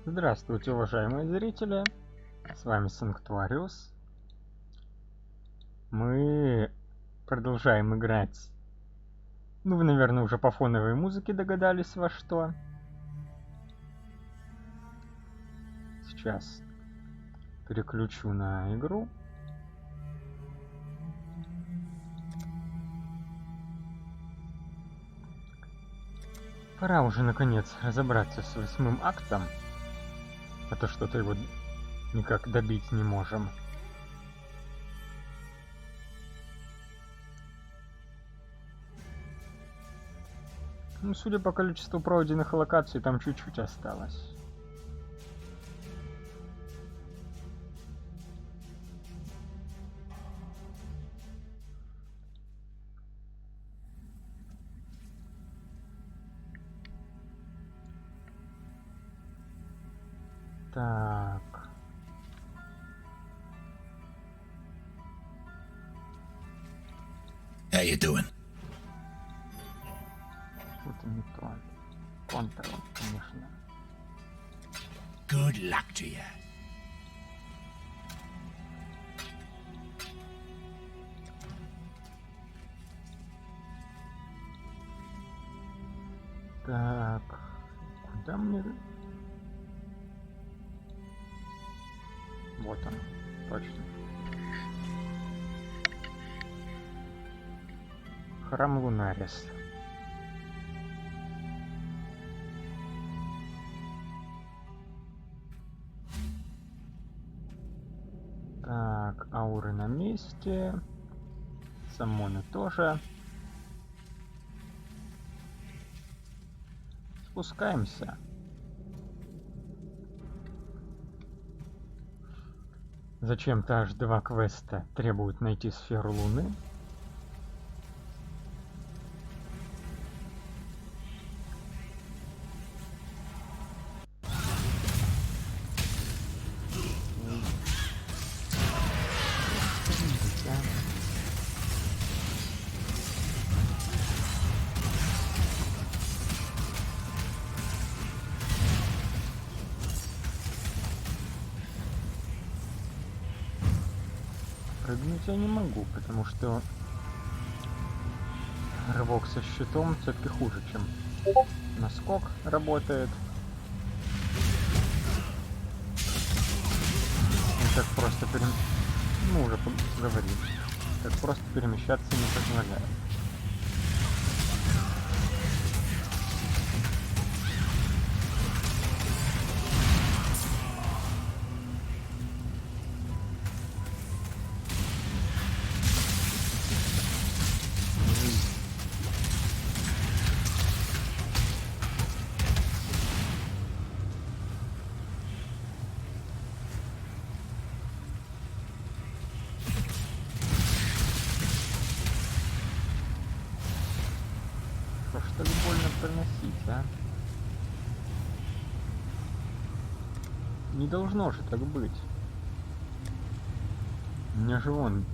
Здравствуйте, уважаемые зрители, с вами Санктуариус. Мы продолжаем играть. Ну, вы, наверное, уже по фоновой музыке догадались, во что. Сейчас переключу на игру. Пора уже, наконец, разобраться с 8-м актом. А то что-то его никак добить не можем. Ну, судя по количеству пройденных локаций, там чуть-чуть осталось. Так. How you doing? Что-то не то. Контрол, конечно. Good luck to you. Так. Куда мне... Вот он. Точно. Храм Лунарис. Так, ауры на месте. Самоны тоже. Спускаемся. Зачем-то аж 2 квеста требуют найти сферу Луны. Прыгнуть я не могу, потому что рывок со щитом все-таки хуже, чем наскок работает. И так просто ну, уже поговорили. Так просто перемещаться не позволяет. Что ли больно проносить, а? Не должно же так быть. У меня же вон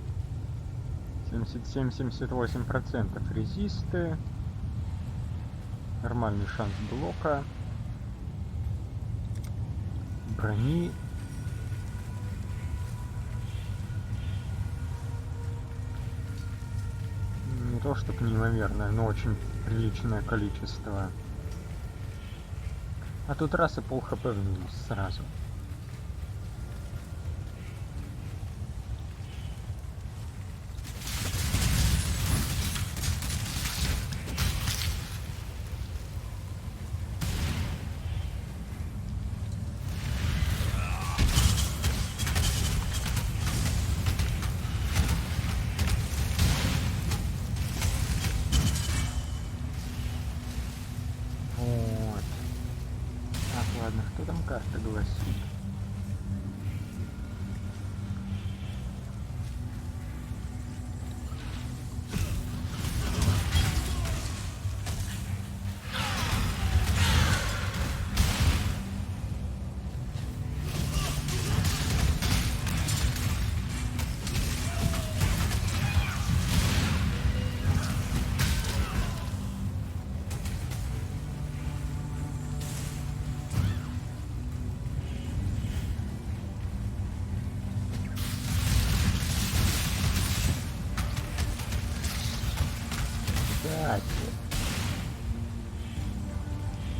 77-78% резисты. Нормальный шанс блока. Брони. Не то чтобы неимоверное, но очень приличное количество. А тут раз и пол хп в минус сразу. Ладно, что там карта гласит?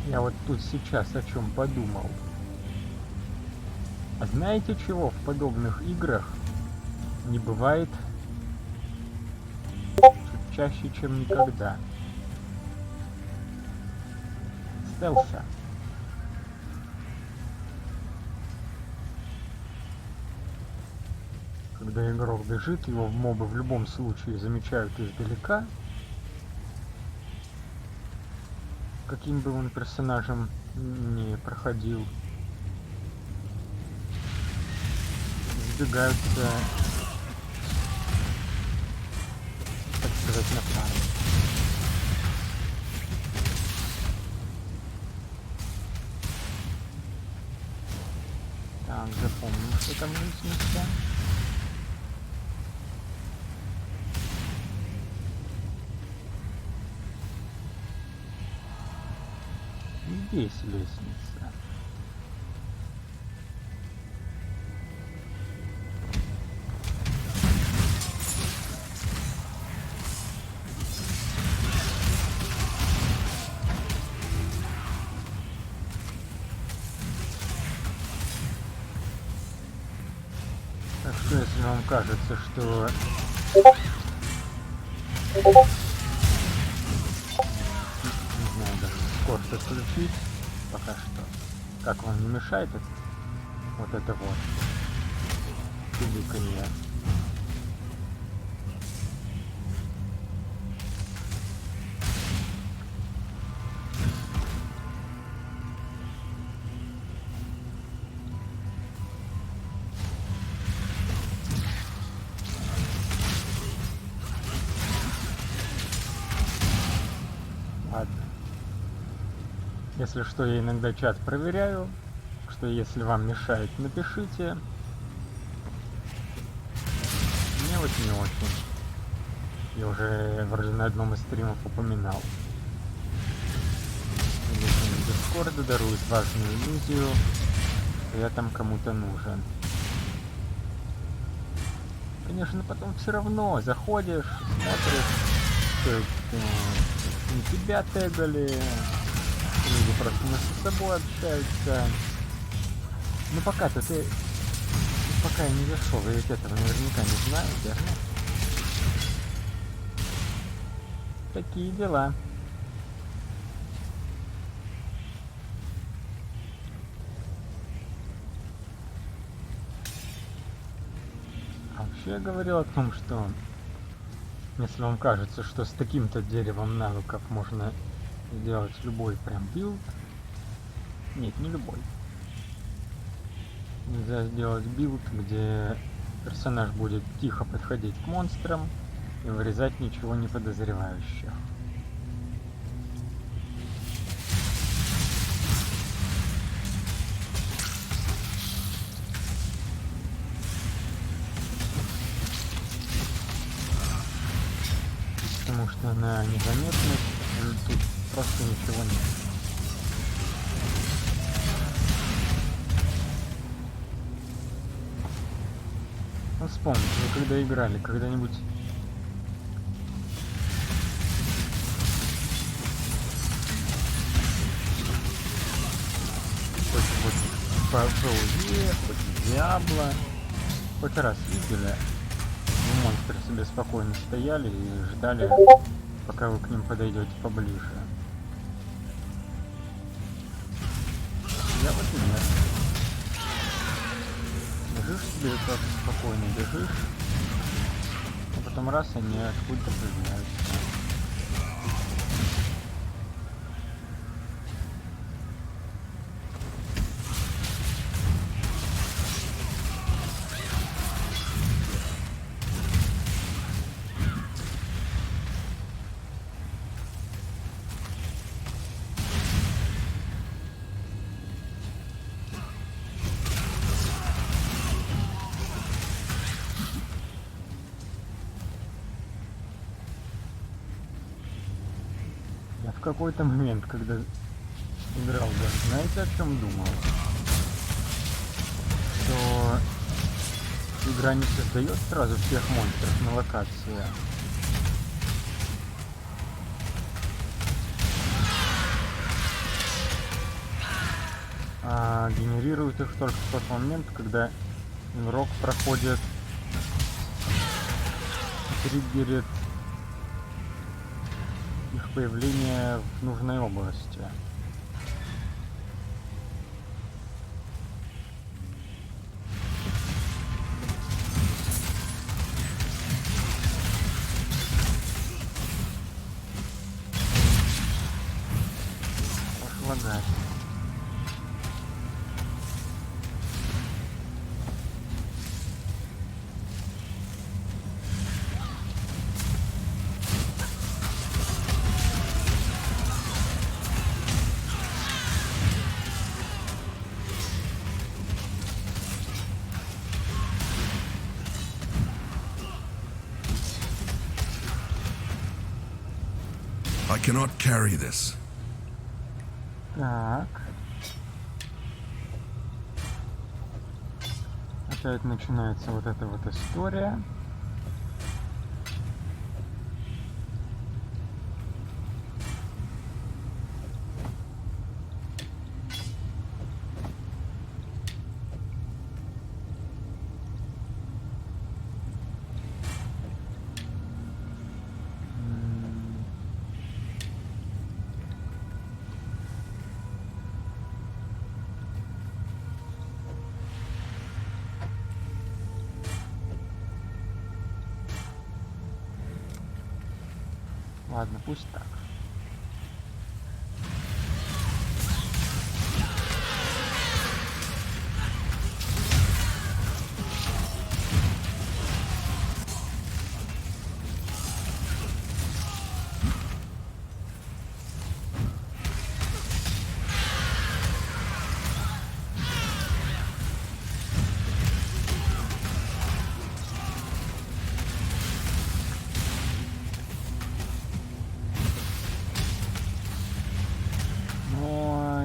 Я вот тут сейчас о чем подумал. А знаете, чего в подобных играх не бывает чуть чаще, чем никогда? Стелса. Когда игрок бежит, его мобы в любом случае замечают издалека. Каким бы он персонажем не проходил, сбегаются, так сказать, на пару. Так, запомним, что там лестница. Здесь лестница. Так что, если вам кажется, что не знаю, даже скорость отключить пока что, как вам не мешает вот это вот тюбиканье? Ладно. Если что, я иногда чат проверяю, что если вам мешает, напишите. Мне вот не очень. Я уже вроде на одном из стримов упоминал. Дискорда дарует важную иллюзию, что я там кому-то нужен. Конечно, потом все равно заходишь, смотришь, что не тебя тегали, люди просто между собой общаются. Ну пока-то пока я не зашел, вы ведь этого наверняка не знаете. Такие дела. А вообще я говорил о том, что если вам кажется, что с таким-то деревом навыков можно сделать любой прям билд, нет, не любой. Нельзя сделать билд, где персонаж будет тихо подходить к монстрам и вырезать ничего не подозревающих. Потому что на незаметность тут просто ничего нет. Ну, вспомните, вы когда играли, когда-нибудь хоть по ПУЕ, хоть в Диабло, хоть раз видели, монстры себе спокойно стояли и ждали, пока вы к ним подойдете поближе. Я вот и нет. Бежишь себе так спокойно, бежишь, а потом раз они откуда-то появляются. В какой-то момент, когда играл, даже знаете, о чем думал? Что игра не создает сразу всех монстров на локации. генерирует их только в тот момент, когда игрок проходит, триггерит их появление в нужной области. Лагать. I cannot carry this. Так. Опять начинается вот эта вот история. Ладно, пусть так.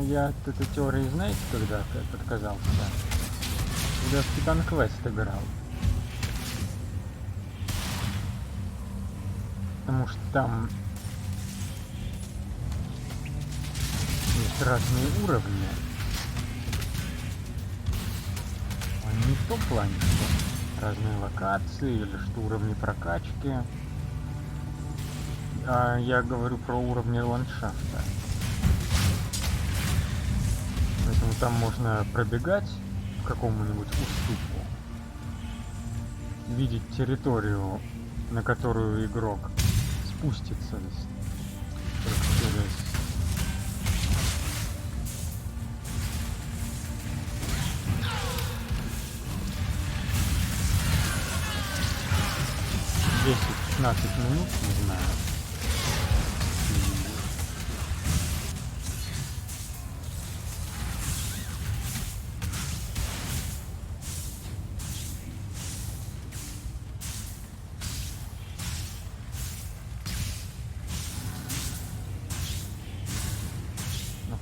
Я от этой теории, знаете, когда отказался? Когда в Titan Quest играл. Потому что там есть разные уровни. Не в том плане, что разные локации или что уровни прокачки. А я говорю про уровни ландшафта. Поэтому там можно пробегать к какому-нибудь уступу, видеть территорию, на которую игрок спустится через 10-15 минут, не знаю.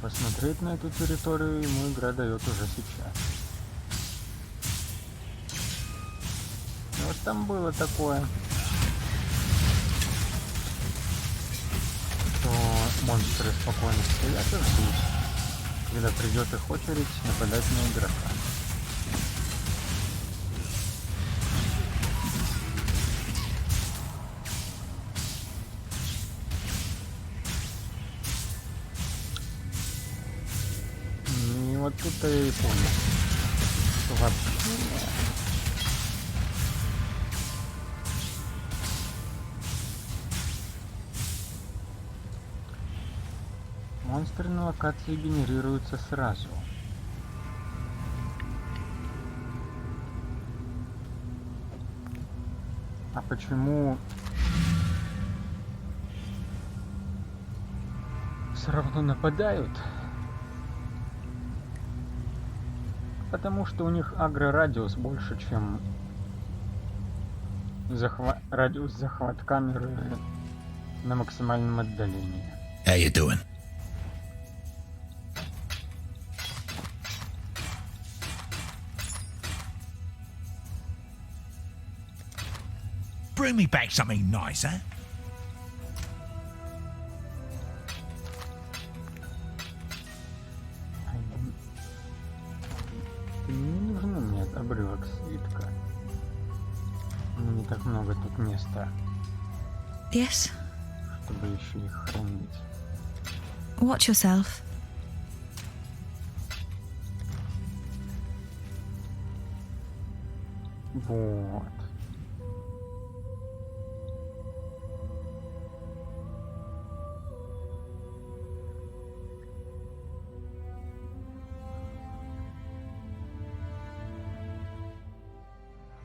Посмотреть на эту территорию ему игра дает уже сейчас. И вот там было такое, что монстры спокойно стоят и ждут, когда придет их очередь нападать на игрока. Вот тут-то я и понял, что вообще монстры на локации генерируются сразу. А почему все равно нападают? Потому что у них агро-радиус больше, чем радиус захват камеры на максимальном отдалении. How you doing? Bring me back something nice, huh? Не так много тут места, Yes? чтобы еще их хранить. Watch yourself. Вот.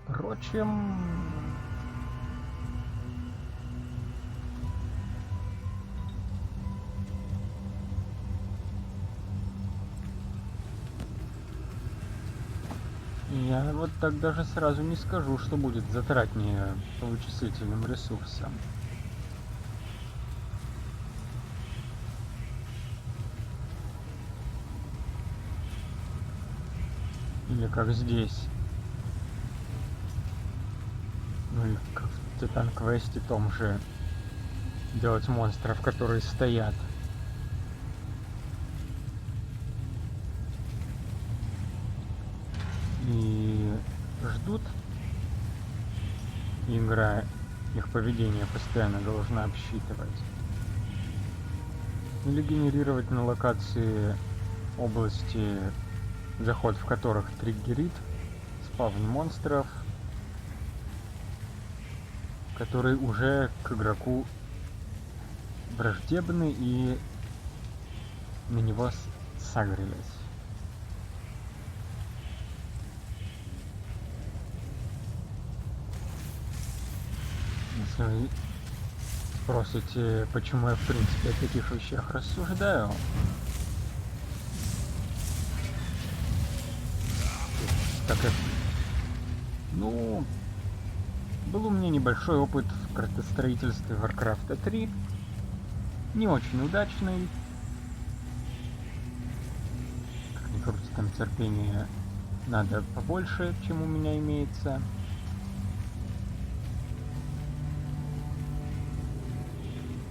Впрочем, я вот так даже сразу не скажу, что будет затратнее по вычислительным ресурсам. Или как здесь. Ну или как в Титан-квесте том же. Делать монстров, которые стоят. И ждут. И игра их поведение постоянно должна обсчитывать. Или генерировать на локации области, заход в которых триггерит спавн монстров, которые уже к игроку враждебны и на него сагрились. Если вы спросите, почему я в принципе о таких вещах рассуждаю, так как, ну, был у меня небольшой опыт в картостроительстве Warcraft 3, не очень удачный, как ни крути, там терпения надо побольше, чем у меня имеется.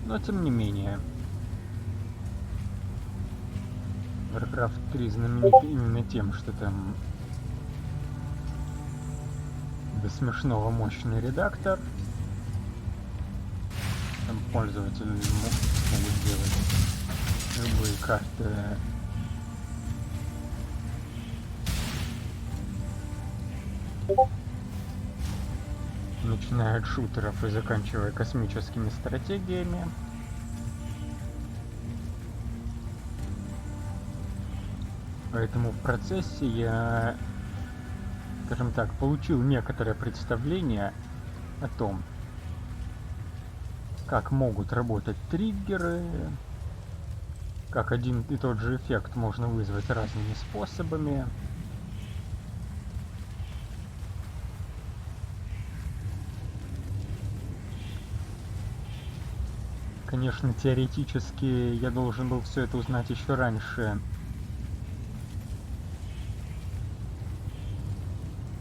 Но тем не менее, Warcraft 3 знаменит именно тем, что там до смешного мощный редактор. Там пользователи могут делать любые карты начиная от шутеров и заканчивая космическими стратегиями. Поэтому в процессе я, скажем так, получил некоторое представление о том, как могут работать триггеры, как один и тот же эффект можно вызвать разными способами. Конечно, теоретически я должен был все это узнать еще раньше,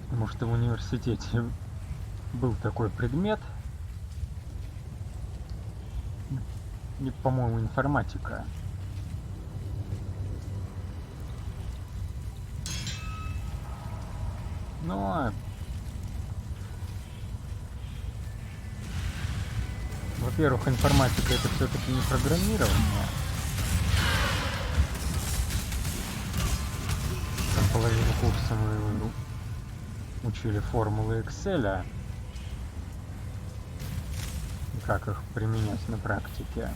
потому что в университете был такой предмет, и, по-моему, информатика. Но во-первых, информатика — это все-таки не программирование. Там половину курса мы учили формулы Exile и как их применять на практике.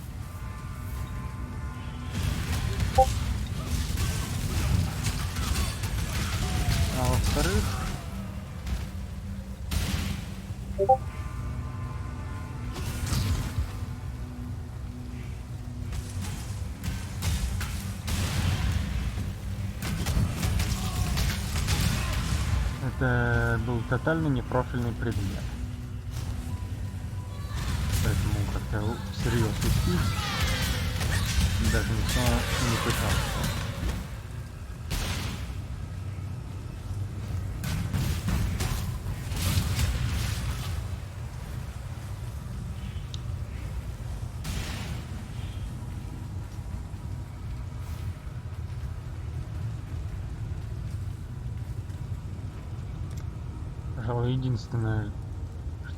А во-вторых, это был тотально непрофильный предмет. Поэтому как-то всерьез учить даже никто не пытался. Пожалуй, единственное,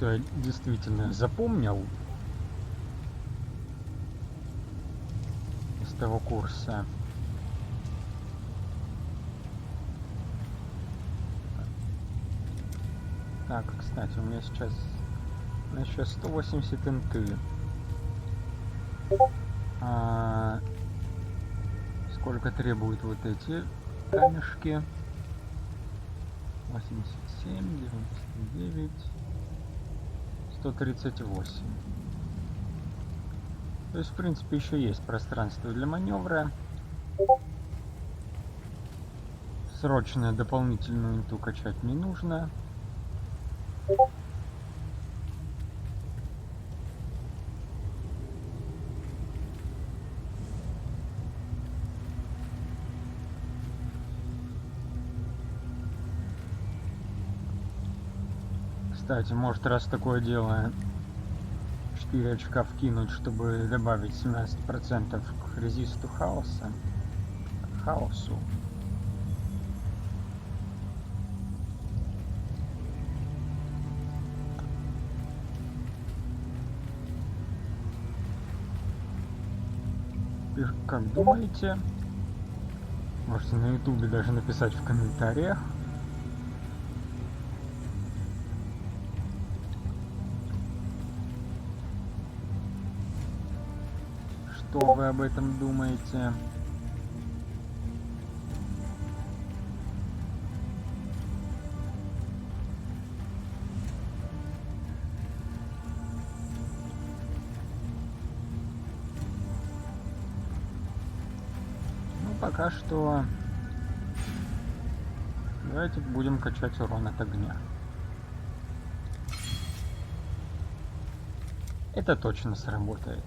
что я действительно запомнил из того курса. Так, кстати, у меня сейчас 180 НТ. Сколько требуют вот эти камешки? 87, 99, 138. То есть, в принципе, еще есть пространство для маневра. Срочно дополнительную инту качать не нужно. Кстати, может, раз такое дело, 4 очка вкинуть, чтобы добавить 17% к резисту хаосу. Как думаете? Можете на ютубе даже написать в комментариях. Что вы об этом думаете? Ну, пока что давайте будем качать урон от огня. Это точно сработает.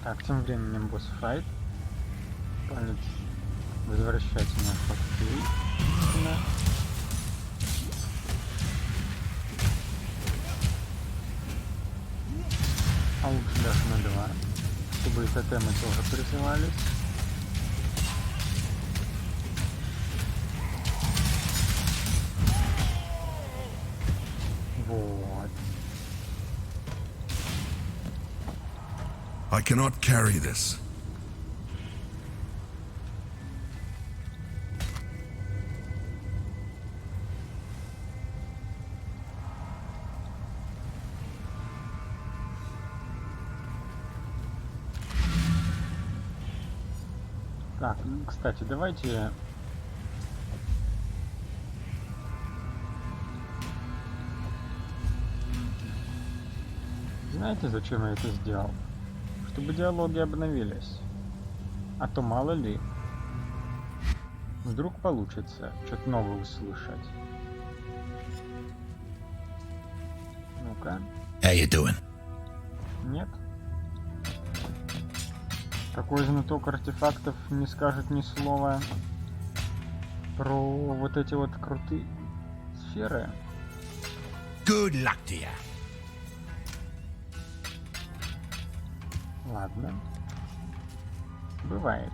Так, тем временем босс-файт. Палец возвращать меня в фактуру. А лучше даже на 2, чтобы и тотемы тоже призывались. Вот. I cannot carry this. Так, кстати, давайте знаете, зачем я это сделал? Чтобы диалоги обновились. А то мало ли, вдруг получится что-то новое услышать. Ну-ка. How you doing? Нет. Какой знаток артефактов не скажет ни слова про вот эти вот крутые сферы? Good luck to you. Ладно. Бывает.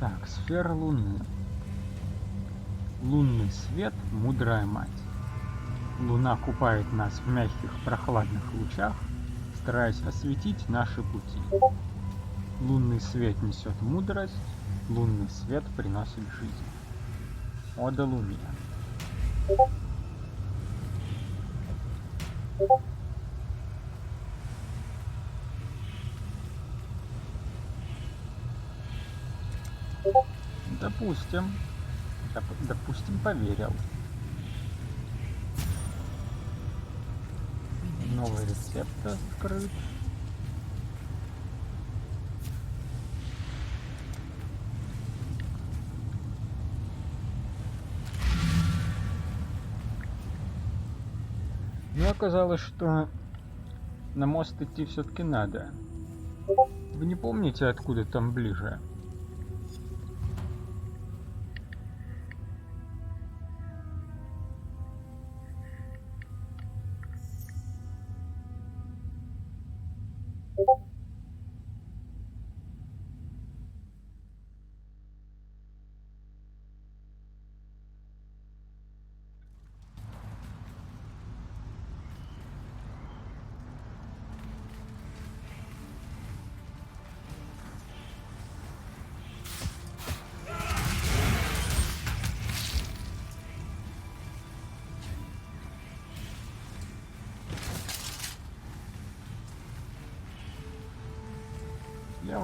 Так, сфера Луны. Лунный свет – мудрая мать. Луна купает нас в мягких прохладных лучах, стараясь осветить наши пути. Лунный свет несет мудрость, лунный свет приносит жизнь. Ода Луне. Допустим, поверил. Новый рецепт открыт. Мне оказалось, что на мост идти все-таки надо. Вы не помните, откуда там ближе?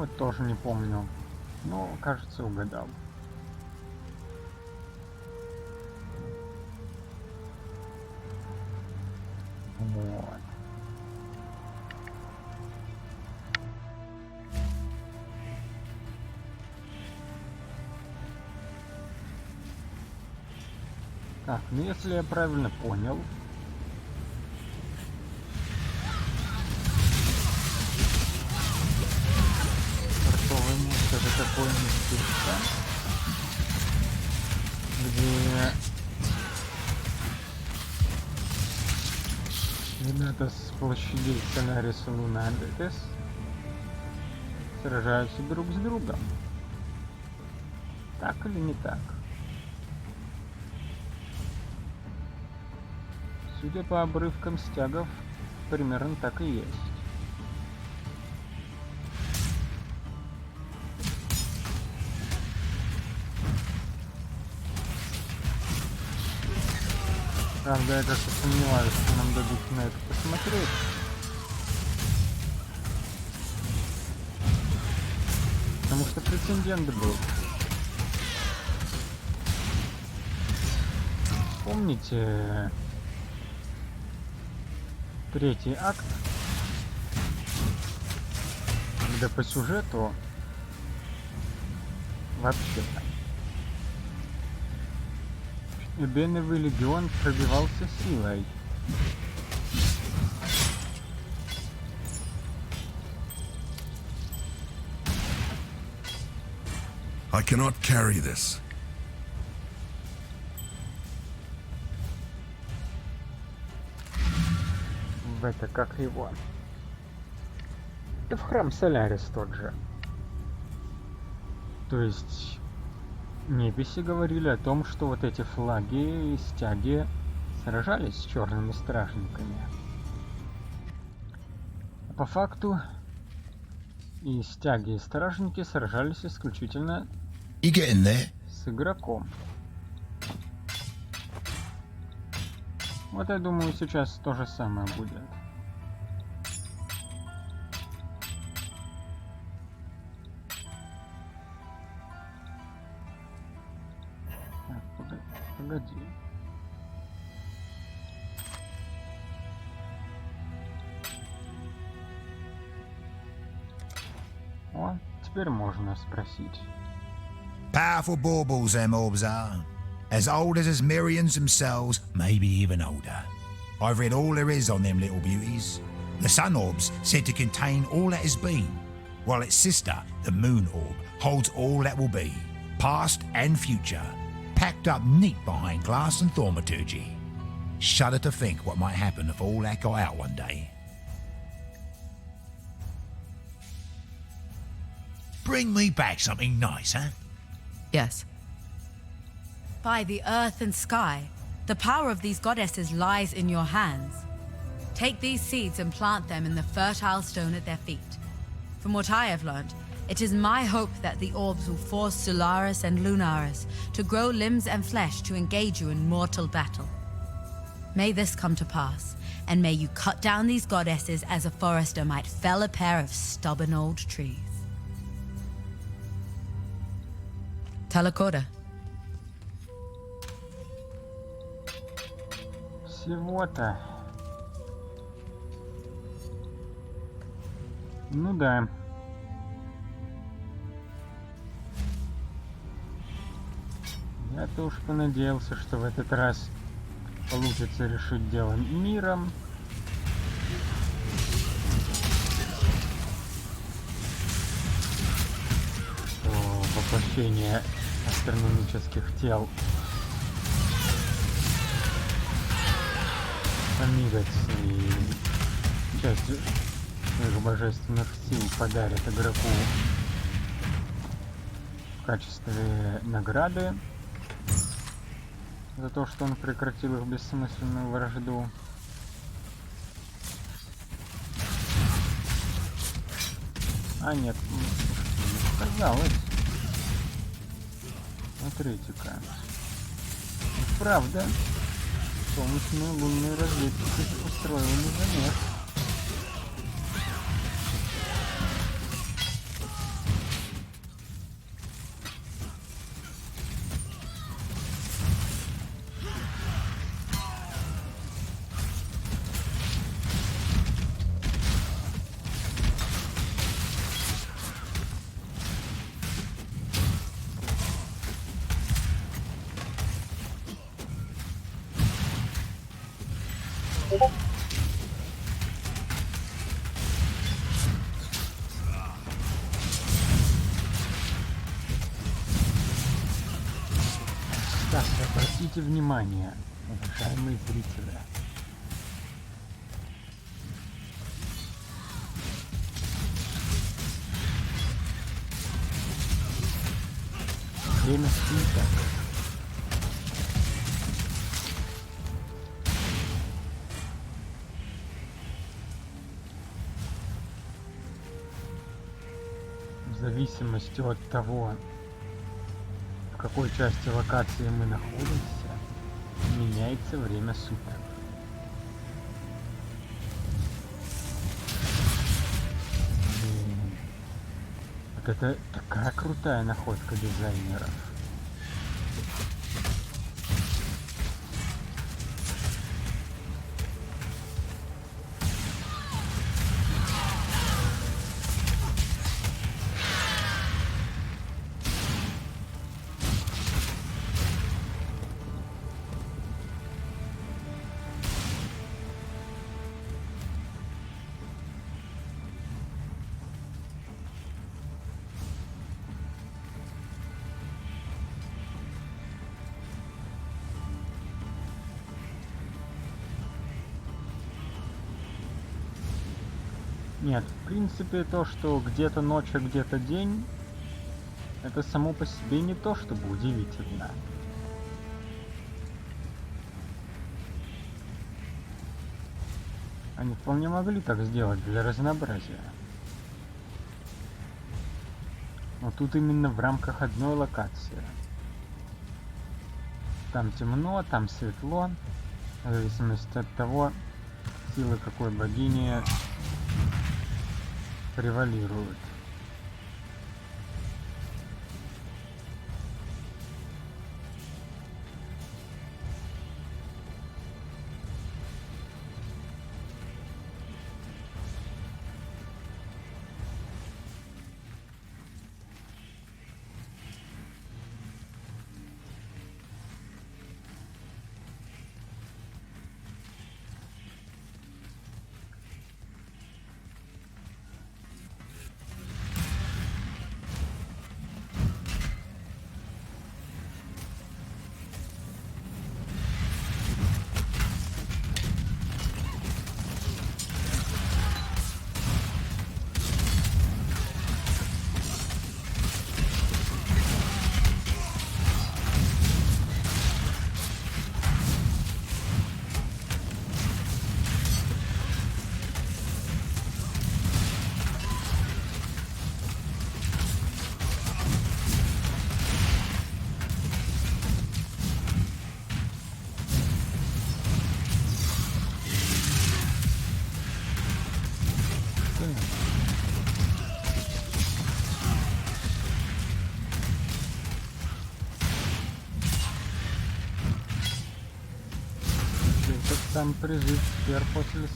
Вот тоже не помню. Но, кажется, угадал. Вот. Так, ну если я правильно понял, портовый мост — это такое местечко, где ребята с площадей Соляриса Луна Адетес сражаются друг с другом. Так или не так? Судя по обрывкам стягов, примерно так и есть. Правда, я как-то сомневаюсь, что нам дадут на это посмотреть. Потому что прецедент был. Помните третий акт, когда по сюжету вообще Эбеновый легион пробивался силой. I cannot carry this. В это как его? И в храм Солярис тот же. То есть неписи говорили о том, что вот эти флаги и стяги сражались с черными стражниками. А по факту и стяги, и стражники сражались исключительно You getting there? с игроком. Вот я думаю, сейчас то же самое будет. Так, погоди. О, теперь можно спросить. Powerful baubles them orbs are. As old as Mirians themselves, maybe even older. I've read all there is on them little beauties. The sun orb's said to contain all that has been, while its sister, the moon orb, holds all that will be, past and future, packed up neat behind glass and thaumaturgy. Shudder to think what might happen if all that got out one day. Bring me back something nice, huh? Yes. By the earth and sky, the power of these goddesses lies in your hands. Take these seeds and plant them in the fertile stone at their feet. From what I have learned, it is my hope that the orbs will force Solaris and Lunaris to grow limbs and flesh to engage you in mortal battle. May this come to pass, and may you cut down these goddesses as a forester might fell a pair of stubborn old trees. Talakoda. Всего-то. Ну да. Я-то уж понадеялся, что в этот раз получится решить дело миром. Что воплощение астрономических тел помирятся и часть своих божественных сил подарят игроку в качестве награды за то, что он прекратил их бессмысленную вражду. А нет, не казалось. Смотрите-ка. Правда, солнечные лунные разведчики устроили замес. Так, обратите внимание, уважаемые зрители. Время суток. В зависимости от того, в какой части локации мы находимся, меняется время суток. Вот это такая крутая находка дизайнеров. Нет, в принципе, то, что где-то ночь, а где-то день, это само по себе не то, чтобы удивительно. Они вполне могли так сделать для разнообразия. Но тут именно в рамках одной локации. Там темно, там светло, в зависимости от того, силы какой богини превалируют. Там призыв сфер после...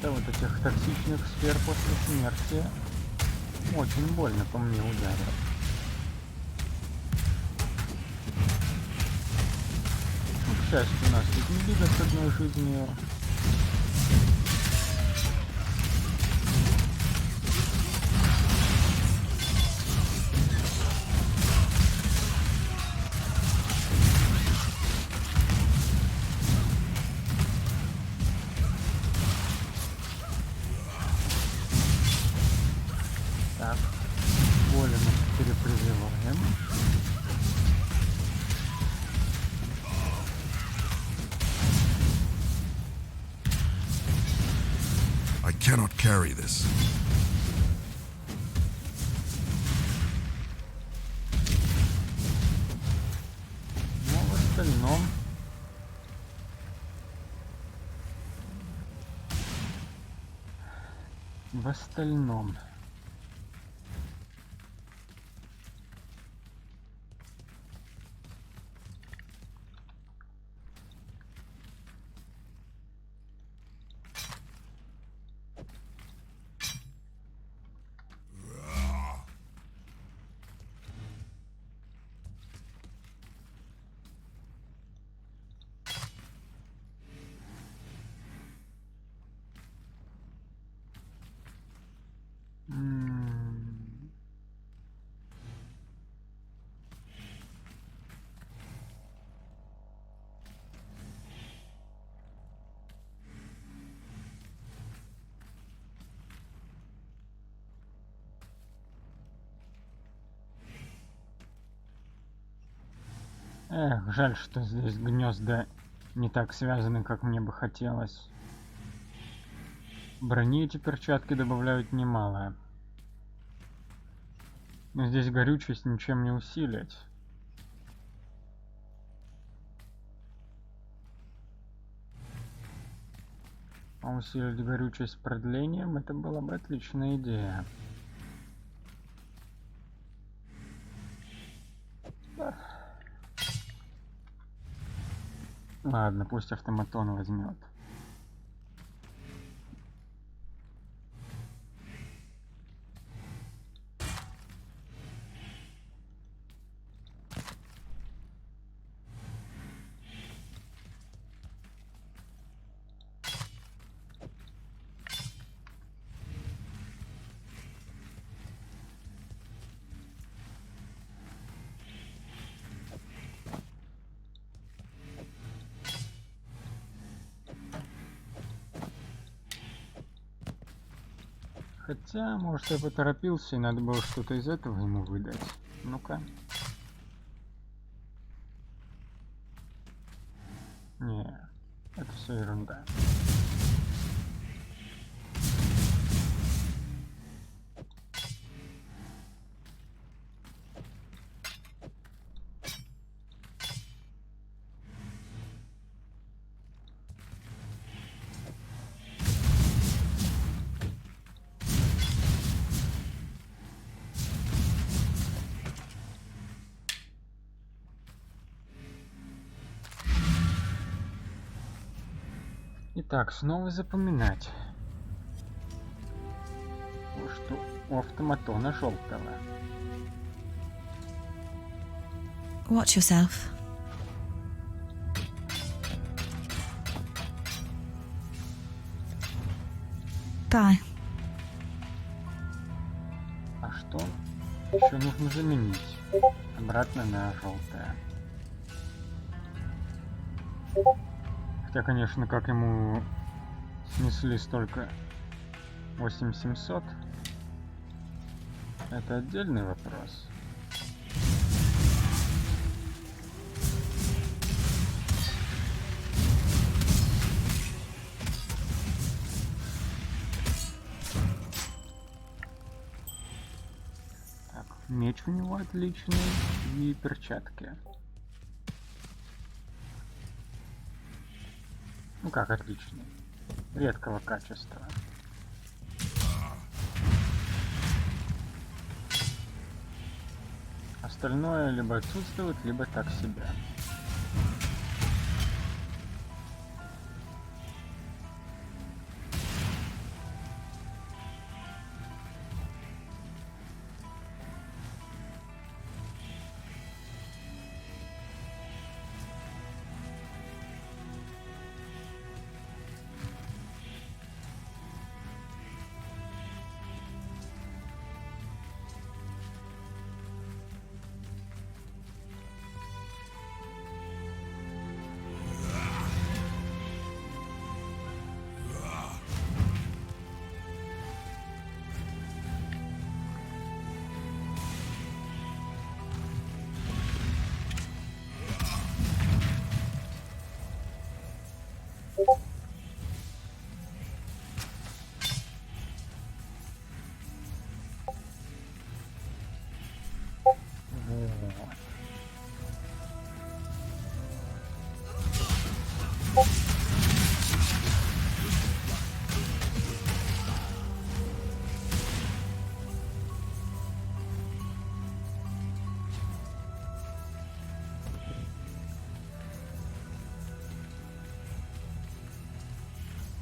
Да, вот этих токсичных сфер после смерти очень больно по мне ударил. Ну, к счастью, у нас тут не бига с одной жизнью. Cannot carry this. Ну, в остальном... В остальном... Эх, жаль, что здесь гнезда не так связаны, как мне бы хотелось. Брони эти перчатки добавляют немало. Но здесь горючесть ничем не усилить. А усилить горючесть продлением — это была бы отличная идея. Ладно, пусть автоматон возьмет. Хотя, может, я поторопился, и надо было что-то из этого ему выдать. Ну-ка. Не, это все ерунда. Итак, снова запоминать, что у автоматона желтого. Watch yourself. Bye. А что еще нужно заменить обратно на желтое? Хотя, конечно, как ему снесли столько 8700, это отдельный вопрос. Так, меч у него отличный и перчатки. Ну как отличный? Редкого качества. Остальное либо отсутствует, либо так себе.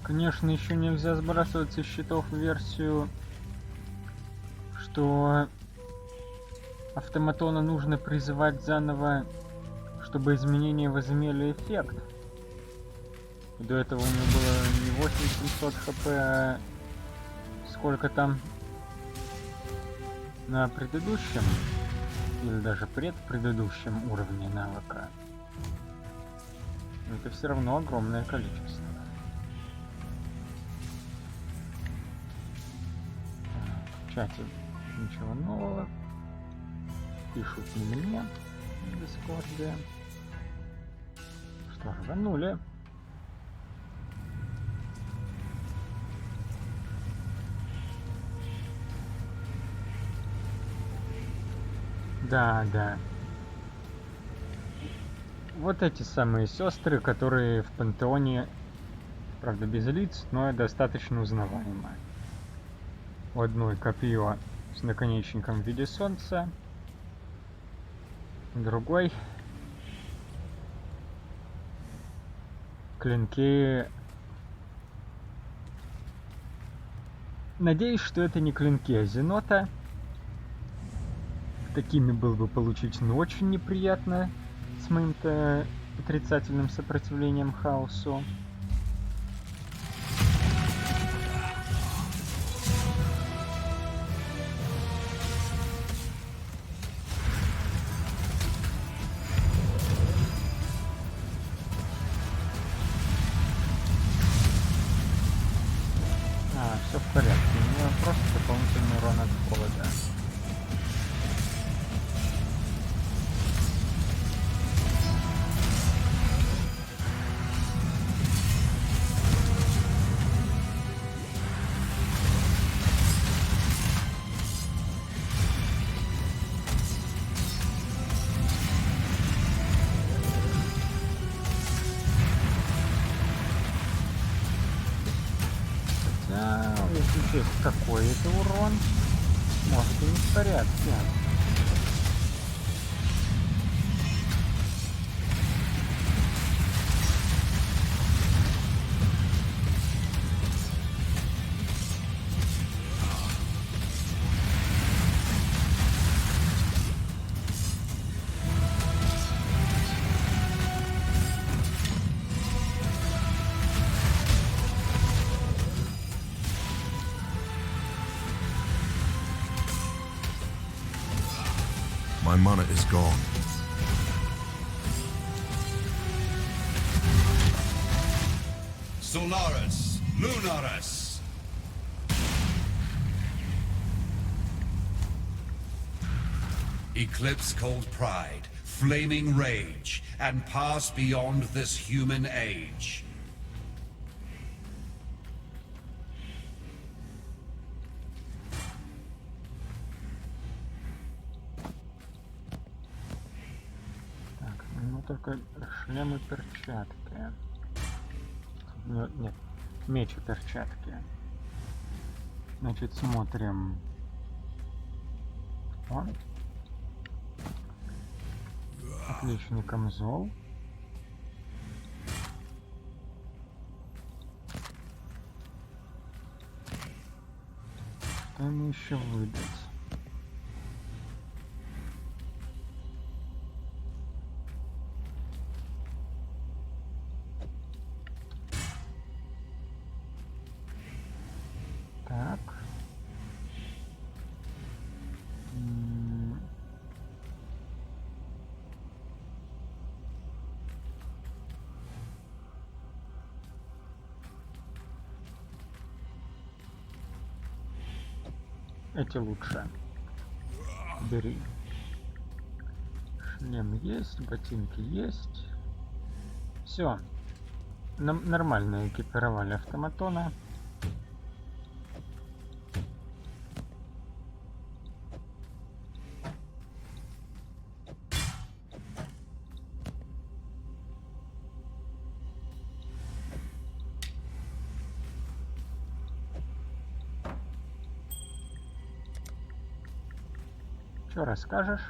Конечно, еще нельзя сбрасывать со счетов версию, что автоматона нужно призывать заново, чтобы изменения возымели эффект. И до этого у него было не 8700 хп, а сколько там на предыдущем или даже предпредыдущем уровне навыка. Но это все равно огромное количество. В чате ничего нового. Пишут не мне в Дискорде. что, рванули. Да, да. Вот эти самые сестры, которые в пантеоне, правда, без лиц, но достаточно узнаваемы. У одной копье с наконечником в виде солнца, у другой клинки. Надеюсь, что это не клинки Азенота. Такими было бы получить, ну, очень неприятно с моим-то отрицательным сопротивлением хаосу. Все в порядке. У меня просто дополнительный урон от холода. Если есть какой-то урон, может и не в порядке. My mana is gone. Solaris, Lunaris. Eclipse cold pride, flaming rage, and pass beyond this human age. Только шлем и перчатки. Нет, меч и перчатки. Значит, смотрим. О. Отличный камзол. Что ему еще выдать? Так. Эти лучше. Бери. Шлем есть, ботинки есть. Все. Нормально экипировали автоматона. Что расскажешь?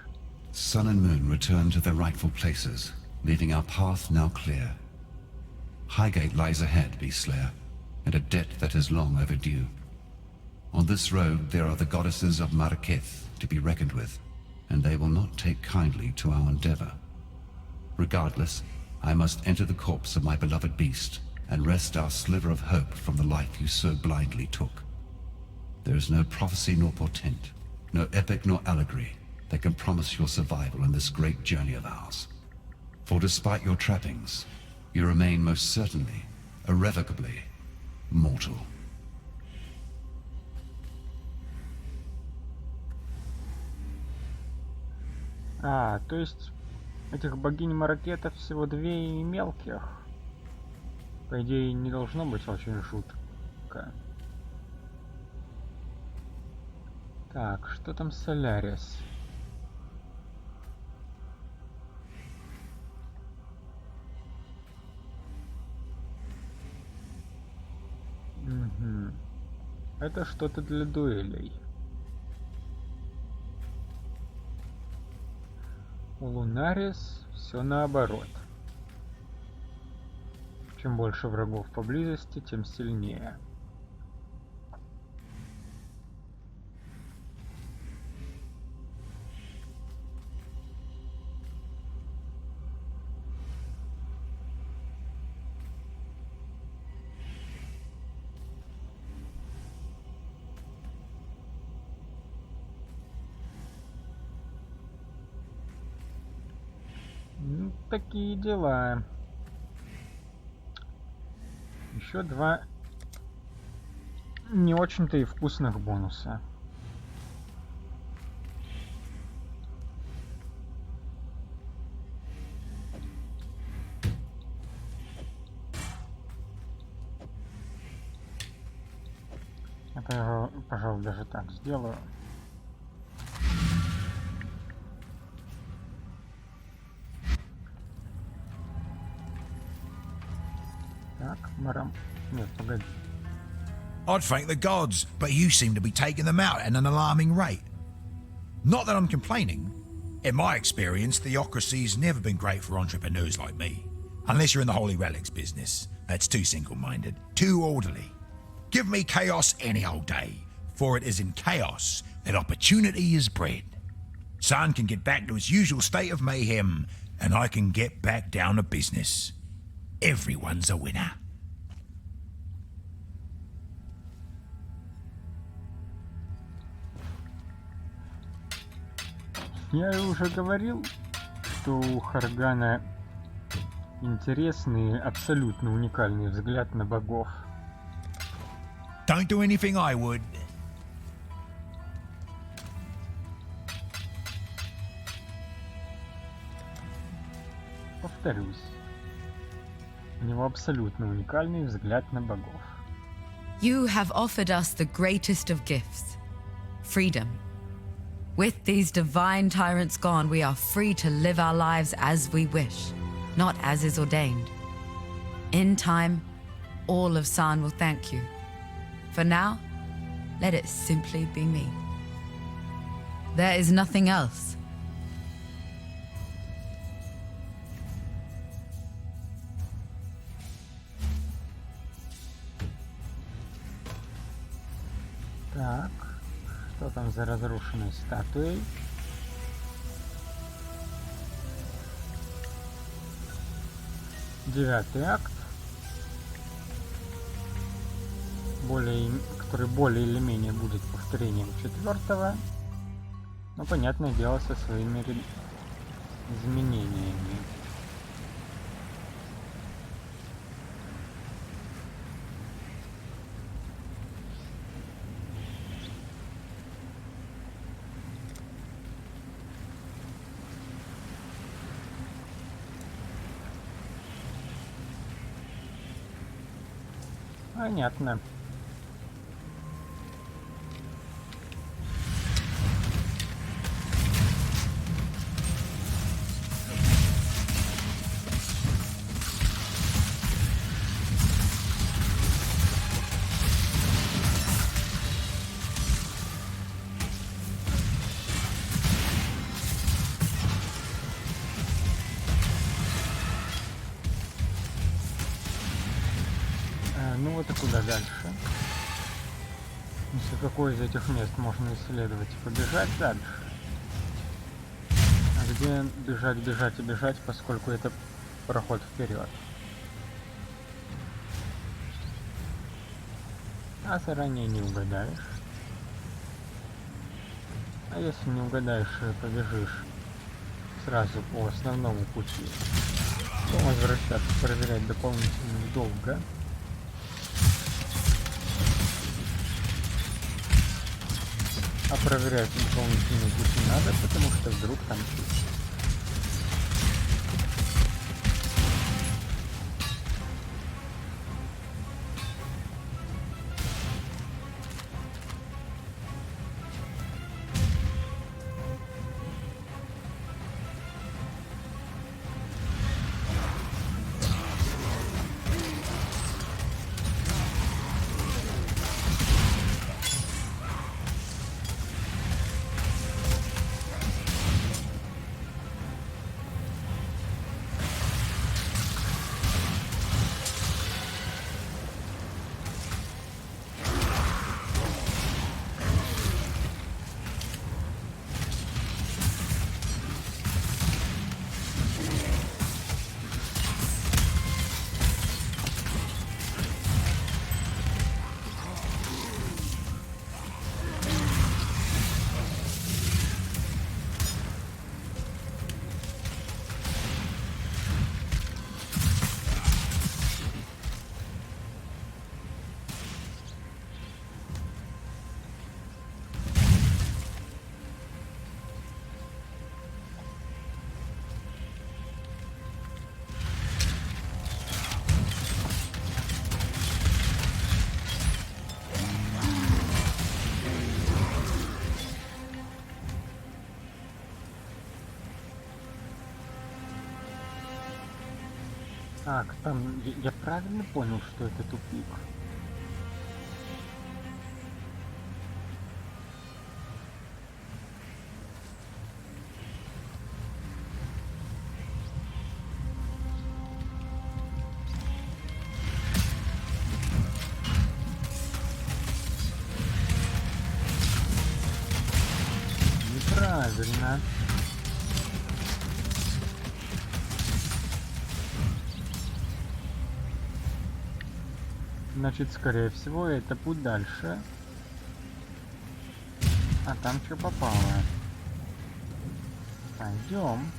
Sun and moon return to their rightful places, leaving our path now clear. Highgate lies ahead, Beastslayer, and a debt that is long overdue. On this road there are the goddesses of Marraketh to be reckoned with, and they will not take kindly to our endeavor. Regardless, I must enter the corpse of my beloved beast and wrest our sliver of hope from the life you so blindly took. There is no prophecy nor portent, no epic nor allegory that can promise your survival in this great journey of ours. For despite your trappings, you remain most certainly, irrevocably, mortal. То есть Этих богинь-маракетов всего 2 мелких. По идее, не должно быть очень жутко. Так, что там Солярис? Угу. Это что-то для дуэлей. У Лунарис все наоборот. Чем больше врагов поблизости, тем сильнее. Ну, такие дела. Еще 2 не очень-то и вкусных бонуса. Это я, пожалуй, даже так сделаю. Так, Марам. Нет, погоди. I'd thank the gods, but you seem to be taking them out at an alarming rate. Not that I'm complaining. In my experience, theocracy's never been great for entrepreneurs like me. Unless you're in the Holy Relics business. That's too single-minded, too orderly. Give me chaos any old day, for it is in chaos that opportunity is bred. Sun can get back to his usual state of mayhem, and I can get back down to business. Everyone's a winner. Я уже говорил, что у Харгана интересный, абсолютно уникальный взгляд на богов. Don't do anything I would. Повторюсь. У него абсолютно уникальный взгляд на богов. You have offered us the greatest of gifts, freedom. With these divine tyrants gone, we are free to live our lives as we wish, not as is ordained. In time, all of San will thank you. For now, let it simply be me. There is nothing else. Так, что там за разрушенной статуей? Девятый акт, который более или менее будет повторением 4-го, но, понятное дело, со своими изменениями. Понятно. Ну вот и куда дальше? Если какое из этих мест можно исследовать и побежать дальше? А где бежать, бежать и бежать, поскольку это проход вперед? А заранее не угадаешь. А если не угадаешь и побежишь сразу по основному пути, то возвращаться, проверять дополнительно долго. А проверять дополнительные пути надо, потому что вдруг там чуть. Так, там я правильно понял, что это тупик? Неправильно. Значит, скорее всего, это путь дальше. А там что попало? Пойдем.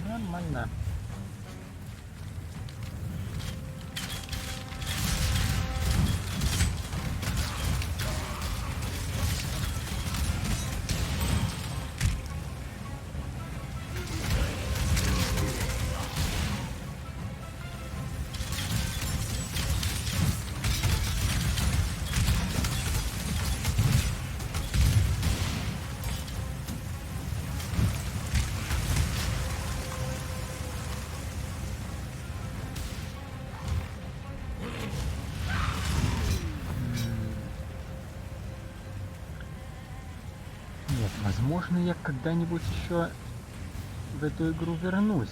Нормально. Нет, возможно, я когда-нибудь еще в эту игру вернусь.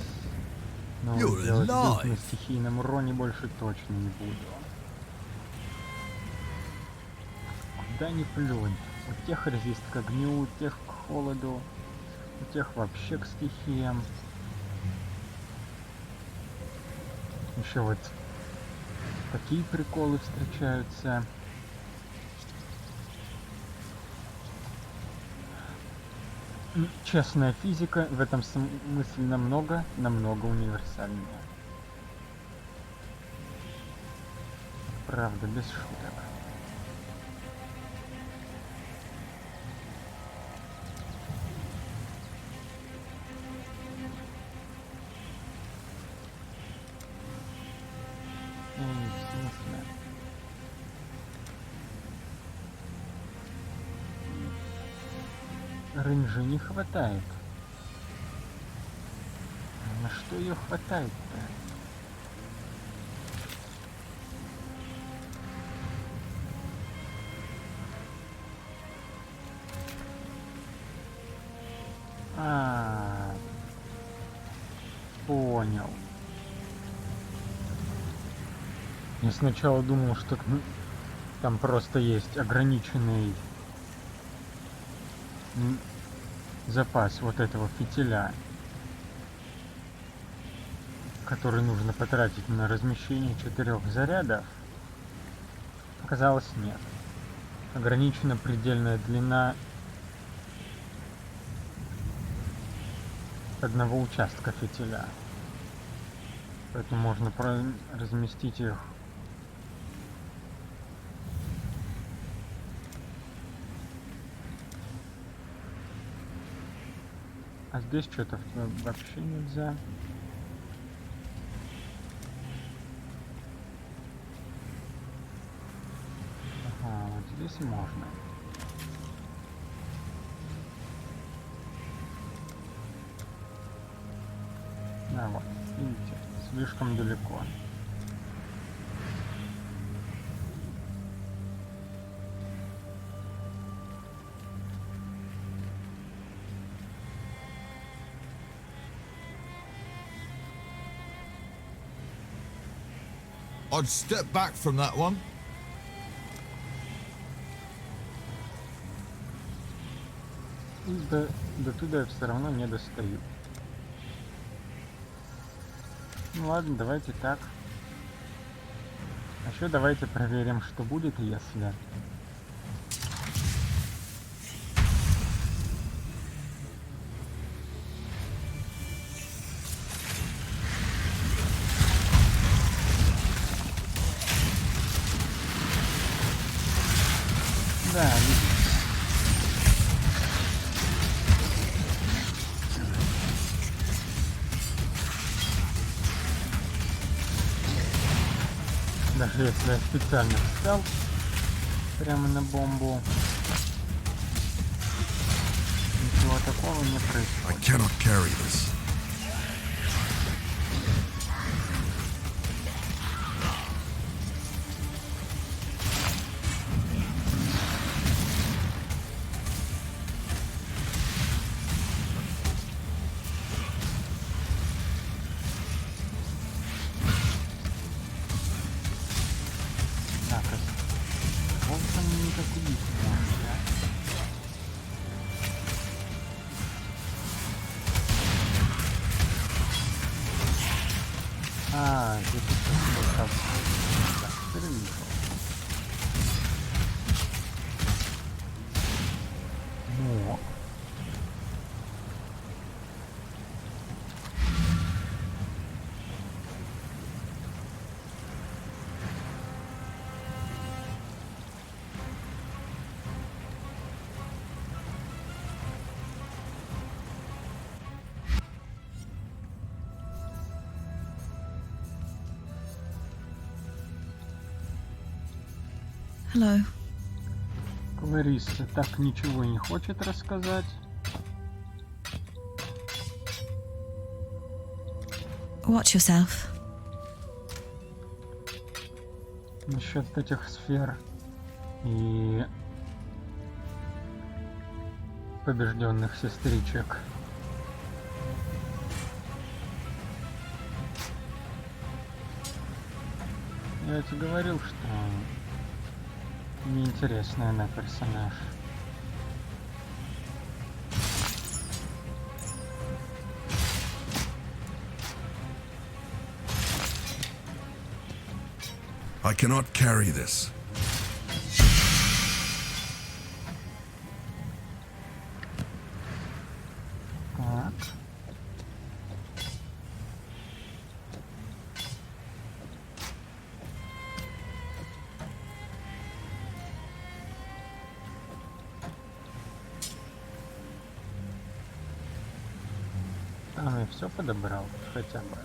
Но You're делать alive. бит на стихийном уроне больше точно не буду. Куда ни плюнь. У тех резист к огню, у тех к холоду, у тех вообще к стихиям. Еще вот такие приколы встречаются. Честная физика в этом смысле намного универсальнее. Правда, без шуток. В смысле? Рынжи не хватает. На что ее хватает-то? Понял. Я сначала думал, что там просто есть ограниченный запас вот этого фитиля, который нужно потратить на размещение 4 зарядов. Оказалось, нет. Ограничена предельная длина одного участка фитиля. Поэтому можно разместить их А здесь что-то вообще нельзя. Ага, вот здесь можно. Да, вот, видите, слишком далеко. I'd step back from that one. И до туда я все равно не достаю. Ну ладно, давайте так. А еще давайте проверим, что будет, если... Да, даже если я специально встал прямо на бомбу, ничего такого не I происходит. cannot carry this. Так, а он там никак убить не может, да? А, здесь еще вот так. Да, переехал. Ну. Hello. Клариса так ничего не хочет рассказать. Watch yourself. Насчет этих сфер и побежденных сестричек. Я тебе говорил, что неинтересная она персонаж. I cannot carry this. Так. Там я все подобрал, хотя бы.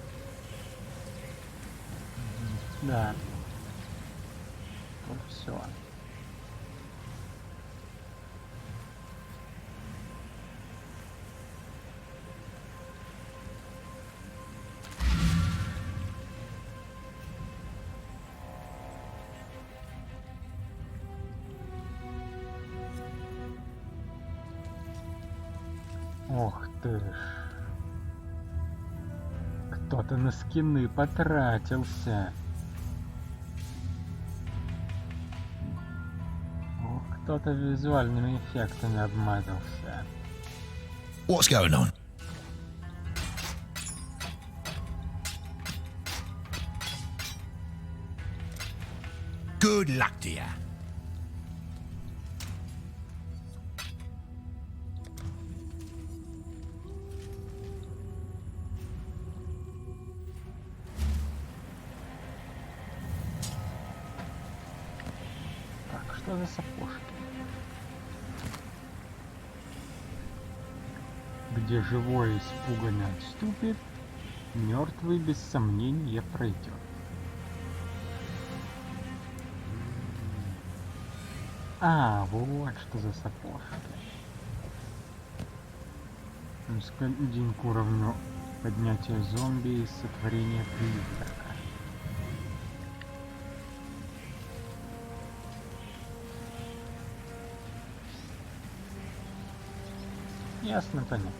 Да. Вот все. Ох ты ж. Кто-то на скины потратился. Ох, кто-то визуальными эффектами обмазался. What's going on? Good luck to you. Так, что за сапожки? Где живой испуганно отступит, мертвый без сомнения пройдет. А, вот что за сапожки. +1 к уровню поднятия зомби и сотворения призрака. Ясно, понятно.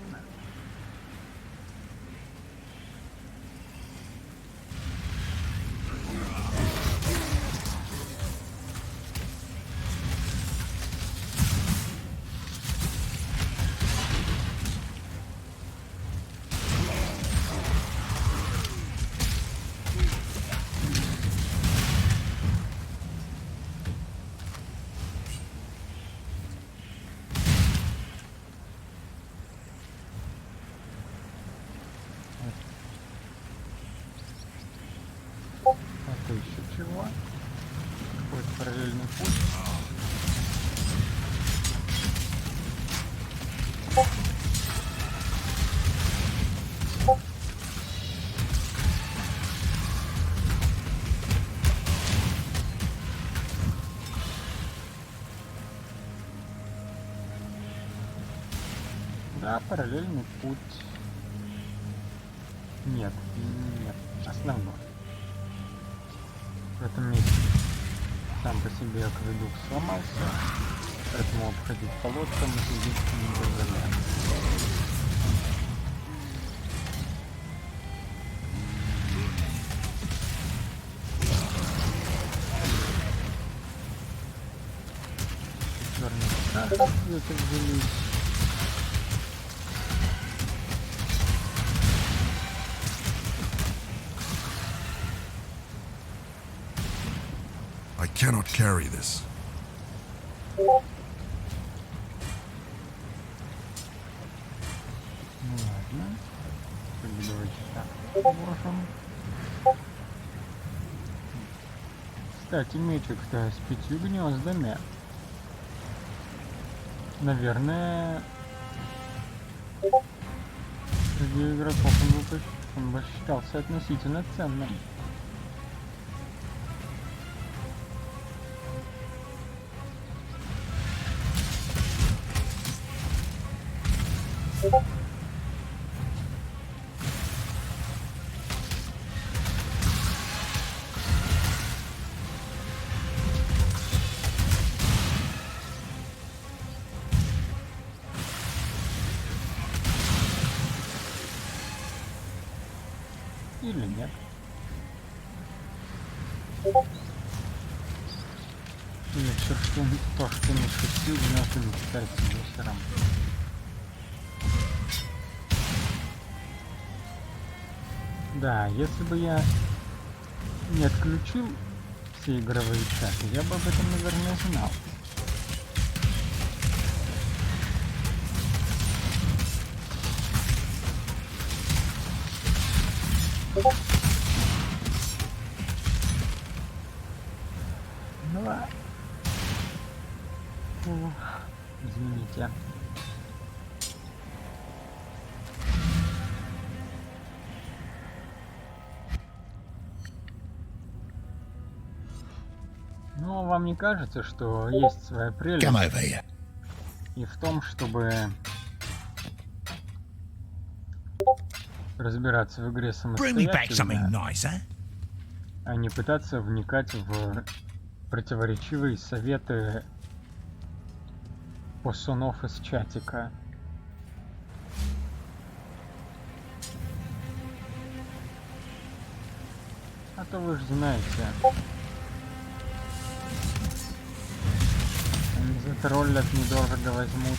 Это еще чего? Какой-то параллельный путь. Да, параллельный путь. Нет, нет, основной. В этом месте сам по себе акведук сломался, поэтому обходить по лодкам это единственное не позволяет. Четвёрный шаг где-то взялись. I cannot carry this. Ну ладно. Давайте так положим. Кстати, мечик-то с 5 гнездами. Наверное, среди игроков он бы считался относительно ценным. Или нет? Или все, что то, что не шутил, гнезда не считается мусором. Да, если бы я не отключил все игровые чаты, я бы об этом, наверное, знал. Ну ладно. Извините. Но вам не кажется, что есть своя прелесть Come over here. и в том, чтобы разбираться в игре Bring me back something самостоятельно, nicer. а не пытаться вникать в противоречивые советы пацанов из чатика. А то вы же знаете, они затроллят, недорого возьмут.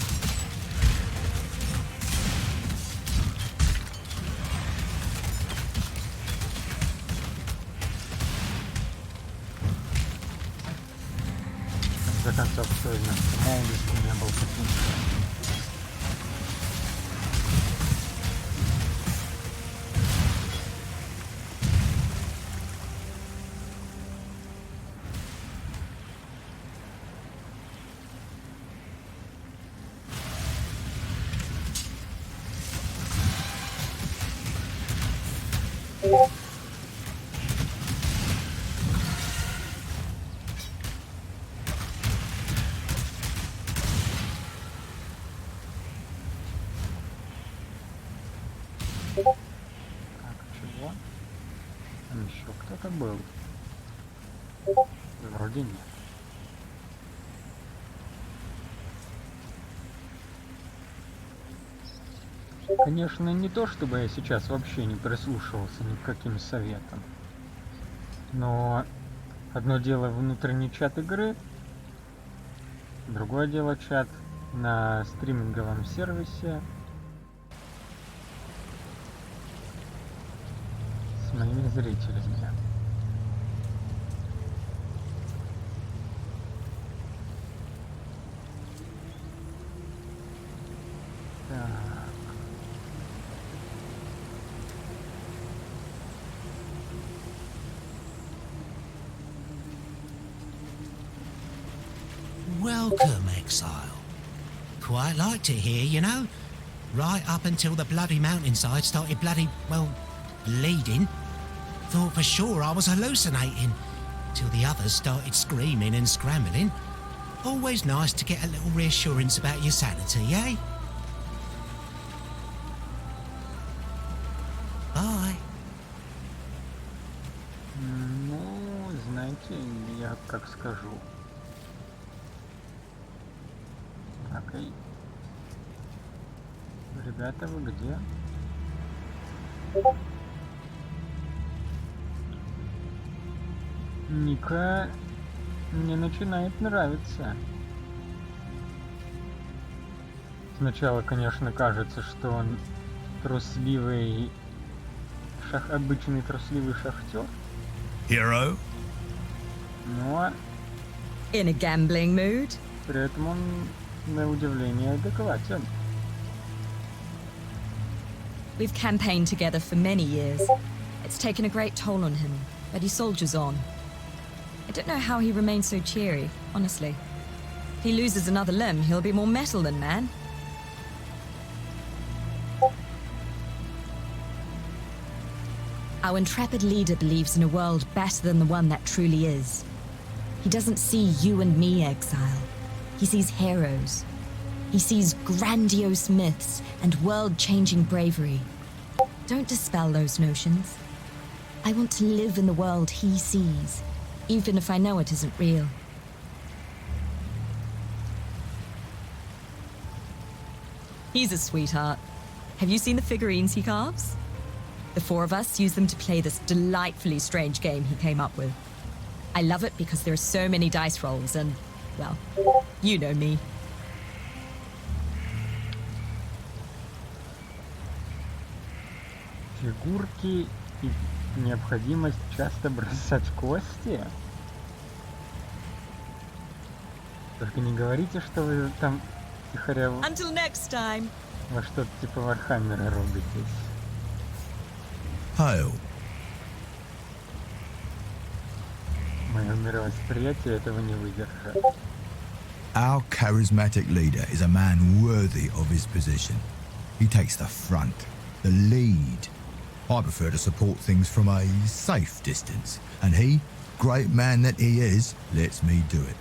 В конце концов, кто из нас в молодости не был каким-то. Так, чего? Там еще кто-то был? Вроде нет. Конечно, не то, чтобы я сейчас вообще не прислушивался ни к каким советам. Но одно дело внутренний чат игры, другое дело чат на стриминговом сервисе с моими зрителями. Так. Welcome, Exile. Quite liked it here, you know? Right up until the bloody mountainside started bleeding. Thought for sure I was hallucinating. Till the others started screaming and scrambling. Always nice to get a little reassurance about your sanity, eh? Bye. Ну, знаете, я как скажу. Окей. Ребята, вы где? Ника мне начинает нравиться. Сначала, конечно, кажется, что он трусливый обычный трусливый шахтер. Hero? Но In a gambling mood? при этом он на удивление адекватен. We've campaigned together for many years. It's taken a great toll on him, but he soldiers on. I don't know how he remains so cheery, honestly. If he loses another limb, he'll be more metal than man. Our intrepid leader believes in a world better than the one that truly is. He doesn't see you and me, Exile. He sees heroes. He sees grandiose myths and world-changing bravery. Don't dispel those notions. I want to live in the world he sees, even if I know it isn't real. He's a sweetheart. Have you seen the figurines he carves? The four of us use them to play this delightfully strange game he came up with. I love it because there are so many dice rolls and, well, you know me. Фигурки и необходимость часто бросать кости. Только не говорите, что вы там тихоря Until next time. во что-то типа Вархаммера рубитесь. Hail. Мое мировосприятие этого не выдержит. Our charismatic leader is a man worthy of his position. He takes the front, the lead. I prefer to support things from a safe distance, and he, great man that he is, lets me do it.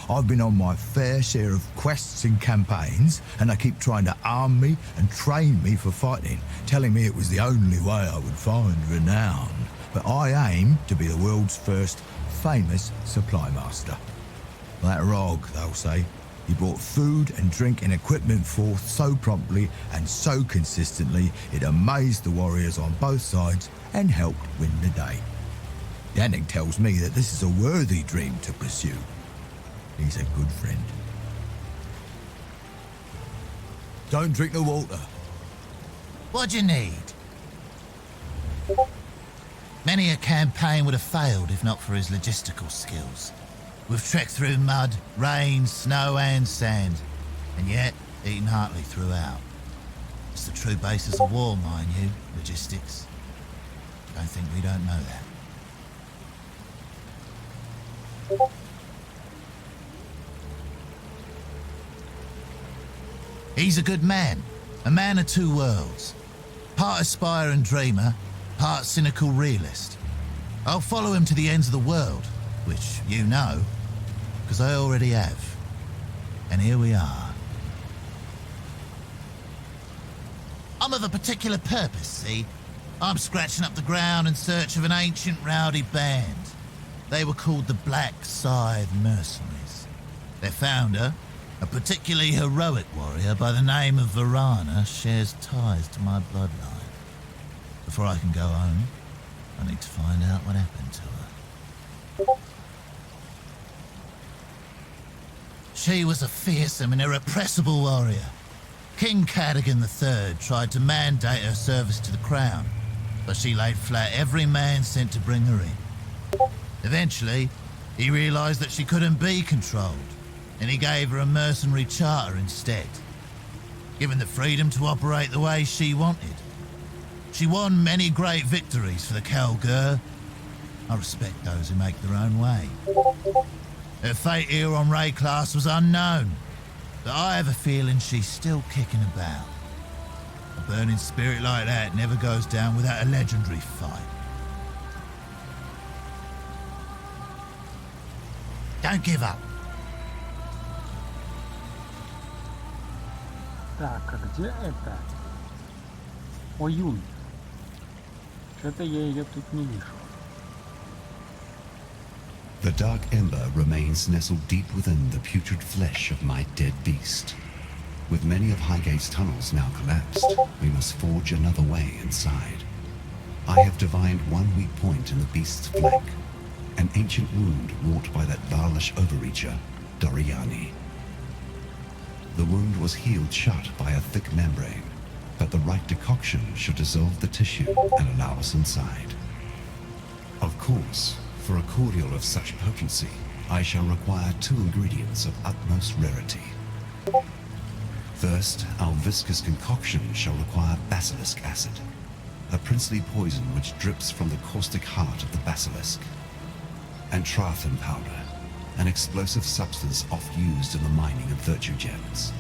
I've been on my fair share of quests and campaigns, and they keep trying to arm me and train me for fighting, telling me it was the only way I would find renown. But I aim to be the world's first famous supply master. That Rog, they'll say, he brought food and drink and equipment forth so promptly and so consistently it amazed the warriors on both sides and helped win the day. Yannick tells me that this is a worthy dream to pursue. He's a good friend. Don't drink the water. What do you need? Many a campaign would have failed if not for his logistical skills. We've trekked through mud, rain, snow and sand, and yet eaten heartily throughout. It's the true basis of war, mind you, logistics. Don't think we don't know that. He's a good man, a man of two worlds. Part aspire and dreamer, part cynical realist. I'll follow him to the ends of the world, which you know, because I already have. And here we are. I'm of a particular purpose, see? I'm scratching up the ground in search of an ancient rowdy band. They were called the Black Scythe Mercenaries. Their founder, a particularly heroic warrior by the name of Varana, shares ties to my bloodline. Before I can go home, I need to find out what happened to her. She was a fearsome and irrepressible warrior. King Cadogan III tried to mandate her service to the crown, but she laid flat every man sent to bring her in. Eventually, he realised that she couldn't be controlled, and he gave her a mercenary charter instead, given the freedom to operate the way she wanted. She won many great victories for the Kalgur. I respect those who make their own way. Her fate here on Ray class was unknown, but I have a feeling she's still kicking about. A burning spirit like that never goes down without a legendary fight. Don't give up. Так, а где это? Оюн. Что-то я ее тут не вижу. The dark ember remains nestled deep within the putrid flesh of my dead beast. With many of Highgate's tunnels now collapsed, we must forge another way inside. I have divined one weak point in the beast's flank, an ancient wound wrought by that Varlish overreacher, Doriani. The wound was healed shut by a thick membrane, but the right decoction should dissolve the tissue and allow us inside. Of course, for a cordial of such potency, I shall require 2 ingredients of utmost rarity. First, our viscous concoction shall require basilisk acid, a princely poison which drips from the caustic heart of the basilisk, and Trathan powder, an explosive substance oft used in the mining of virtue gems.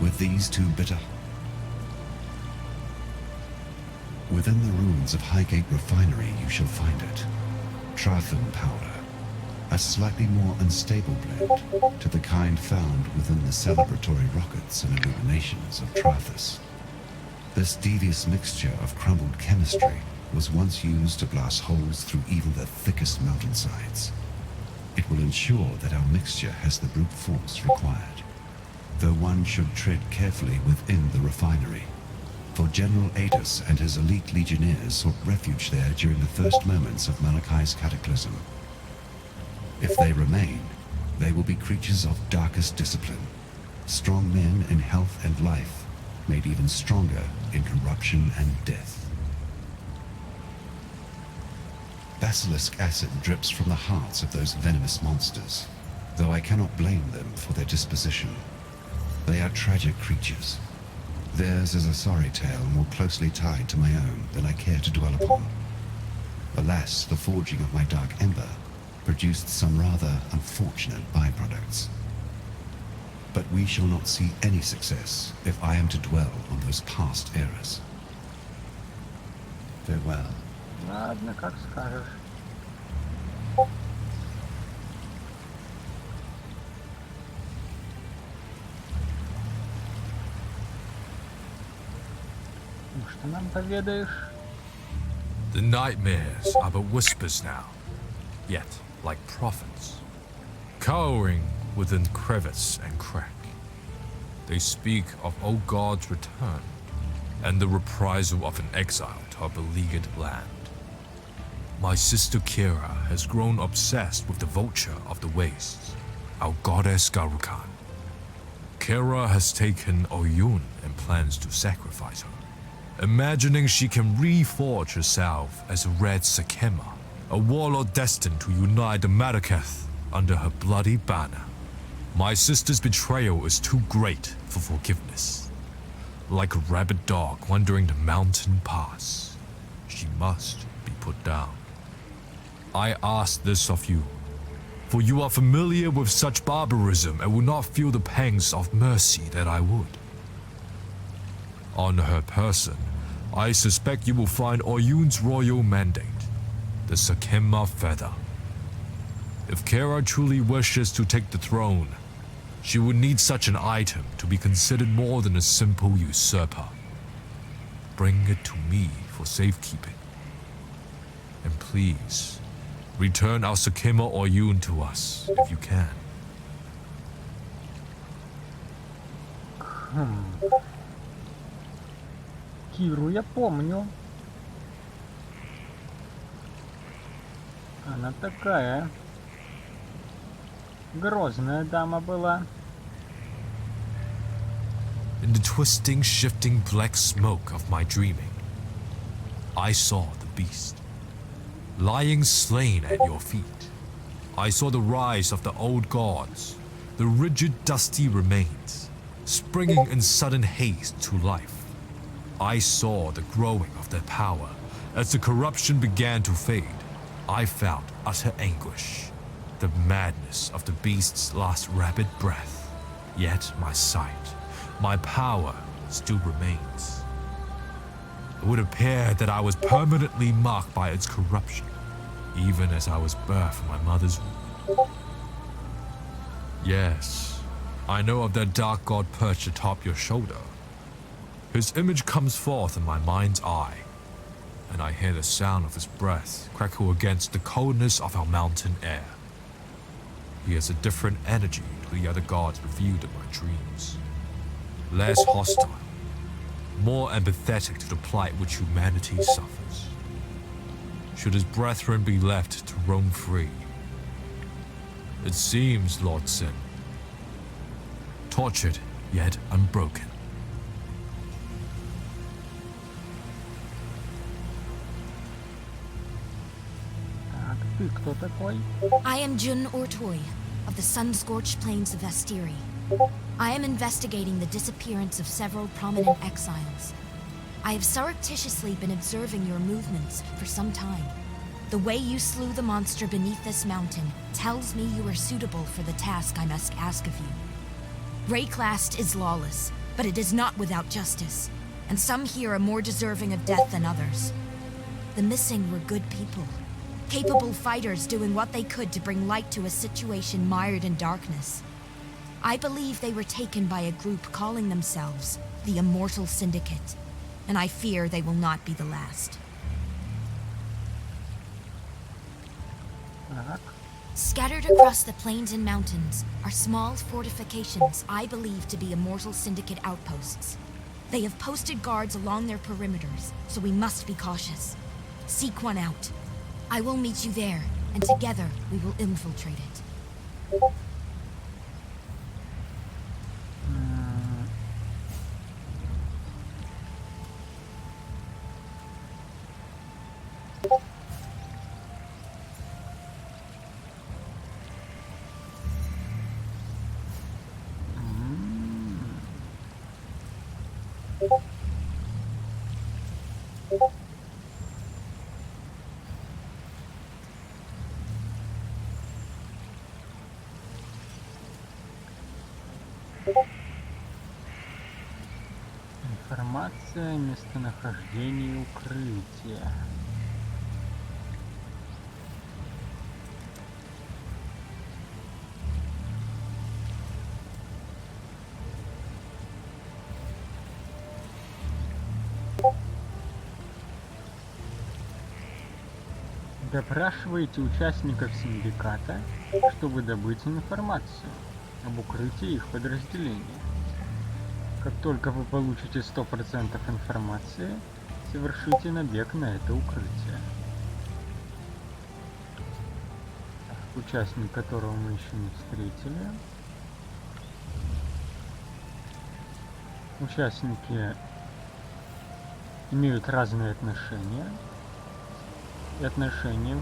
With these 2 bitter... Within the ruins of Highgate Refinery you shall find it. Trathan powder, a slightly more unstable blend to the kind found within the celebratory rockets and illuminations of Trathus. This devious mixture of crumbled chemistry was once used to blast holes through even the thickest mountainsides. It will ensure that our mixture has the brute force required, though one should tread carefully within the refinery, for General Adus and his elite legionnaires sought refuge there during the first moments of Malachi's cataclysm. If they remain, they will be creatures of darkest discipline, strong men in health and life, made even stronger in corruption and death. Basilisk acid drips from the hearts of those venomous monsters, though I cannot blame them for their disposition. They are tragic creatures. Theirs is a sorry tale more closely tied to my own than I care to dwell upon. Alas, the forging of my dark ember produced some rather unfortunate byproducts. But we shall not see any success if I am to dwell on those past eras. Farewell. Ладно, как скажешь. Ну, что нам поведаешь? The nightmares are but whispers now, yet like prophets, cowering within crevice and crack. They speak of old gods returned, and the reprisal of an exile to our beleaguered land. My sister Kira has grown obsessed with the vulture of the wastes, our goddess Garukan. Kira has taken Oyun and plans to sacrifice her, imagining she can reforge herself as a Red Sakema, a warlord destined to unite the Madaketh under her bloody banner. My sister's betrayal is too great for forgiveness. Like a rabid dog wandering the mountain pass, she must be put down. I ask this of you, for you are familiar with such barbarism and will not feel the pangs of mercy that I would. On her person, I suspect you will find Oyun's royal mandate, the Sakema feather. If Kara truly wishes to take the throne, she would need such an item to be considered more than a simple usurper. bring it to me for safekeeping. And please, return our Sakima or Yun to us, if you can. Киру я помню. Она такая грозная дама была. In the twisting, shifting black smoke of my dreaming, I saw the beast, lying slain at your feet. I saw the rise of the old gods, the rigid, dusty remains, springing in sudden haste to life. I saw the growing of their power. As the corruption began to fade, I felt utter anguish, the madness of the beast's last rapid breath. Yet my sight, my power still remains. It would appear that I was permanently marked by its corruption, even as I was birthed from my mother's womb. Yes, I know of that dark god perched atop your shoulder. His image comes forth in my mind's eye, and I hear the sound of his breath crackle against the coldness of our mountain air. He has a different energy to the other gods revealed in my dreams. Less hostile, more empathetic to the plight which humanity suffers. Should his brethren be left to roam free? It seems, Lord Sin, tortured yet unbroken. Так, ты кто такой? I am Jun Ortoy, of the sun-scorched plains of Astiri. I am investigating the disappearance of several prominent exiles. I have surreptitiously been observing your movements for some time. The way you slew the monster beneath this mountain tells me you are suitable for the task I must ask of you. Rayclast is lawless, but it is not without justice, and some here are more deserving of death than others. The missing were good people, capable fighters doing what they could to bring light to a situation mired in darkness. I believe they were taken by a group calling themselves the Immortal Syndicate, and I fear they will not be the last. Так. Scattered across the plains and mountains are small fortifications I believe to be Immortal Syndicate outposts. They have posted guards along their perimeters, so we must be cautious. Seek one out. I will meet you there, and together we will infiltrate it. Информация о местонахождении укрытия. Допрашивайте участников синдиката, чтобы добыть информацию об укрытии их подразделения. Как только вы получите 100% информации, совершите набег на это укрытие. Участник, которого мы еще не встретили. Участники имеют разные отношения, и отношения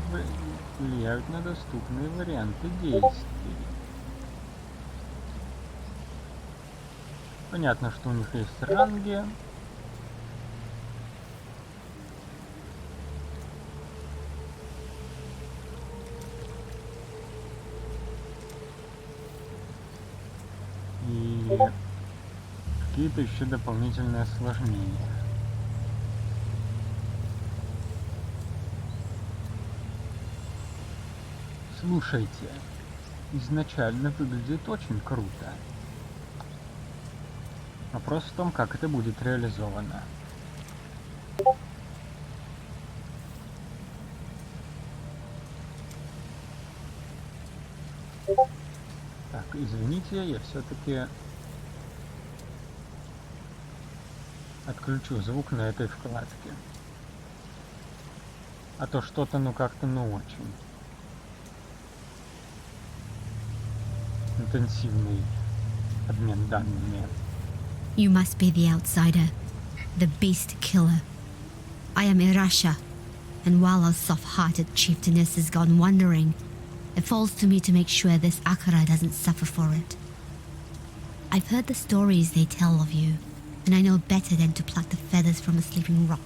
влияют на доступные варианты действий. Понятно, что у них есть ранги. И какие-то еще дополнительные осложнения. Слушайте, изначально выглядит очень круто. Вопрос в том, как это будет реализовано. извините, я все-таки отключу звук на этой вкладке. А то что-то, ну как-то, ну очень интенсивный обмен данными. You must be the outsider, the beast killer. I am Irasha, and while our soft-hearted chieftainess has gone wandering, it falls to me to make sure this Akara doesn't suffer for it. I've heard the stories they tell of you, and I know better than to pluck the feathers from a sleeping rock.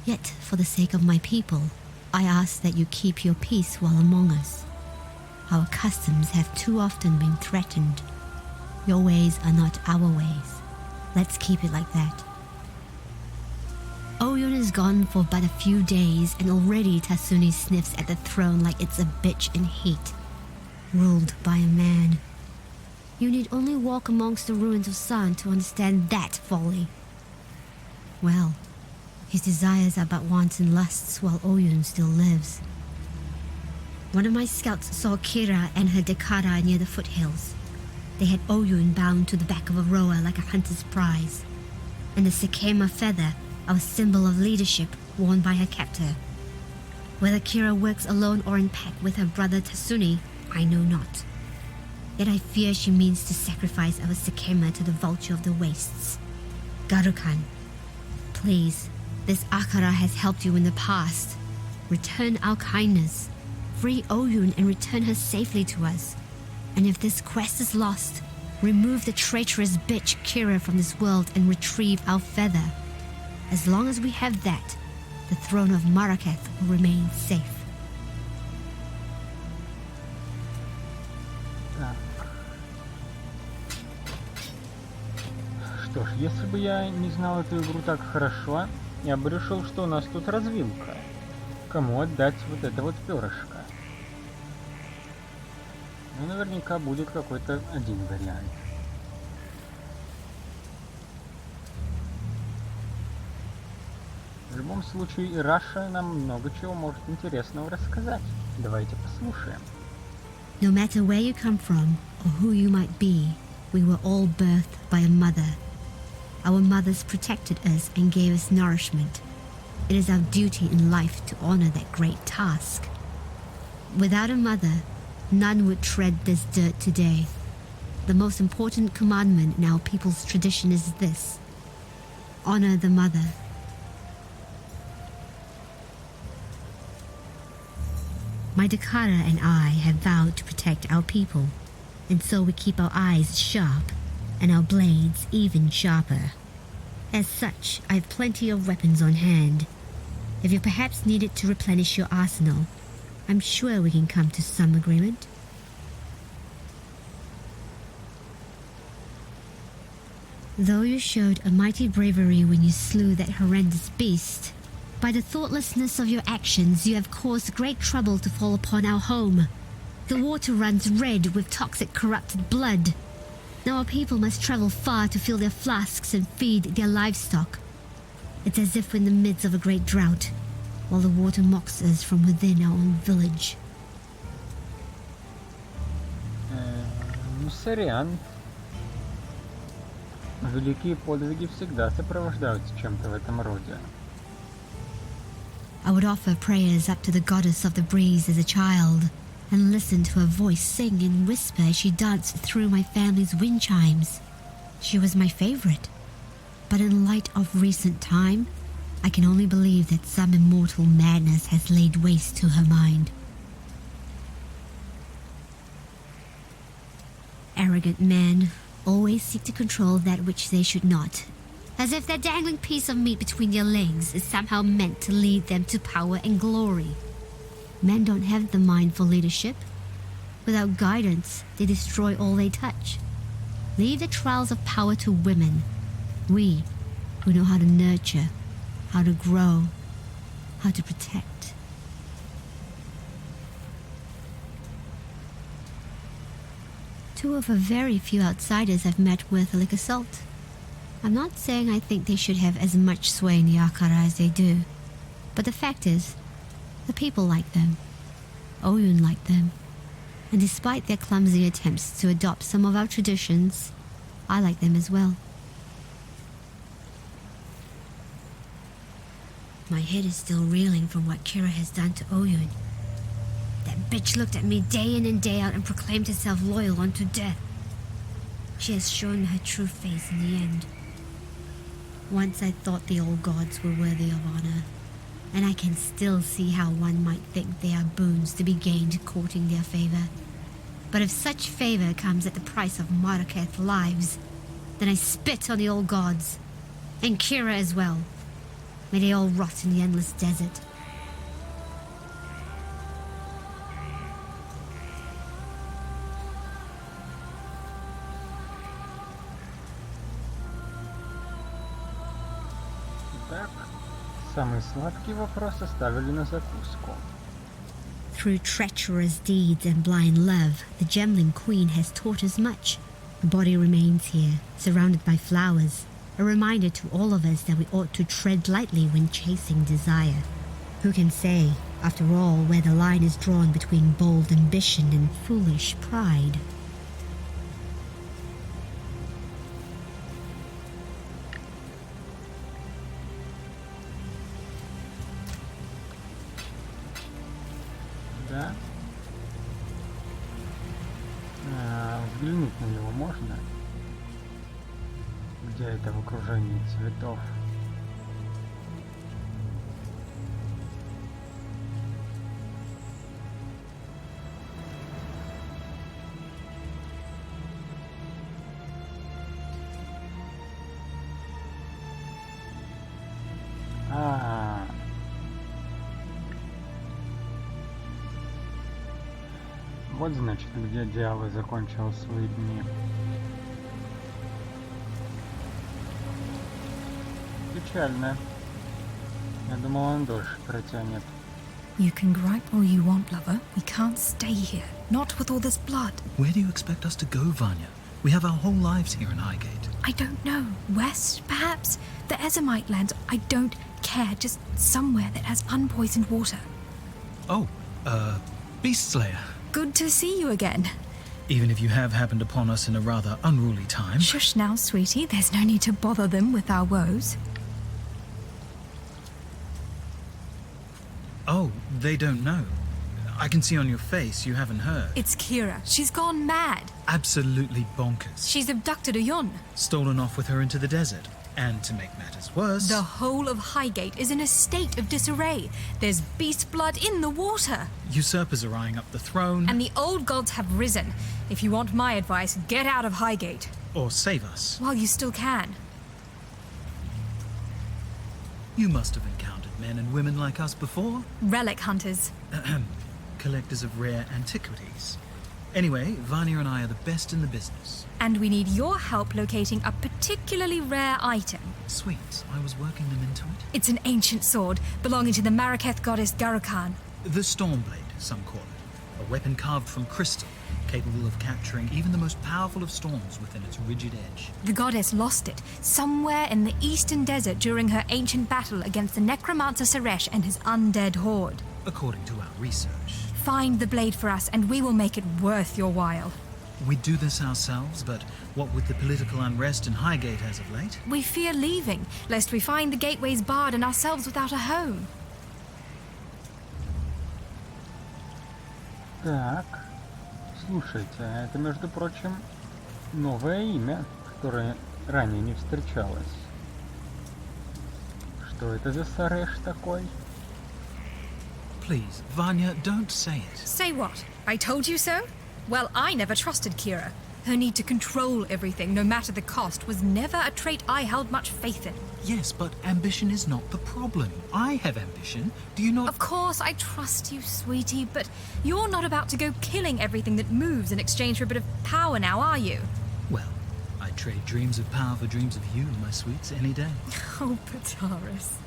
Yet, for the sake of my people, I ask that you keep your peace while among us. Our customs have too often been threatened. Your ways are not our ways. Let's keep it like that. Oyun is gone for but a few days, and already Tasuni sniffs at the throne like it's a bitch in heat, ruled by a man. You need only walk amongst the ruins of San to understand that folly. Well, his desires are but wants and lusts while Oyun still lives. One of my scouts saw Kira and her Dekara near the foothills. They had Oyun bound to the back of a rower like a hunter's prize, and the Sekema feather, our symbol of leadership, worn by her captor. Whether Kira works alone or in pack with her brother Tasuni, I know not. Yet I fear she means to sacrifice our Sekema to the vulture of the wastes. Garukan, please, this Akara has helped you in the past. Return our kindness. Free Oyun and return her safely to us. And if this quest is lost, remove the traitorous bitch Kira from this world and retrieve our feather. As long as we have that, the throne of Marraketh will remain safe. Что ж, если бы я не знал эту игру так хорошо, я бы решил, что у нас тут развилка. Кому отдать вот это вот перышко? Ну, наверняка будет какой-то один вариант. В любом случае, и Раша нам много чего может интересного рассказать. Давайте послушаем. No matter where you come from or who you might be, we were all birthed by a mother. Our mothers protected us and gave us nourishment. It is our duty in life to honor that great task. Without a mother, none would tread this dirt today. The most important commandment in our people's tradition is this: honor the mother. My Dakara and I have vowed to protect our people, and so we keep our eyes sharp and our blades even sharper. As such, I have plenty of weapons on hand. If you perhaps needed to replenish your arsenal, I'm sure we can come to some agreement. Though you showed a mighty bravery when you slew that horrendous beast, by the thoughtlessness of your actions you have caused great trouble to fall upon our home. The water runs red with toxic corrupted blood. Now our people must travel far to fill their flasks and feed their livestock. It's as if we're in the midst of a great drought, while the water mocks us from within our own village. Ну, сорян. Великие подвиги всегда сопровождаются чем-то в этом роде. I would offer prayers up to the goddess of the breeze as a child, and listen to her voice sing and whisper as she danced through my family's wind chimes. She was my favorite. But in light of recent time, I can only believe that some immortal madness has laid waste to her mind. Arrogant men always seek to control that which they should not, as if that dangling piece of meat between their legs is somehow meant to lead them to power and glory. Men don't have the mind for leadership. Without guidance, they destroy all they touch. Leave the trials of power to women. We, who know how to nurture, how to grow, how to protect. Two of the very few outsiders I've met with are like assault. I'm not saying I think they should have as much sway in the Akara as they do, but the fact is, the people like them. Oyun liked them. And despite their clumsy attempts to adopt some of our traditions, I like them as well. My head is still reeling from what Kira has done to Oyun. That bitch looked at me day in and day out and proclaimed herself loyal unto death. She has shown her true face in the end. Once I thought the old gods were worthy of honor, and I can still see how one might think they are boons to be gained courting their favor. But if such favor comes at the price of Marraketh lives, then I spit on the old gods, and Kira as well. May they all rot in the endless desert. Итак, самый сладкий вопрос оставили на закуску. Through treacherous deeds and blind love, the Gemling Queen has taught us much. The body remains here, surrounded by flowers, a reminder to all of us that we ought to tread lightly when chasing desire. Who can say, after all, where the line is drawn between bold ambition and foolish pride? Да. Взглянуть на него можно? Где это в окружении цветов? Вот значит, где Диалы закончил свои дни. Печально. Я думал, он дольше протянет. You can gripe all you want, lover. We can't stay here. Not with all this blood. Where do you expect us to go, Vanya? We have our whole lives here in Highgate. I don't know. West, perhaps? The Ezemite lands. I don't care. Just somewhere that has unpoisoned water. Oh, Beast Slayer. Good to see you again. Even if you have happened upon us in a rather unruly time. Shush now, sweetie. There's no need to bother them with our woes. Oh, they don't know. I can see on your face you haven't heard. It's Kira. She's gone mad. Absolutely bonkers. She's abducted Oyun. Stolen off with her into the desert. And to make matters worse... The whole of Highgate is in a state of disarray. There's beast blood in the water. Usurpers are eyeing up the throne. And the old gods have risen. If you want my advice, get out of Highgate. Or save us. While you still can. You must have encountered men and women like us before. Relic hunters. Collectors of rare antiquities. Anyway, Vanya and I are the best in the business. And we need your help locating a particularly rare item. Sweet. I was working them into it. It's an ancient sword belonging to the Marraketh goddess Garukan. The Stormblade, some call it. A weapon carved from crystal, capable of capturing even the most powerful of storms within its rigid edge. The goddess lost it somewhere in the eastern desert during her ancient battle against the necromancer Suresh and his undead horde. According to our research. Find the blade for us and we will make it worth your while. We'd do this ourselves, but what with the political unrest in Highgate as of late? We fear leaving, lest we find the gateways barred and ourselves without a home. Так, слушайте, это, между прочим, новое имя, которое ранее не встречалось. Что это за Сареш такой? Please, Vanya, don't say it. Say what? I told you so? Well, I never trusted Kira. Her need to control everything, no matter the cost, was never a trait I held much faith in. Yes, but ambition is not the problem. I have ambition. Do you not... Of course, I trust you, sweetie, but you're not about to go killing everything that moves in exchange for a bit of power now, are you? Well, I'd trade dreams of power for dreams of you, my sweets, any day. Oh, Pataris.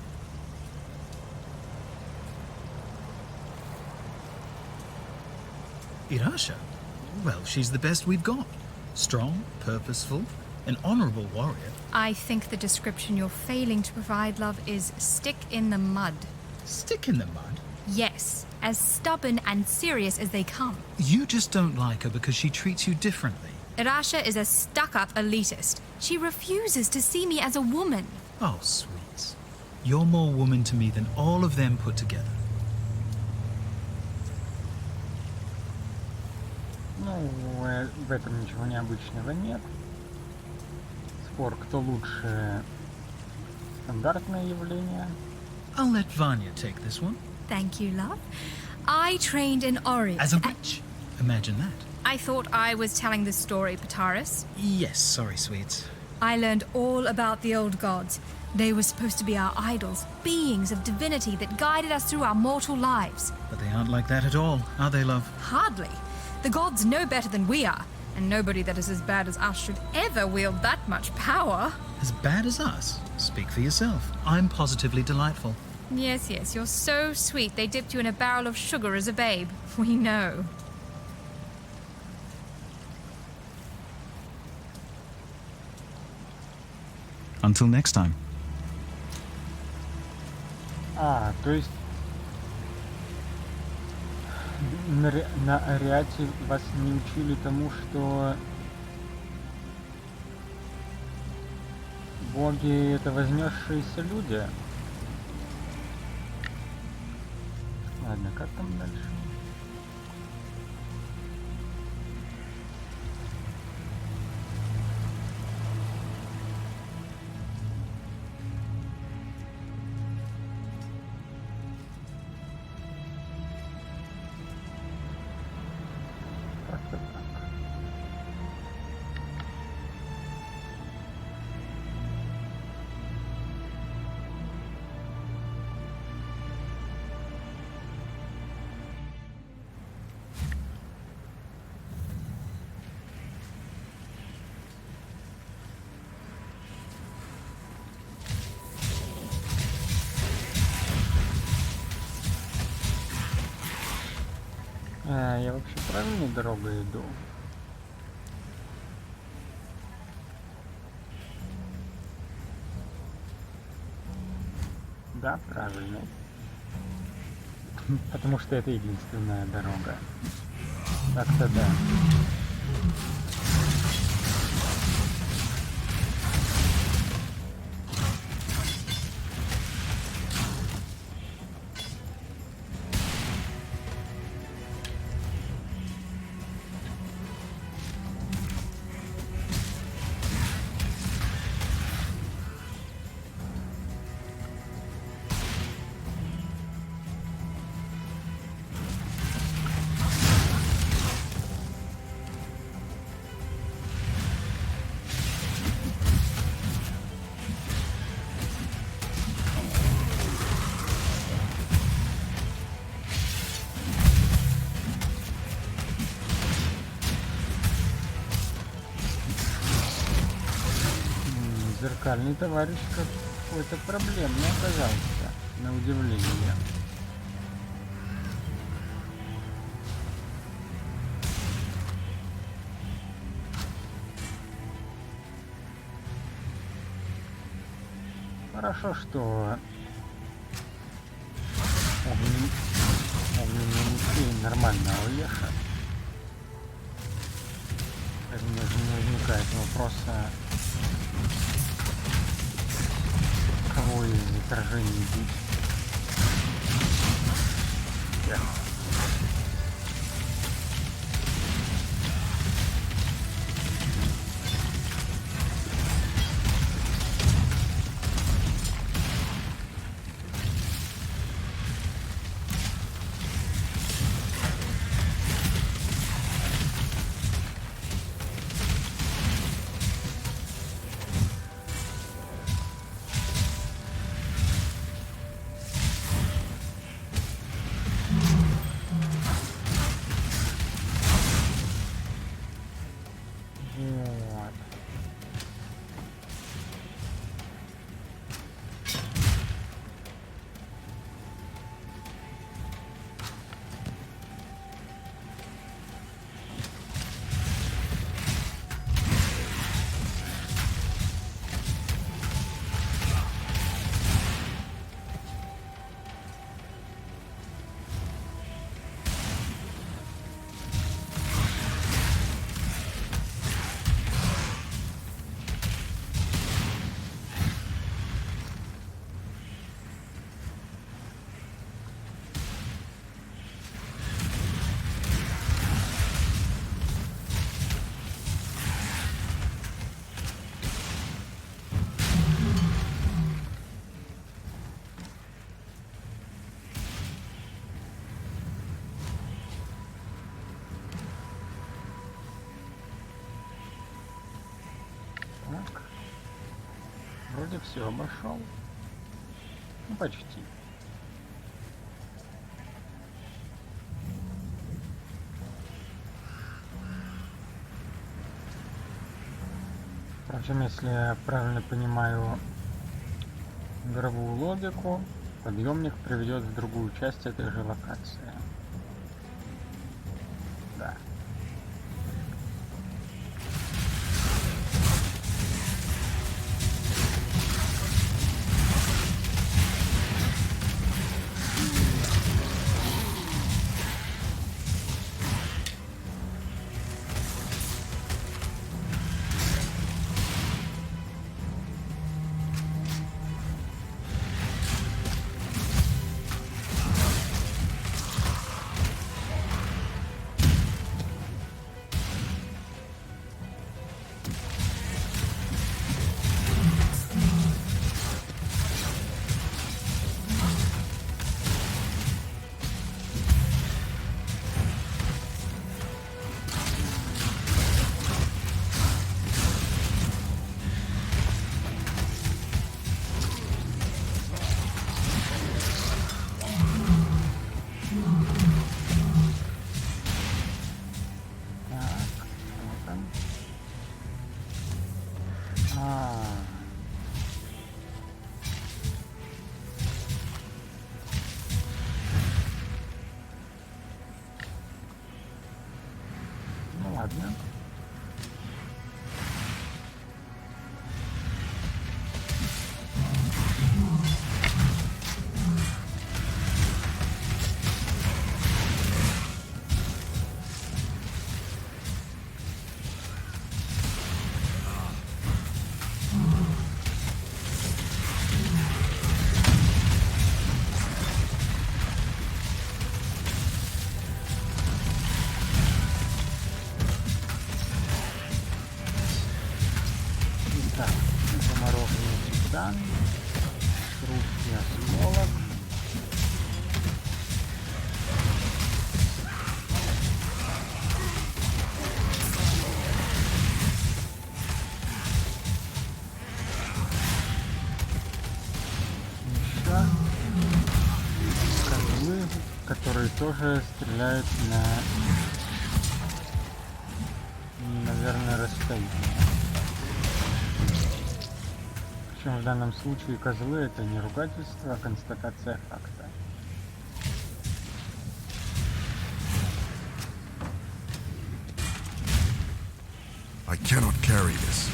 Irasha? Well, she's the best we've got. Strong, purposeful, an honorable warrior. I think the description you're failing to provide, love, is stick in the mud. Stick in the mud? Yes. as stubborn and serious as they come. You just don't like her because she treats you differently. Irasha is a stuck-up elitist. She refuses to see me as a woman. Oh, sweets. You're more woman to me than all of them put together. Ну, в этом ничего необычного нет. Спор, кто лучше, стандартное явление. I'll let Vanya take this one. Thank you, love. I trained in Ori. As a witch. Imagine that. I thought I was telling the story, Pataris. Yes, sorry, sweets. I learned all about the old gods. They were supposed to be our idols, beings of divinity that guided us through our mortal lives. But they aren't like that at all, are they, love? Hardly. The gods know better than we are, and nobody that is as bad as us should ever wield that much power. As bad as us? Speak for yourself. I'm positively delightful. Yes, yes, you're so sweet. They dipped you in a barrel of sugar as a babe. We know. Until next time. То есть на Ариате вас не учили тому, что боги — это вознесшиеся люди? Ладно, как там дальше? Как-то так. Я вообще правильной дорогой иду? Да, правильно. Потому что это единственная дорога. Так-то да. Зеркальный товарищ какой-то проблемный оказался, на удивление. Хорошо, что огненный нормально уехал. Не возникает вопроса, кого из отражений бить. Так. Вроде все обошел. Ну, почти. Впрочем, если я правильно понимаю игровую логику, подъемник приведет в другую часть этой же локации. Да. Ну ладно. Так, замороженный титан, хрупкий осколок. Еще козлы, которые тоже стреляют наверное, расстояние. Причем в данном случае козлы это не ругательство, а констатация факта. I cannot carry this.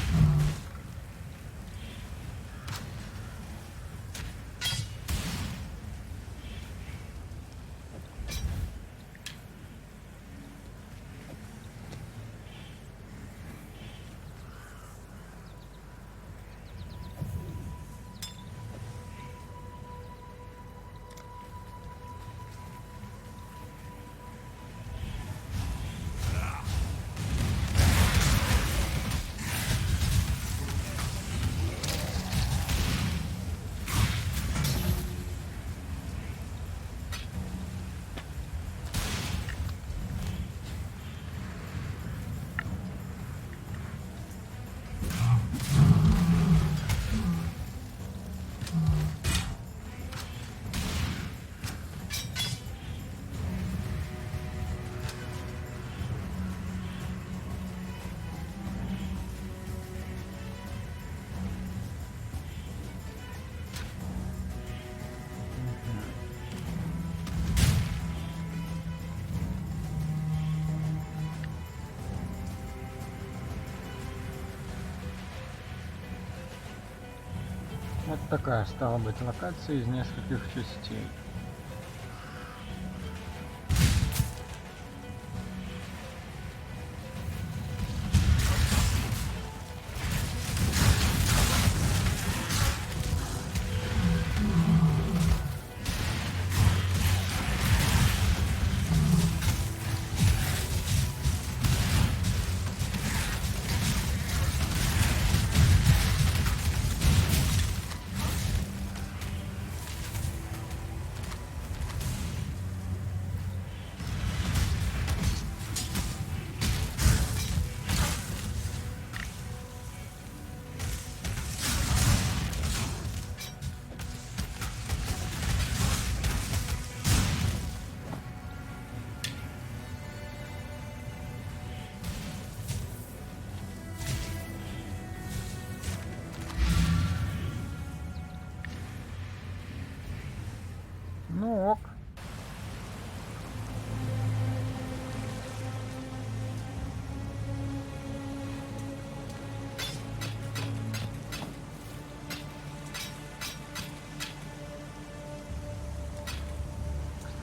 Вот такая стала быть локация из нескольких частей.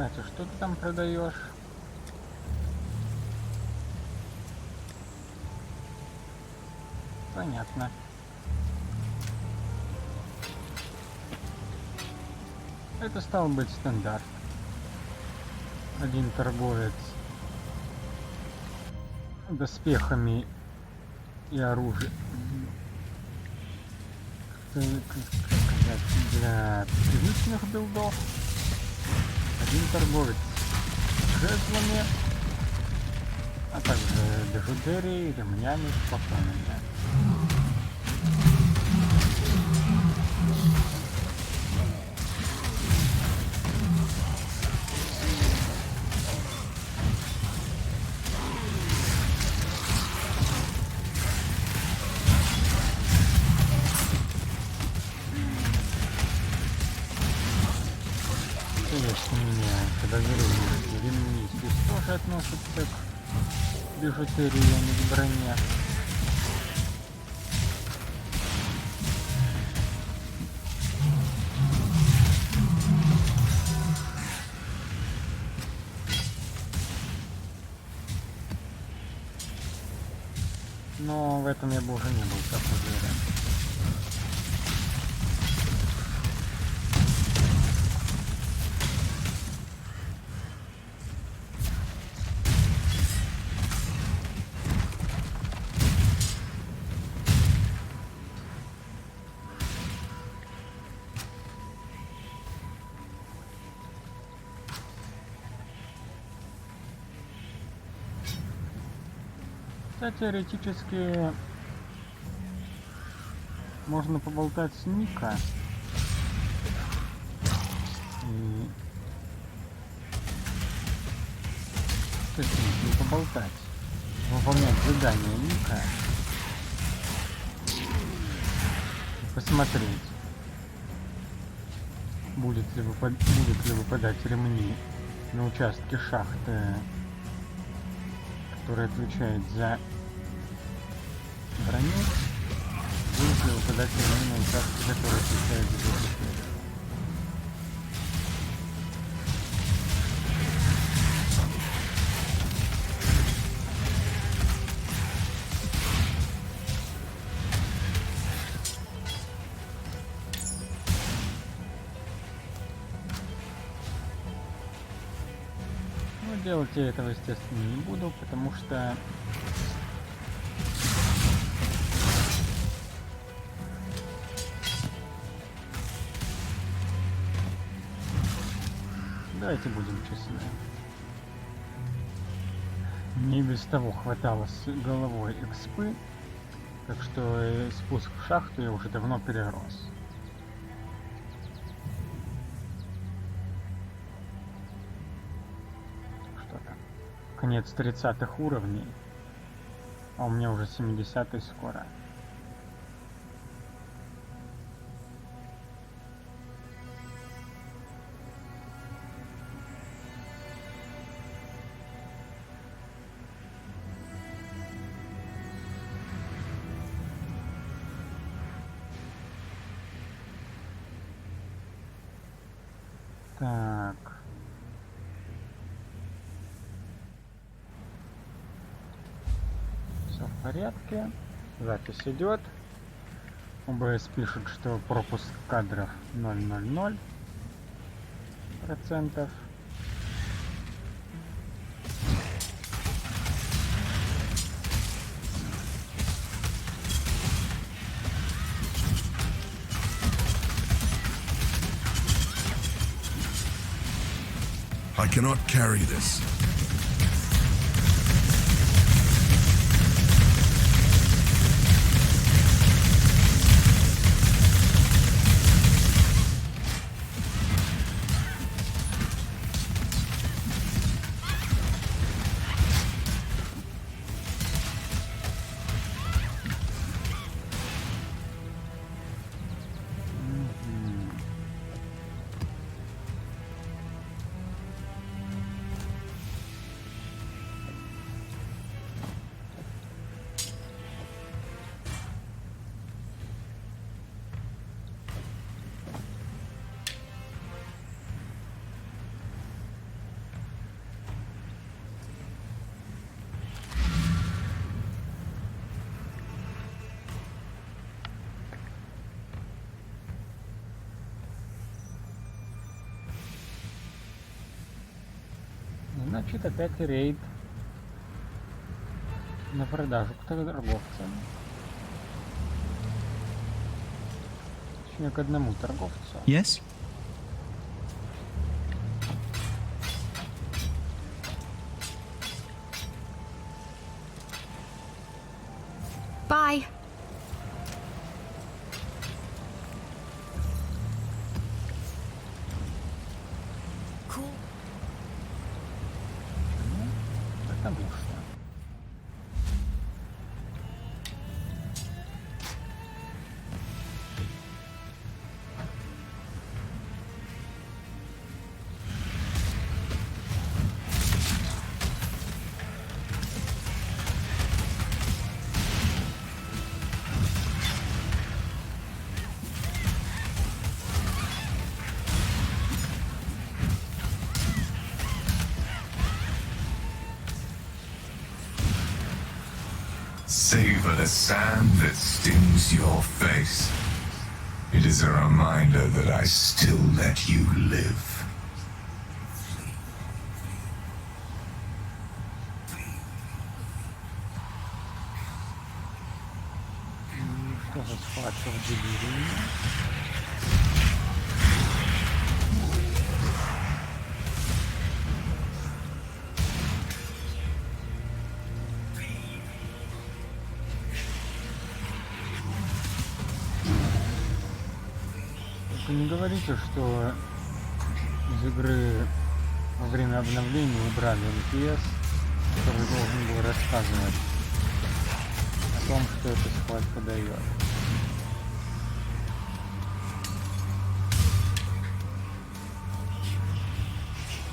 Кстати, что ты там продаешь? Понятно. Это стал быть стандарт. Один торговец доспехами и оружием. Как сказать, для привычных билдов. Один торговец жезлами, а также бижутерией, ремнями, спокойными. Когда ремни здесь тоже относятся к бижутерии, а не к броне. Но в этом я бы уже не был так уверен. Теоретически можно поболтать с Ника и не поболтать, выполнять задание Ника и посмотреть, будет ли выпадать ремни на участке шахты, который отвечает за броню, будет ли выпадать ремни на участке, который отвечает за броню. Делать я этого, естественно, не буду, потому что давайте будем честны. Мне и без того хватало с головой экспы, так что спуск в шахту я уже давно перерос. Конец 30-х уровней, а у меня уже 70-й скоро. Так. Все в порядке. Запись идет. ОБС пишет, что пропуск кадров 0,00%. I cannot carry this. Значит, опять рейд на продажу к торговцам. Точнее, к одному торговцу. Yes? Bye. Cool. Потому что. Savor the sand that stings your face. It is a reminder that I still let you live. Что за схватка в Делирии? Только не говорите, что из игры во время обновления убрали NPS, который должен был рассказывать о том, что эта схватка дает.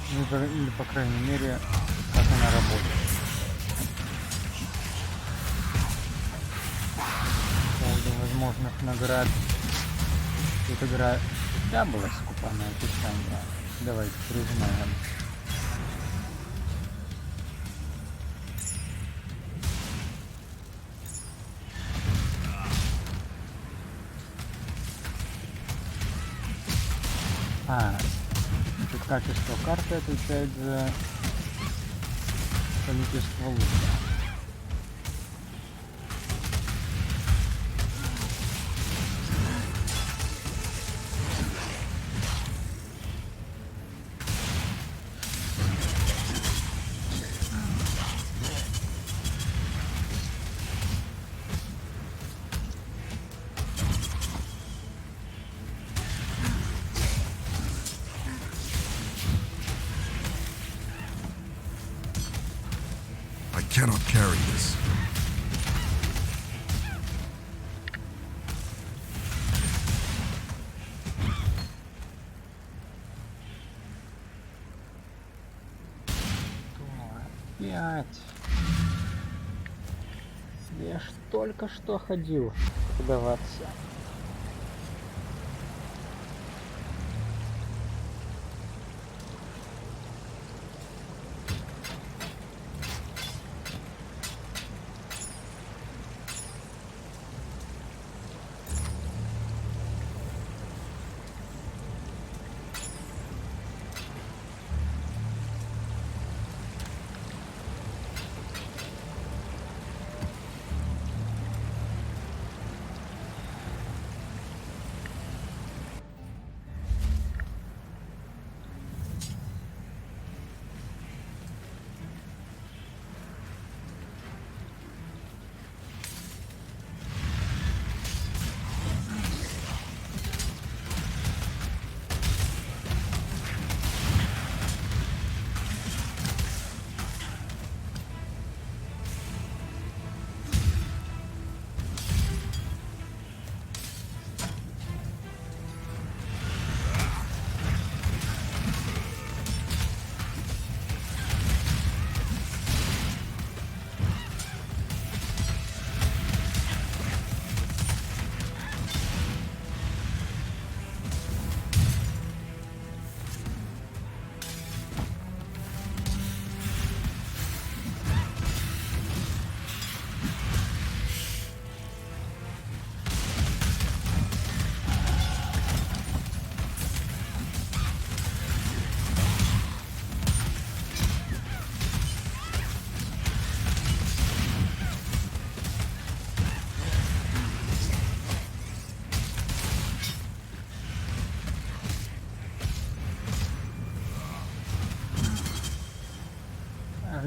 Или, по крайней мере, как она работает. По поводу возможных наград. Эта игра всегда была скупа на описание. Давайте признаем. Тут качество карты отвечает за количество лута. I cannot carry this. Опять. Я ж только что ходил продаваться.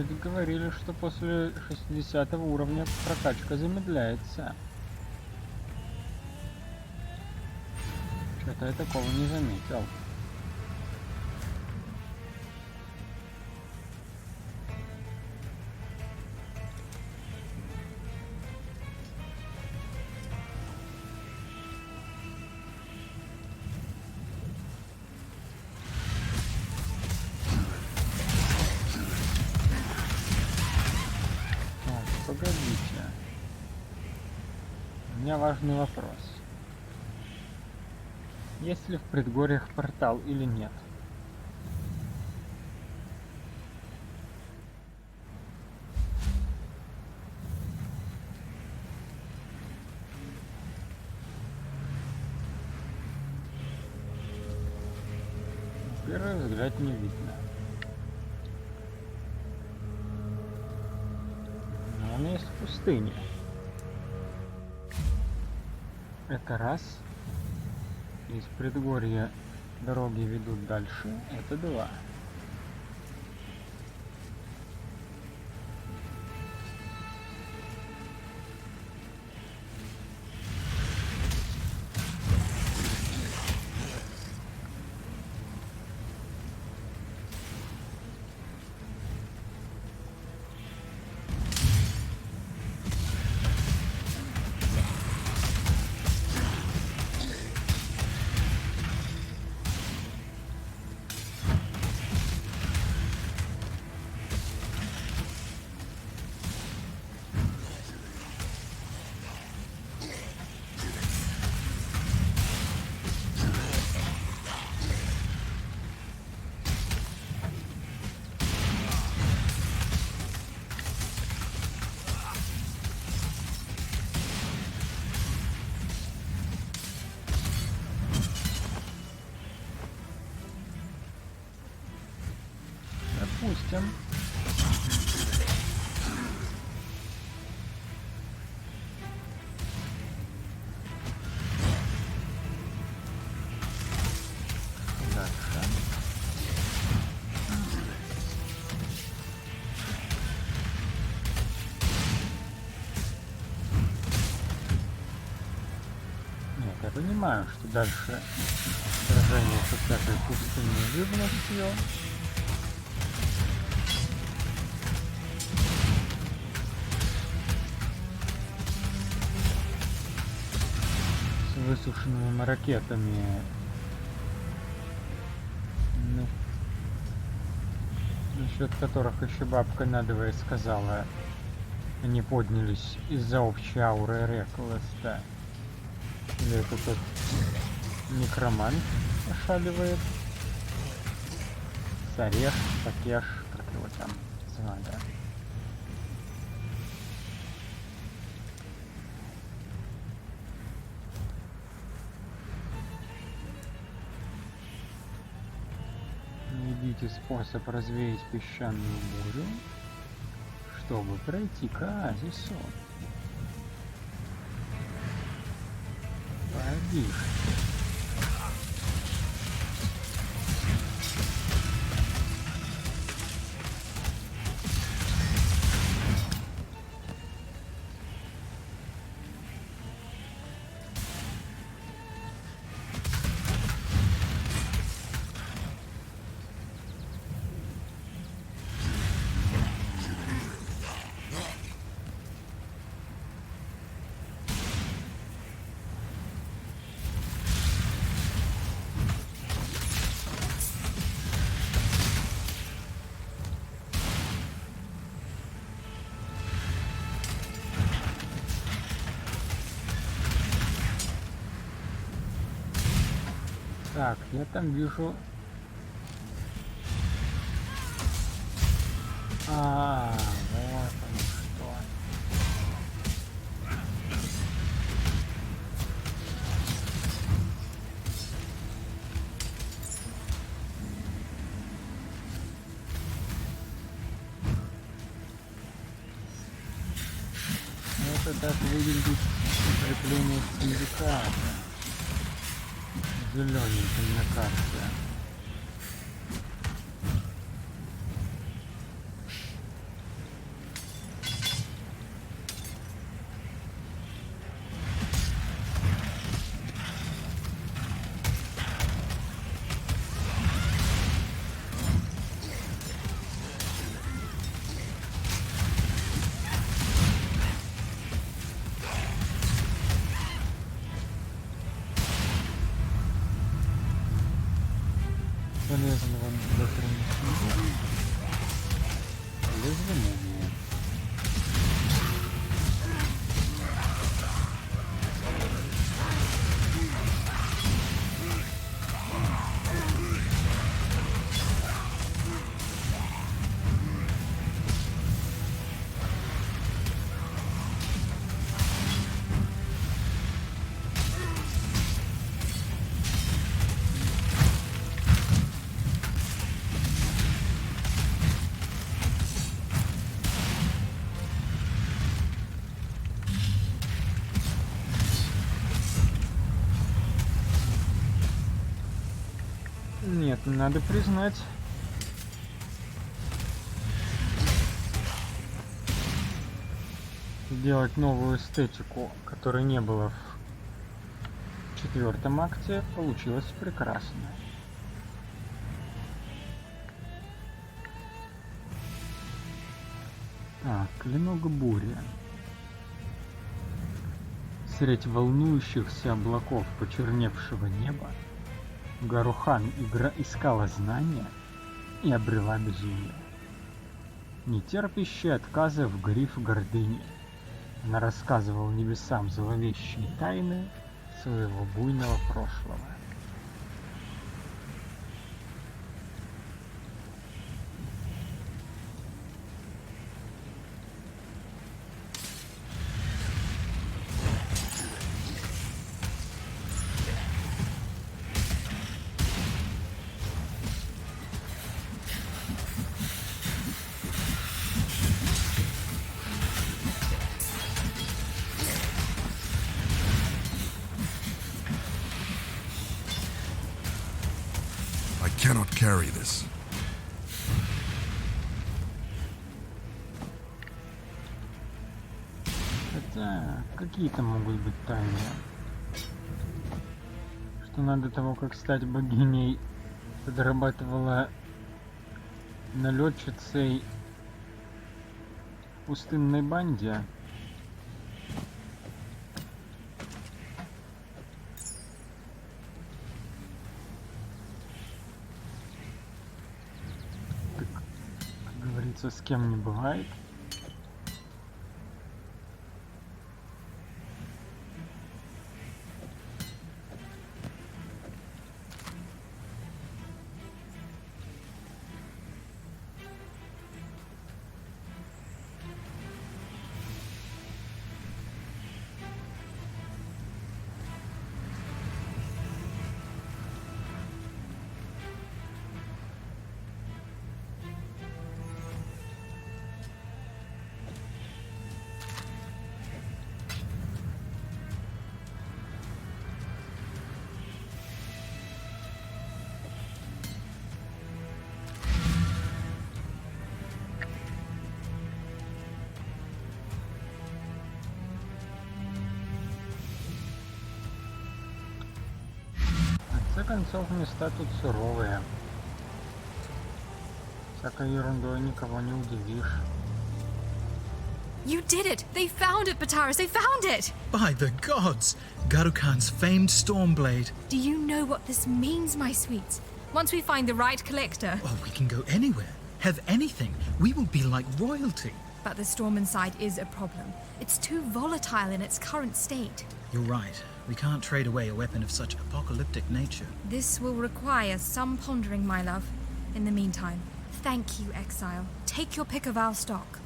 вроде говорили, что после 60 уровня прокачка замедляется. Что-то я такого не заметил. Погодите. У меня важный вопрос. Есть ли в предгорьях портал или нет? На первый взгляд не видно. Но он есть в пустыне. Это раз. Из предгорья дороги ведут дальше. Это два. Допустим. Дальше. Нет, я понимаю, что дальше сражение со всякой пустынной живностью. Высушенными ракетами, ну, насчет которых еще бабка надвое сказала, они поднялись из-за общей ауры Реклеста. Или это тот некромант ошаливает? Сареш, Такеш, как его там звали. Найдите способ развеять песчаную бурю, чтобы пройти к оазису. Пойди. Так, я там вижу... вот он что. Это так выглядит укрепление синдиката. Зелененьким на карте. полезного доктрины. Полезно мумии. Нет, надо признать, сделать новую эстетику, которой не было в 4-м акте, получилось прекрасно. Так, клинок бури. Средь волнующихся облаков почерневшего неба Гарухан искала знания и обрела безумие. Не терпящий отказа в гриф гордыни, она рассказывала небесам зловещие тайны своего буйного прошлого. Cannot carry this. Хотя, какие-то могут быть тайны. Что она до того, как стать богиней, подрабатывала налетчицей в пустынной банде. С кем не бывает. В конце концов, места тут суровые. Всякой ерундой никого не удивишь. You did it! They found it, Bataris! They found it! By the gods! Garukhan's famed Stormblade. Do you know what this means, my sweets? Once we find the right collector... Oh, we can go anywhere. Have anything. We will be like royalty. But the storm inside is a problem. It's too volatile in its current state. You're right. We can't trade away a weapon of such apocalyptic nature. This will require some pondering, my love. In the meantime, thank you, Exile. Take your pick of our stock.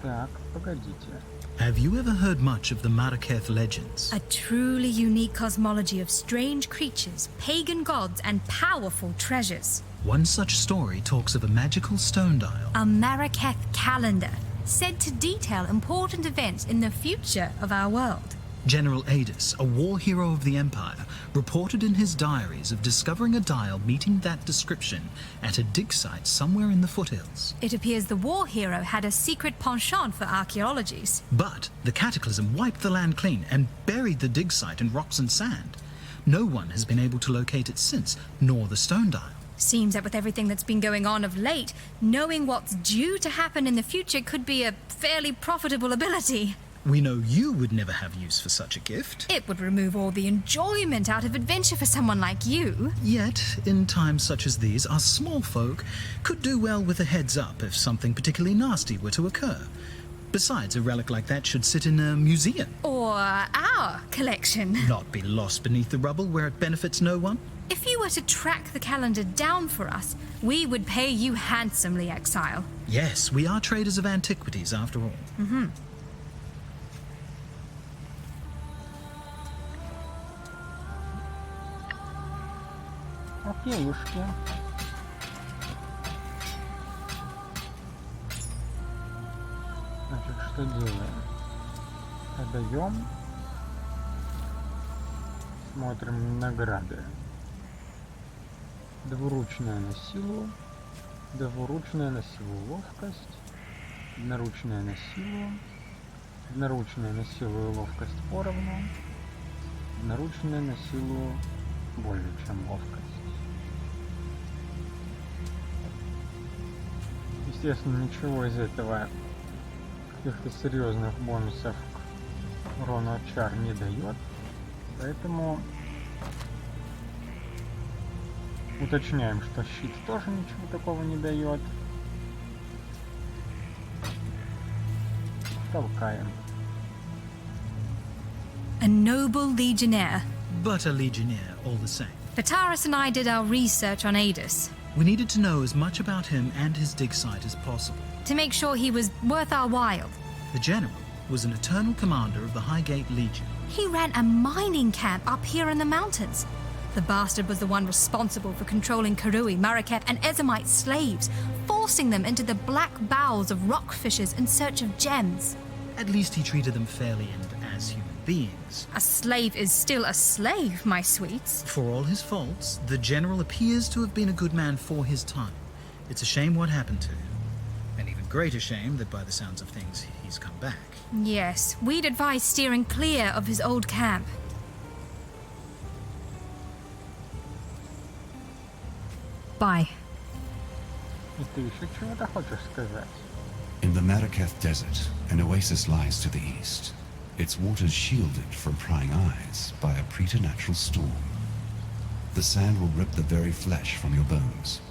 Так, погодите. Have you ever heard much of the Maraketh legends? A truly unique cosmology of strange creatures, pagan gods, and powerful treasures. One such story talks of a magical stone dial. A Maraketh calendar, said to detail important events in the future of our world. General Adis, a war hero of the Empire, reported in his diaries of discovering a dial meeting that description at a dig site somewhere in the foothills. It appears the war hero had a secret penchant for archaeologies. But the cataclysm wiped the land clean and buried the dig site in rocks and sand. No one has been able to locate it since, nor the stone dial. Seems that with everything that's been going on of late, knowing what's due to happen in the future could be a fairly profitable ability. We know you would never have use for such a gift. It would remove all the enjoyment out of adventure for someone like you. Yet, in times such as these, us small folk could do well with a heads up if something particularly nasty were to occur. Besides, a relic like that should sit in a museum. Or our collection. Not be lost beneath the rubble where it benefits no one. If you were to track the calendar down for us, we would pay you handsomely, Exile. Yes, we are traders of antiquities after all. Mm-hmm. Окейушки. Значит, что делаем? Продаем. Смотрим награды. Двуручная на силу. Двуручная на силу ловкость. Одноручная на силу. Одноручная на силу и ловкость поровну. Одноручная на силу более чем ловкость. Естественно, ничего из этого, каких-то серьезных бонусов к урону от чар не дает, поэтому уточняем, что щит тоже ничего такого не дает. Толкаем. A noble legionnaire. But a legionnaire all the same. Vitaris and I did our research on Adis. We needed to know as much about him and his dig site as possible. To make sure he was worth our while. The general was an eternal commander of the Highgate Legion. He ran a mining camp up here in the mountains. The bastard was the one responsible for controlling Karui, Marakep, and Ezamite slaves, forcing them into the black bowels of rockfishes in search of gems. At least he treated them fairly and as human beings. A slave is still a slave, my sweets. For all his faults, the general appears to have been a good man for his time. It's a shame what happened to him. An even greater shame that by the sounds of things, he's come back. Yes, we'd advise steering clear of his old camp. Bye. И ты еще чего-то хочешь сказать? In the Maraketh Desert, an oasis lies to the east. Its waters shielded from prying eyes by a preternatural storm. The sand will rip the very flesh from your bones,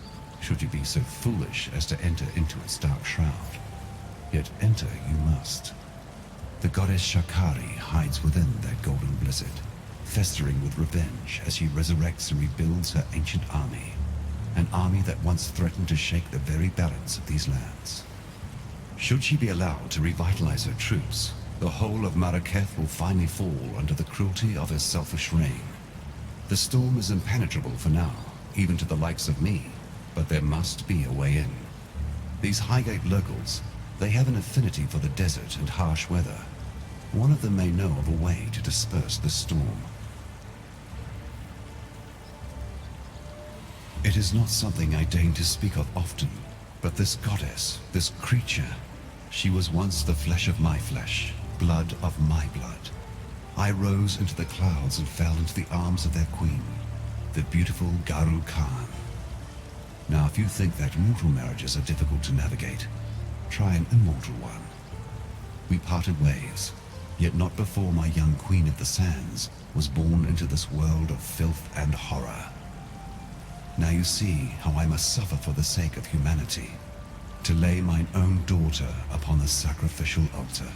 should you be so foolish as to enter into its dark shroud. Yet enter you must. The goddess Shakari hides within that golden blizzard, festering with revenge as she resurrects and rebuilds her ancient army. An army that once threatened to shake the very balance of these lands. Should she be allowed to revitalize her troops, the whole of Maraketh will finally fall under the cruelty of her selfish reign. The storm is impenetrable for now, even to the likes of me, but there must be a way in. These Highgate locals, they have an affinity for the desert and harsh weather. One of them may know of a way to disperse the storm. It is not something I deign to speak of often, but this goddess, this creature, she was once the flesh of my flesh, blood of my blood. I rose into the clouds and fell into the arms of their queen, the beautiful Garu Khan. Now, if you think that mortal marriages are difficult to navigate, try an immortal one. We parted ways, yet not before my young queen of the sands was born into this world of filth and horror. Now you see how I must suffer for the sake of humanity, to lay mine own daughter upon the sacrificial altar.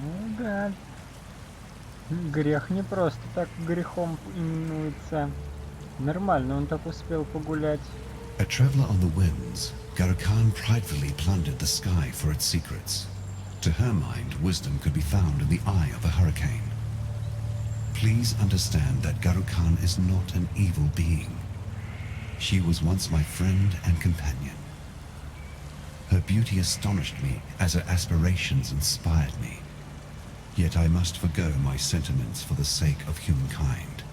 Ну да. Грех не просто так грехом именуется. Нормально он так успел погулять. A traveler on the winds, Garukan pridefully plundered the sky for its secrets. To her mind, wisdom could be found in the eye of a hurricane. Please understand that Garukan is not an evil being. She was once my friend and companion. Her beauty astonished me as her aspirations inspired me. Yet I must forgo my sentiments for the sake of humankind.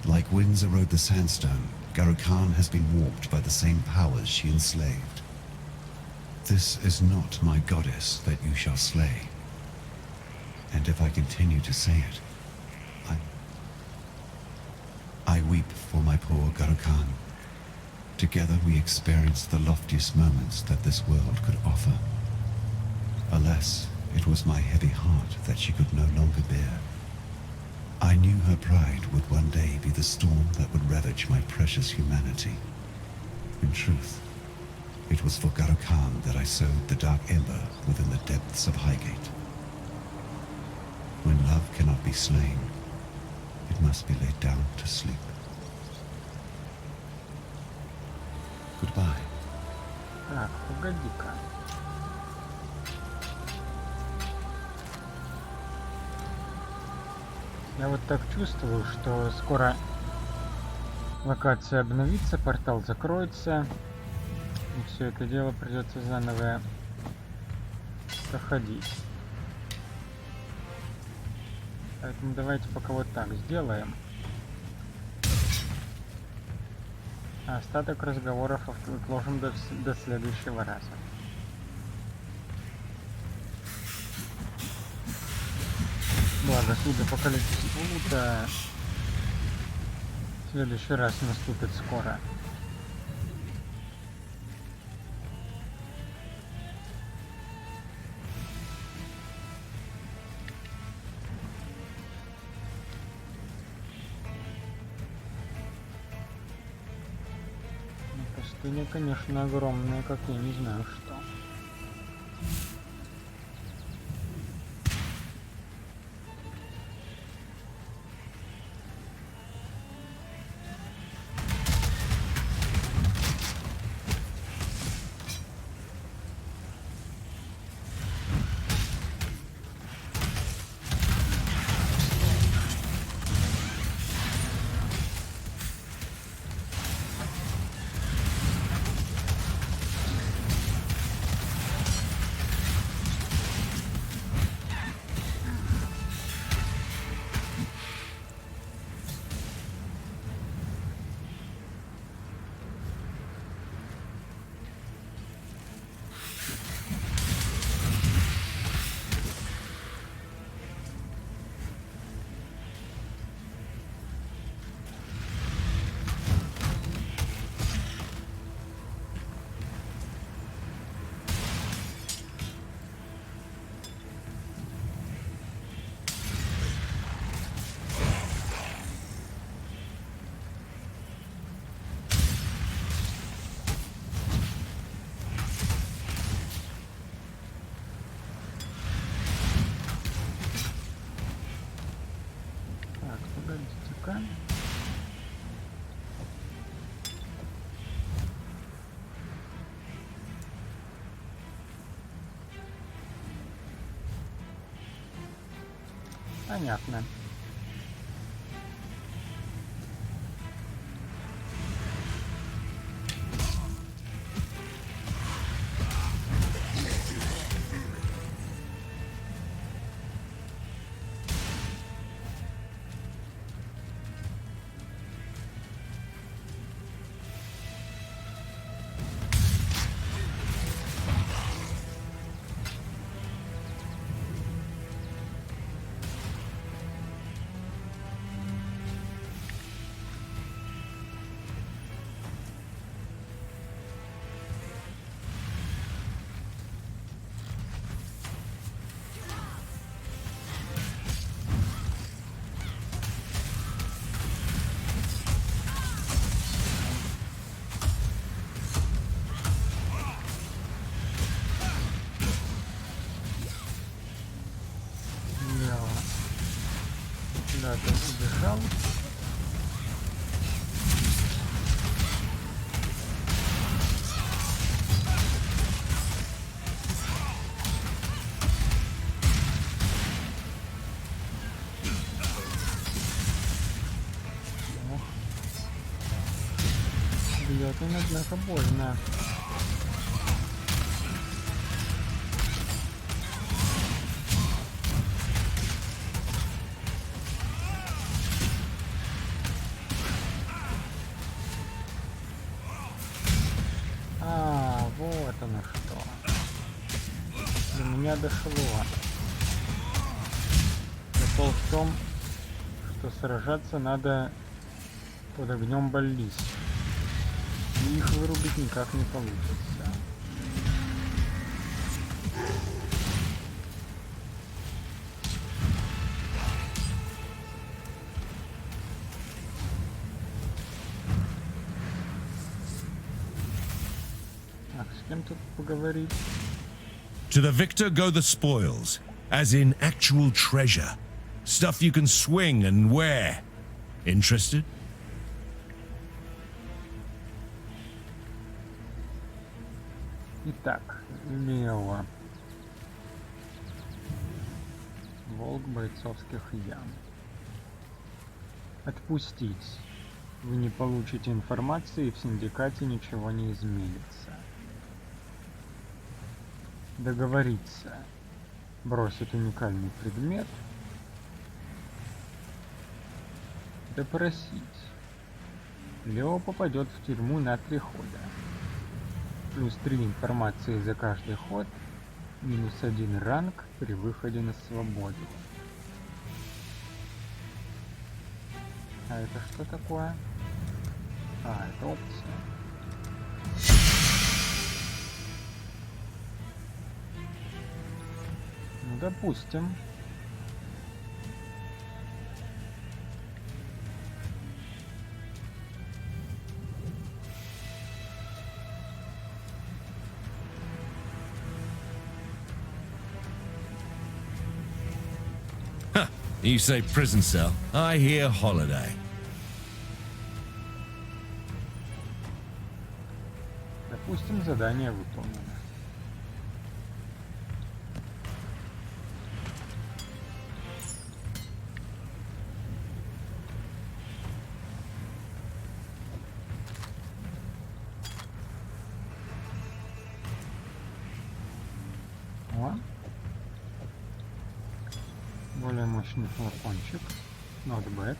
Like winds erode the sandstone, Garukan has been warped by the same powers she enslaved. This is not my goddess that you shall slay. And if I continue to say it, I weep for my poor Garukan. Together we experienced the loftiest moments that this world could offer. Alas, it was my heavy heart that she could no longer bear. I knew her pride would one day be the storm that would ravage my precious humanity. In truth, it was for Garokan that I sowed the dark ember within the depths of Highgate. When love cannot be slain, it must be laid down to sleep. Goodbye. Так, погоди-ка. Я вот так чувствую, что скоро локация обновится, портал закроется, и все это дело придется заново проходить. Поэтому давайте пока вот так сделаем. А остаток разговоров отложим до следующего раза. Благо, судя по количеству лута, в следующий раз наступит скоро. Пустыня, конечно, огромная, как я не знаю что. Понятно. Куда-то убежал. Бьет он, однако, больно. Вот оно что. До меня дошло. Прикол в том, что сражаться надо под огнем баллист. И их вырубить никак не получится. Так, с кем тут поговорить? To the victor go the spoils, as in actual treasure. Stuff you can swing and wear. Interested? Итак, Лео. Волк бойцовских ям. Отпустить. Вы не получите информации, и в синдикате ничего не изменится. Договориться. Бросить уникальный предмет. Допросить. Лео попадет в тюрьму на 3 хода. Плюс 3 информации за каждый ход. Минус 1 ранг при выходе на свободу. А это что такое? А, это опция. Ну, допустим. You say prison cell. I hear holiday. Допустим, задание выполнено. О. Более мощный флакончик. Not bad.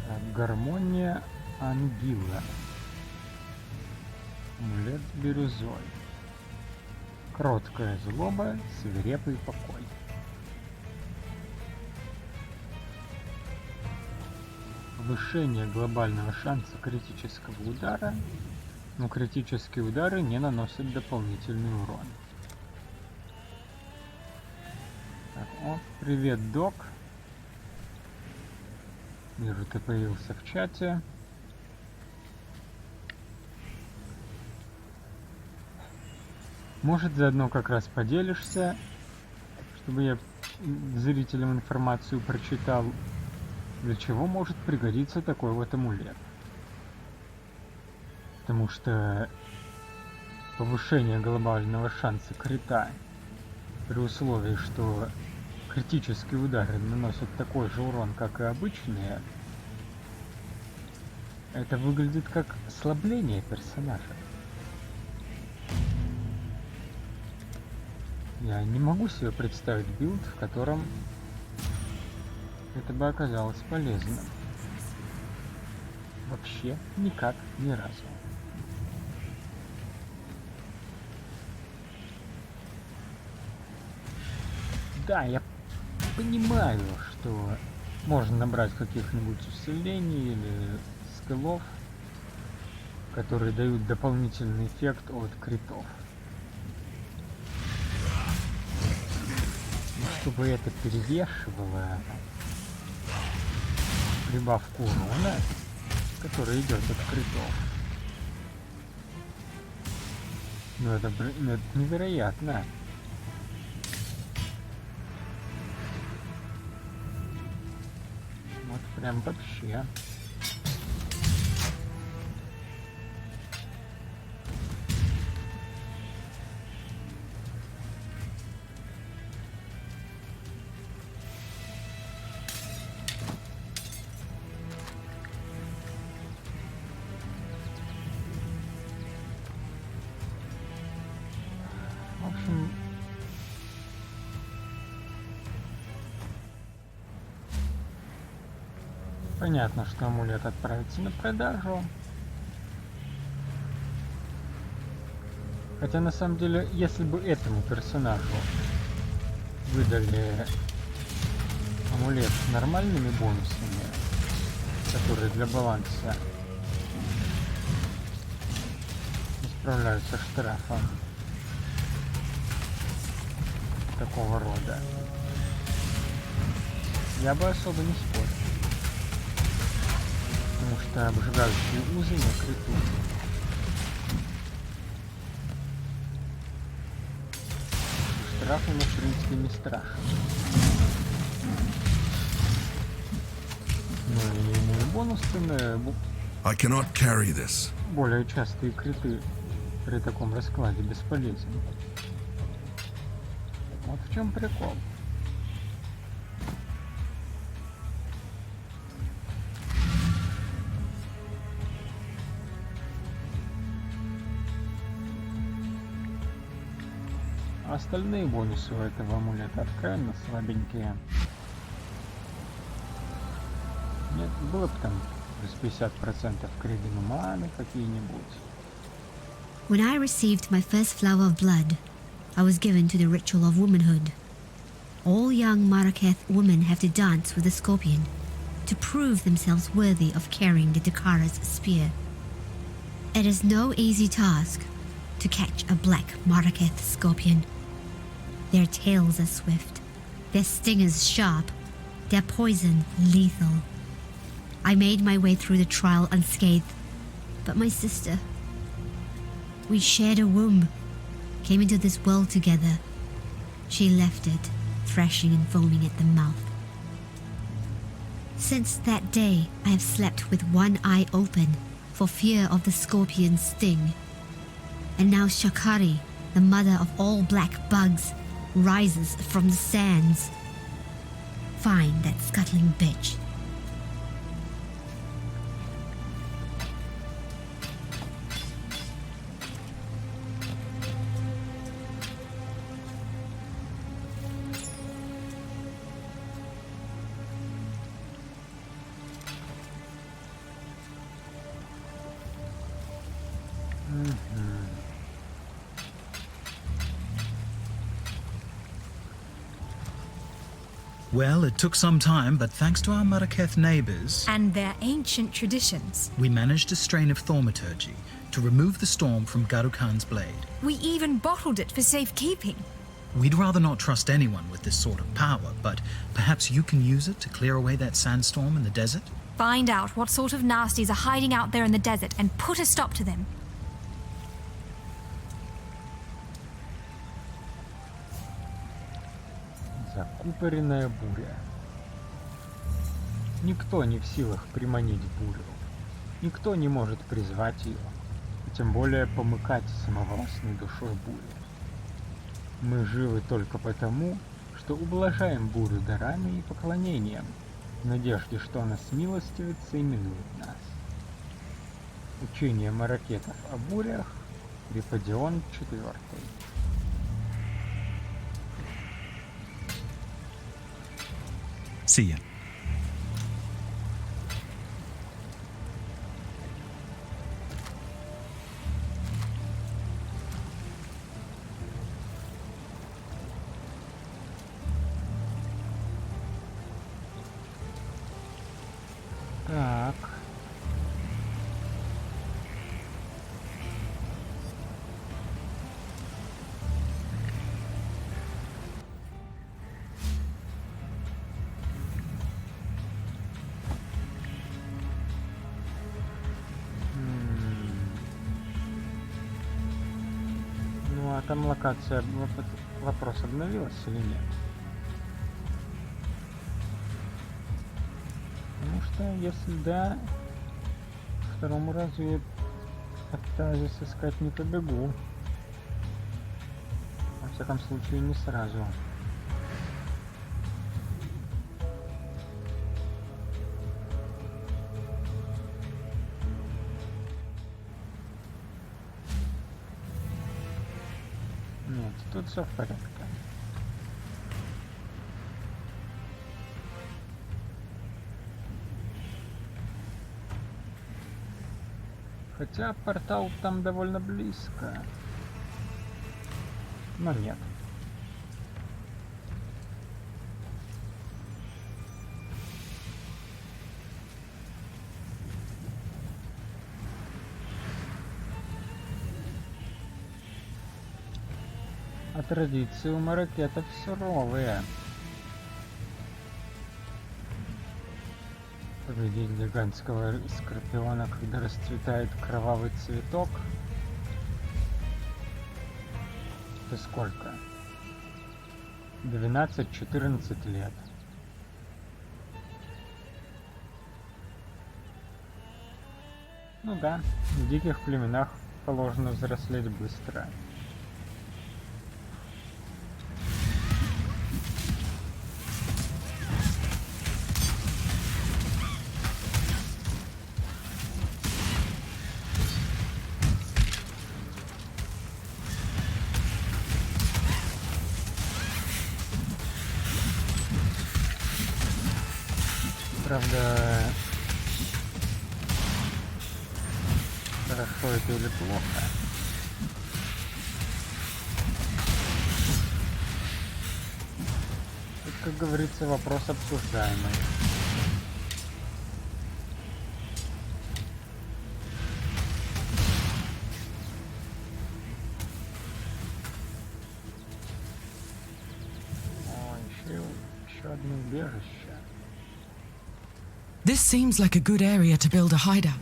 Так, гармония ангила. Амулет с бирюзой. Кроткая злоба, свирепый покой. Повышение глобального шанса критического удара. Но критические удары не наносят дополнительный урон. Так, о, привет, док. Вижу, ты появился в чате. Может, заодно как раз поделишься, чтобы я зрителям информацию прочитал, для чего может пригодиться такой вот амулет. Потому что повышение глобального шанса крита при условии, что критические удары наносят такой же урон, как и обычные, это выглядит как ослабление персонажа. Я не могу себе представить билд, в котором это бы оказалось полезным. Вообще никак, ни разу. Да, я понимаю, что можно набрать каких-нибудь усилений или скиллов, которые дают дополнительный эффект от критов. Но чтобы это перевешивало прибавку урона, который идет от критов. Ну это невероятно. Вот прям вообще. В общем, понятно, что амулет отправится на продажу. Хотя на самом деле, если бы этому персонажу выдали амулет с нормальными бонусами, которые для баланса не справляются с штрафом такого рода, я бы особо не спорил, потому что обжигающие узы на криту штраф ему в принципе не страшен. Ну и бонусные I cannot carry this. более частые криты при таком раскладе бесполезен. Вот в чем прикол. А остальные бонусы у этого амулета откровенно слабенькие. Нет, было бы там плюс 50% к регену маны какие-нибудь. When I received my first flower of blood, I was given to the ritual of womanhood. All young Maraketh women have to dance with the scorpion to prove themselves worthy of carrying the Dakara's spear. It is no easy task to catch a black Maraketh scorpion. Their tails are swift, their stingers sharp, their poison lethal. I made my way through the trial unscathed, but my sister, we shared a womb, came into this world together. She left it, thrashing and foaming at the mouth. Since that day, I have slept with one eye open for fear of the scorpion's sting. And now Shakari, the mother of all black bugs, rises from the sands. Find that scuttling bitch. Well, it took some time, but thanks to our Maraketh neighbors and their ancient traditions, we managed a strain of thaumaturgy to remove the storm from Garukhan's blade. We even bottled it for safekeeping. We'd rather not trust anyone with this sort of power, but perhaps you can use it to clear away that sandstorm in the desert? Find out what sort of nasties are hiding out there in the desert and put a stop to them. Закупоренная буря. Никто не в силах приманить бурю. Никто не может призвать ее, и тем более помыкать самовластной душой бури. Мы живы только потому, что ублажаем бурю дарами и поклонением, в надежде, что она смилостивится и минует нас. Учение маракетов о бурях, Риподион 4. See ya. Так. Ну а там локация, вопрос обновилась или нет? Потому что если да, второму разу я оттазис искать не побегу. Во всяком случае не сразу. Нет, тут все в порядке. Хотя портал там довольно близко. Но нет. А традиции у маракетов суровые. Победить гигантского скорпиона, когда расцветает кровавый цветок. Это сколько? 12-14 лет. Ну да, в диких племенах положено взрослеть быстро. Правда, хорошо это или плохо? Тут, как говорится, вопрос обсуждаемый. О, еще одно убежище. This seems like a good area to build a hideout.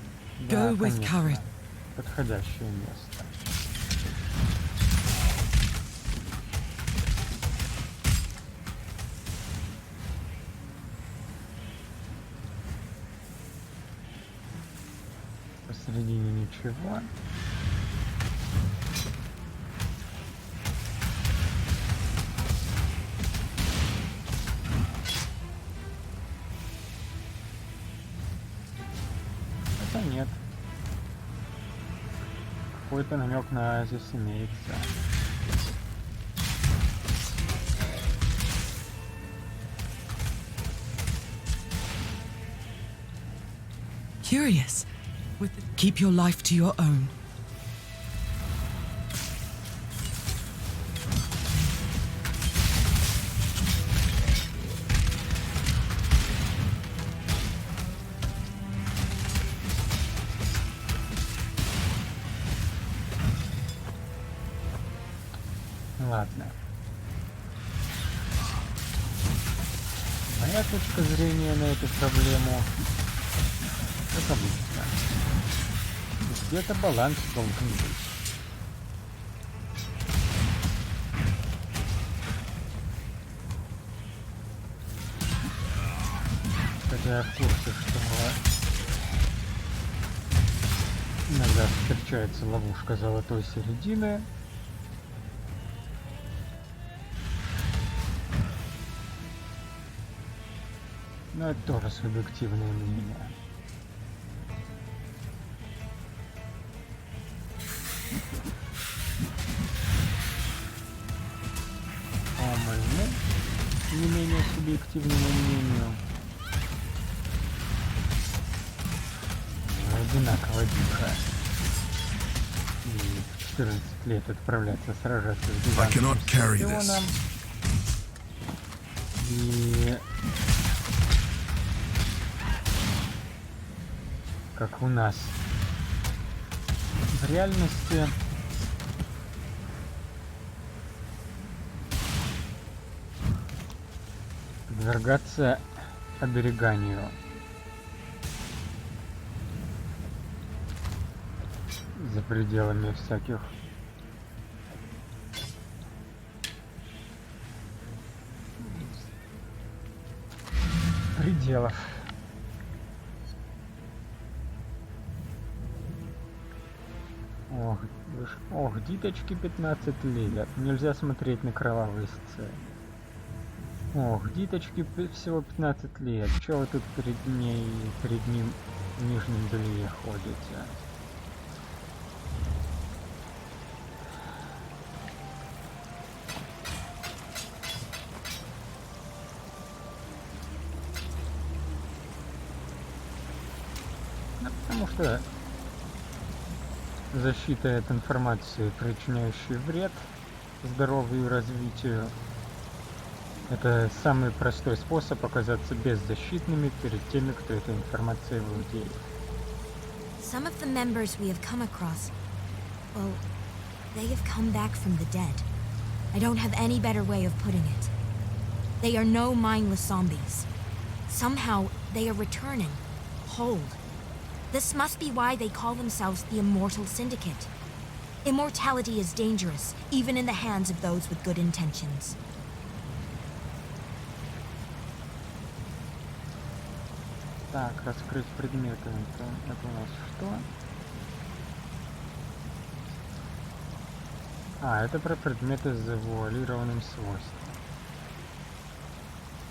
Да, Go with конечно. courage. Подходящее место. Посередине ничего. Это нет. Какой-то намек на оазис имеется. Curious. Keep your life to your own. Ладно. Моя точка зрения на эту проблему, как обычно, где-то баланс должен быть. Хотя я в курсе, что иногда встречается ловушка золотой середины. Но это тоже субъективное мнение. По моему не менее субъективному мнению, одинаково дико. И в 14 лет отправляться сражаться с гигантским скорпионом. И как у нас в реальности подвергаться обереганию за пределами всяких пределов. Ох, диточки 15 лет. Нельзя смотреть на кровавые сцены. Ох, диточки всего 15 лет. Чё вы тут перед ним в нижнем белье ходите? Да, потому что защита от информации, причиняющей вред здоровью и развитию, это самый простой способ оказаться беззащитными перед теми, кто этой информацией владеет. Some of the members we have come across, well, they have come back from the dead. I don't have any better way of putting it. They are no mindless zombies. Somehow, they are returning, whole. This must be why they call themselves the Immortal Syndicate. Immortality is dangerous, even in the hands of those with good intentions. Так, раскрыть предметы. Это у нас что? А, это про предметы с завуалированным свойством.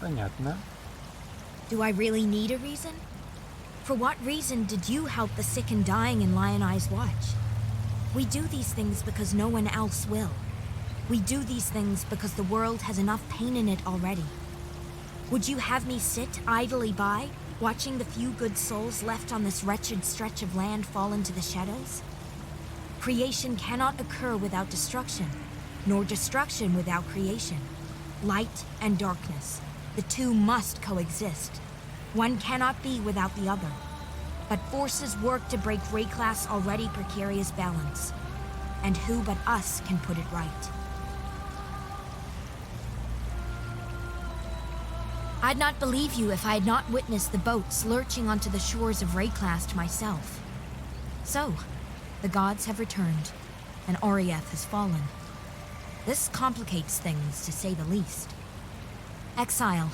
Понятно. Do I really need a reason? For what reason did you help the sick and dying in Lion Eye's watch? We do these things because no one else will. We do these things because the world has enough pain in it already. Would you have me sit idly by, watching the few good souls left on this wretched stretch of land fall into the shadows? Creation cannot occur without destruction, nor destruction without creation. Light and darkness, the two must coexist. One cannot be without the other. But forces work to break Rayclass' already precarious balance. And who but us can put it right? I'd not believe you if I had not witnessed the boats lurching onto the shores of Rayclass myself. So, the gods have returned, and Oriath has fallen. This complicates things, to say the least. Exile,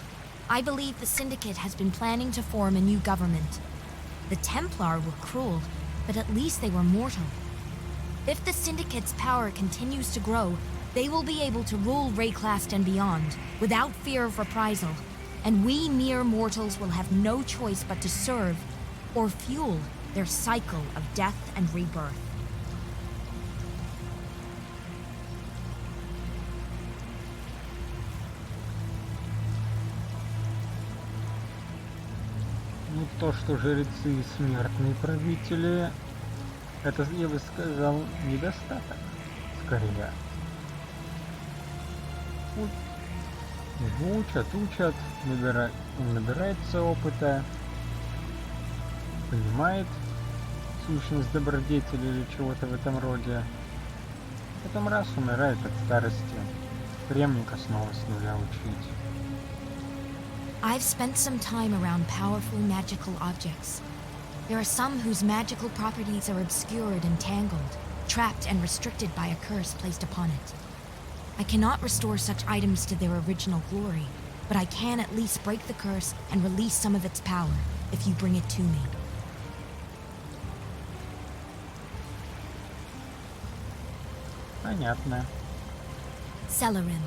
I believe the Syndicate has been planning to form a new government. The Templar were cruel, but at least they were mortal. If the Syndicate's power continues to grow, they will be able to rule Rayclass and beyond, without fear of reprisal, and we mere mortals will have no choice but to serve, or fuel, their cycle of death and rebirth. Ну, то, что жрецы и смертные правители, это, я бы сказал, недостаток, скорее. Учат, он набирается опыта, понимает сущность добродетели или чего-то в этом роде. Потом раз умирает от старости, преемника снова с нуля учить. I've spent some time around powerful magical objects. There are some whose magical properties are obscured and tangled, trapped and restricted by a curse placed upon it. I cannot restore such items to their original glory, but I can at least break the curse and release some of its power, if you bring it to me. Понятно. Celerin.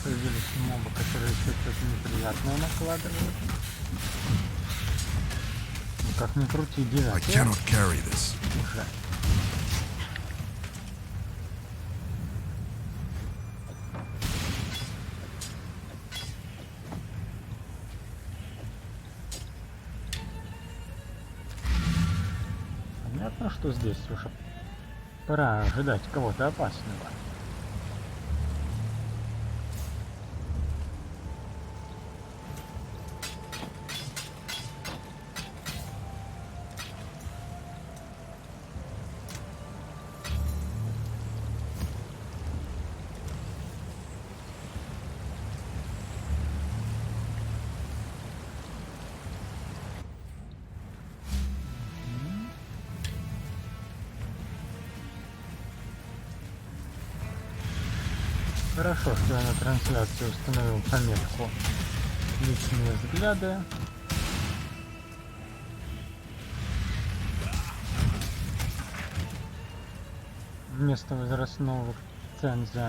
Появились мобы, которые еще что-то неприятное накладывают. Ну как ни крути, I cannot carry this. Уже. Понятно, что здесь уже пора ожидать кого-то опасного. Хорошо, что я на трансляции установил пометку «Личные взгляды». Вместо возрастного ценза.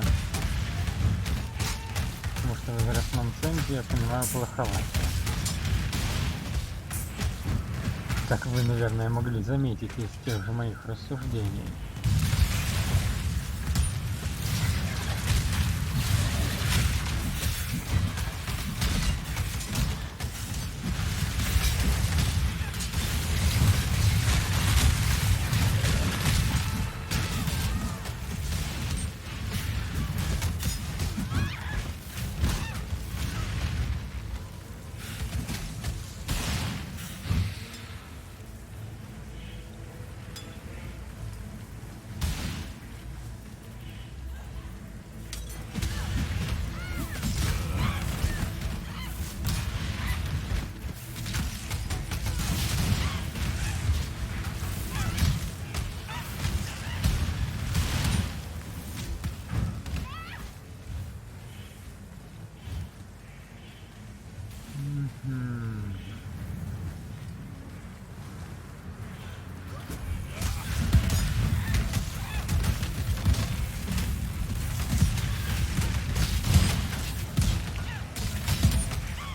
Потому что в возрастном цензе, я понимаю, плоховато. Как вы, наверное, могли заметить из тех же моих рассуждений.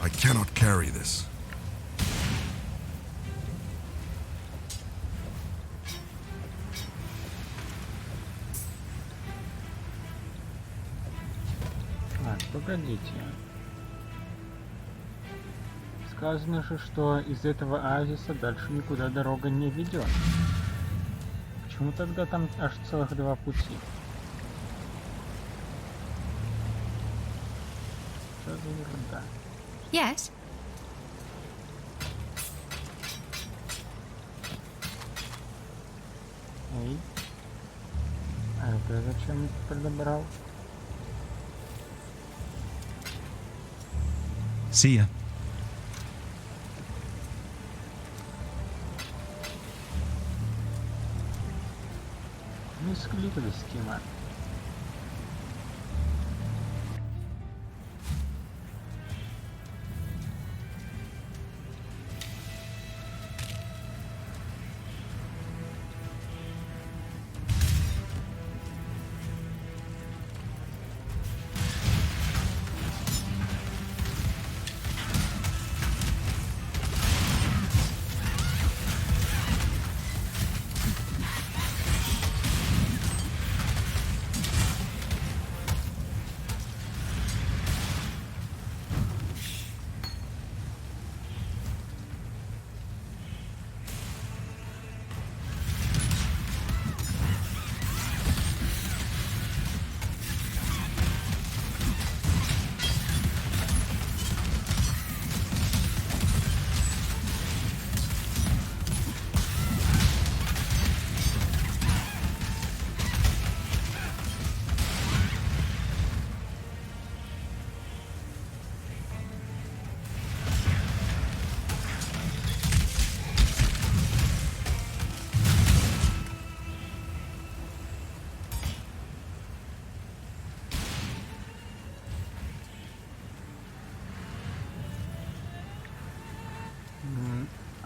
I cannot carry this. Погодите. Сказано же, что из этого оазиса дальше никуда дорога не ведет. Почему тогда там аж целых 2 пути? Что за ерунда? Yes. Эй. А это зачем подобрал? See ya. Не скликались, Тима.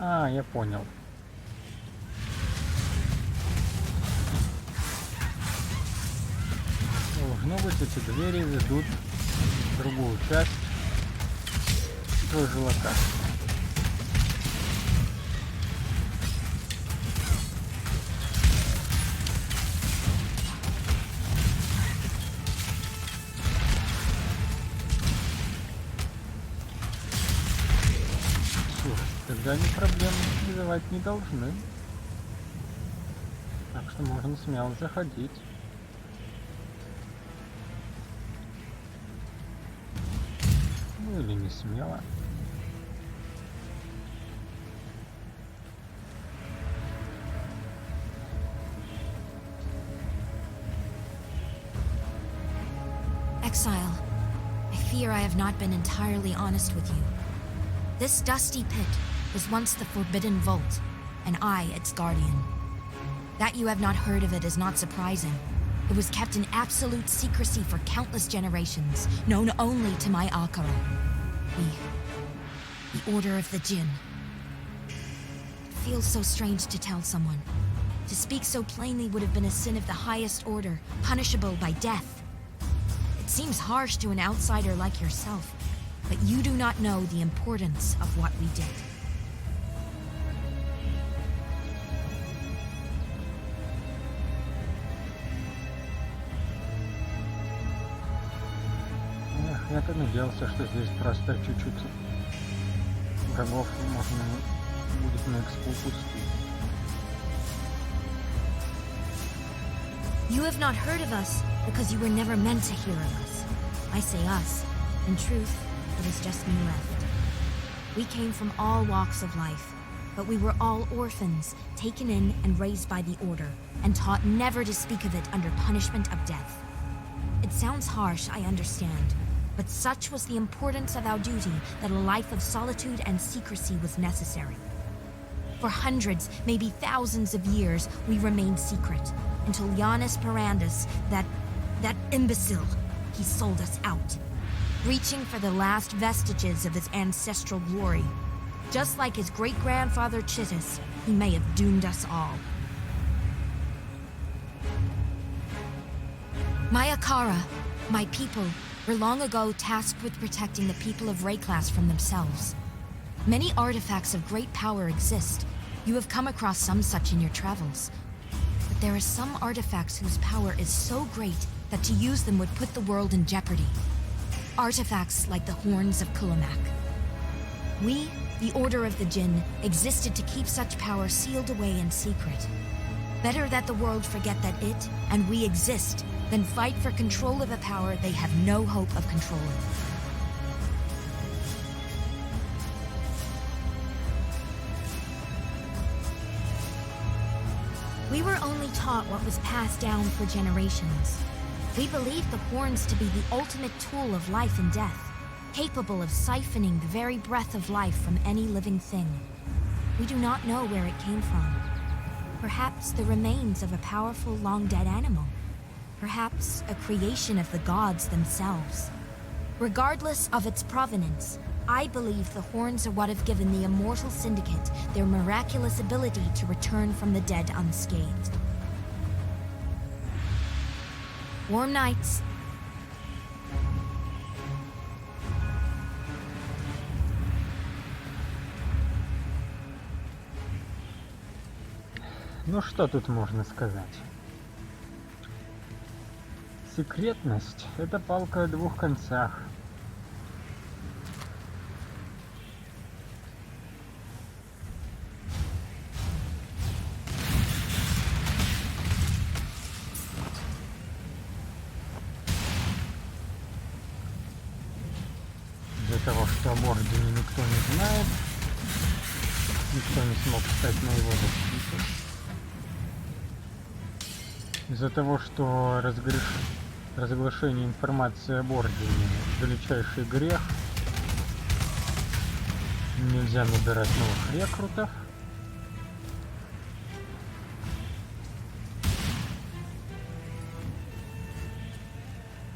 А, я понял. Должно быть, эти двери ведут в другую часть той же локации. Тогда они проблем вызывать не должны. Так что можно смело заходить. Ну или не смело. Exile, I fear I have not been entirely honest with you. This dusty pit was once the Forbidden Vault, and I its guardian. That you have not heard of it is not surprising. It was kept in absolute secrecy for countless generations, known only to my Akara. The Order of the Jinn. It feels so strange to tell someone. To speak so plainly would have been a sin of the highest order, punishable by death. It seems harsh to an outsider like yourself, but you do not know the importance of what we did. Я-то надеялся, что здесь просто чуть-чуть врагов можно будет на экспу пустить. You have not heard of us because you were never meant to hear of us. I say us. In truth, it is just me left. We came from all walks of life, but we were all orphans, taken in and raised by the Order, and taught never to speak of it under punishment of death. It sounds harsh, I understand, but such was the importance of our duty that a life of solitude and secrecy was necessary. For hundreds, maybe thousands of years, we remained secret, until Giannis Parandus, that imbecile, he sold us out, reaching for the last vestiges of his ancestral glory. Just like his great-grandfather Chittis, he may have doomed us all. My Akara, my people, were long ago tasked with protecting the people of Rayclass from themselves. Many artifacts of great power exist. You have come across some such in your travels. But there are some artifacts whose power is so great that to use them would put the world in jeopardy. Artifacts like the Horns of Kulamak. We, the Order of the Jinn, existed to keep such power sealed away in secret. Better that the world forget that it, and we exist, than fight for control of a power they have no hope of controlling. We were only taught what was passed down for generations. We believed the horns to be the ultimate tool of life and death, capable of siphoning the very breath of life from any living thing. We do not know where it came from. Perhaps the remains of a powerful long-dead animal. Perhaps a creation of the gods themselves. Regardless of its provenance, I believe the horns are what have given the Immortal Syndicate their miraculous ability to return from the dead unscathed. Warm nights. Ну что тут можно сказать? Секретность — это палка о двух концах. Из-за того, что об Ордене никто не знает, никто не смог встать на его защиту. Из-за того, что разглашение информации об Ордене — величайший грех, нельзя набирать новых рекрутов.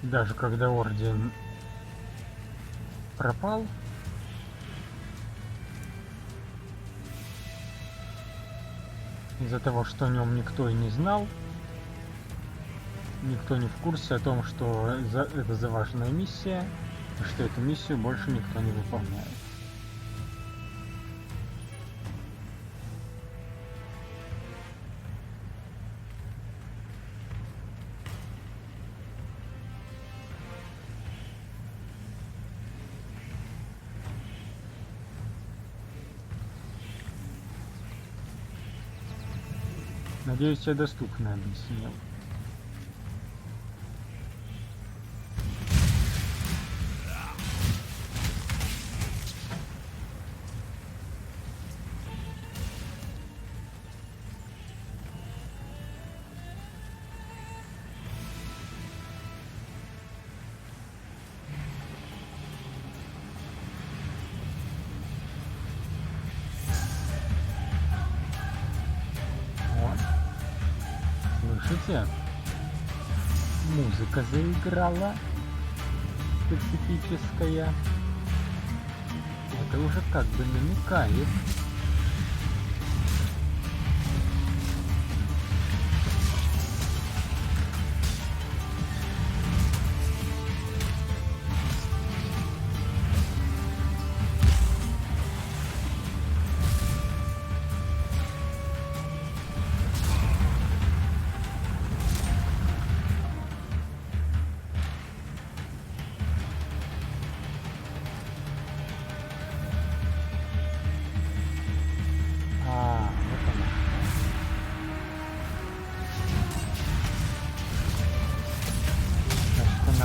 Даже когда Орден пропал, из-за того, что о нем никто и не знал, никто не в курсе о том, что это за важная миссия, и что эту миссию больше никто не выполняет. Надеюсь, я доступно объяснил. Слышите? Музыка заиграла. Специфическая. Это уже как бы намекает.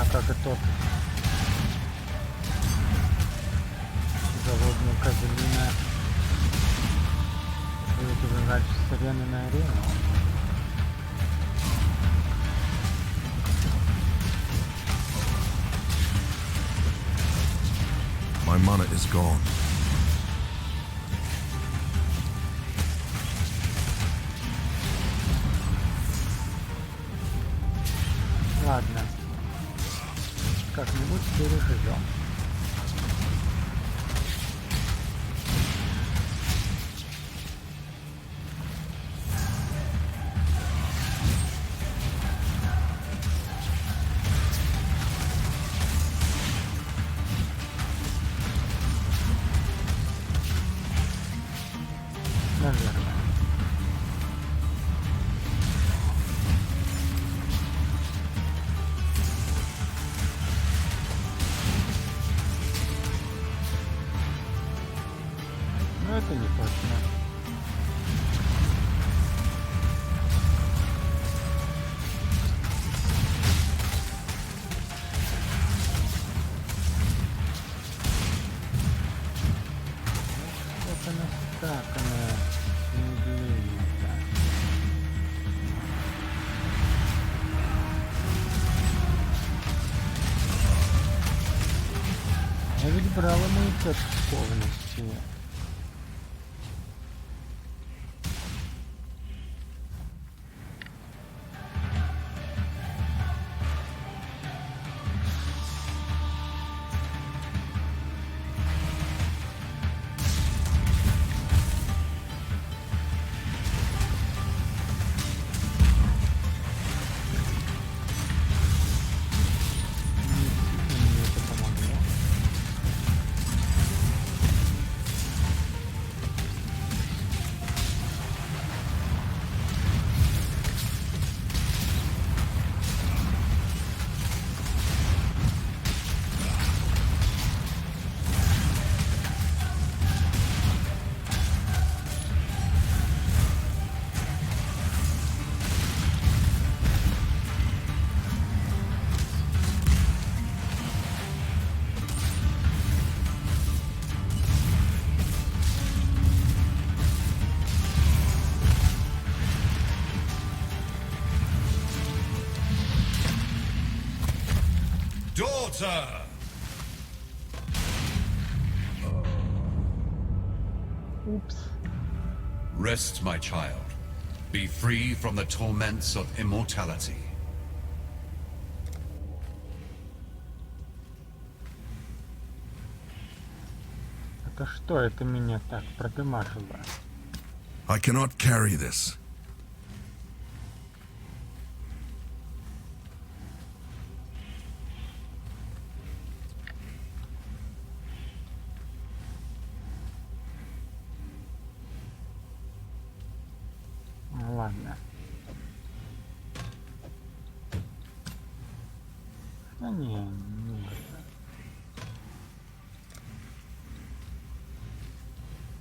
Как и тот заводника Землина будет уже значит с арены на арену. My mana is gone. Ладно. Как-нибудь переживем. Наверное. Это не точно. Что-то настаканное, медленно. Я ведь брал иммунитет в полностью. Daughter! Oops. Rest, my child. Be free from the torments of immortality. Это что это меня так продымажило? I cannot carry this. Ладно. Ну не важно.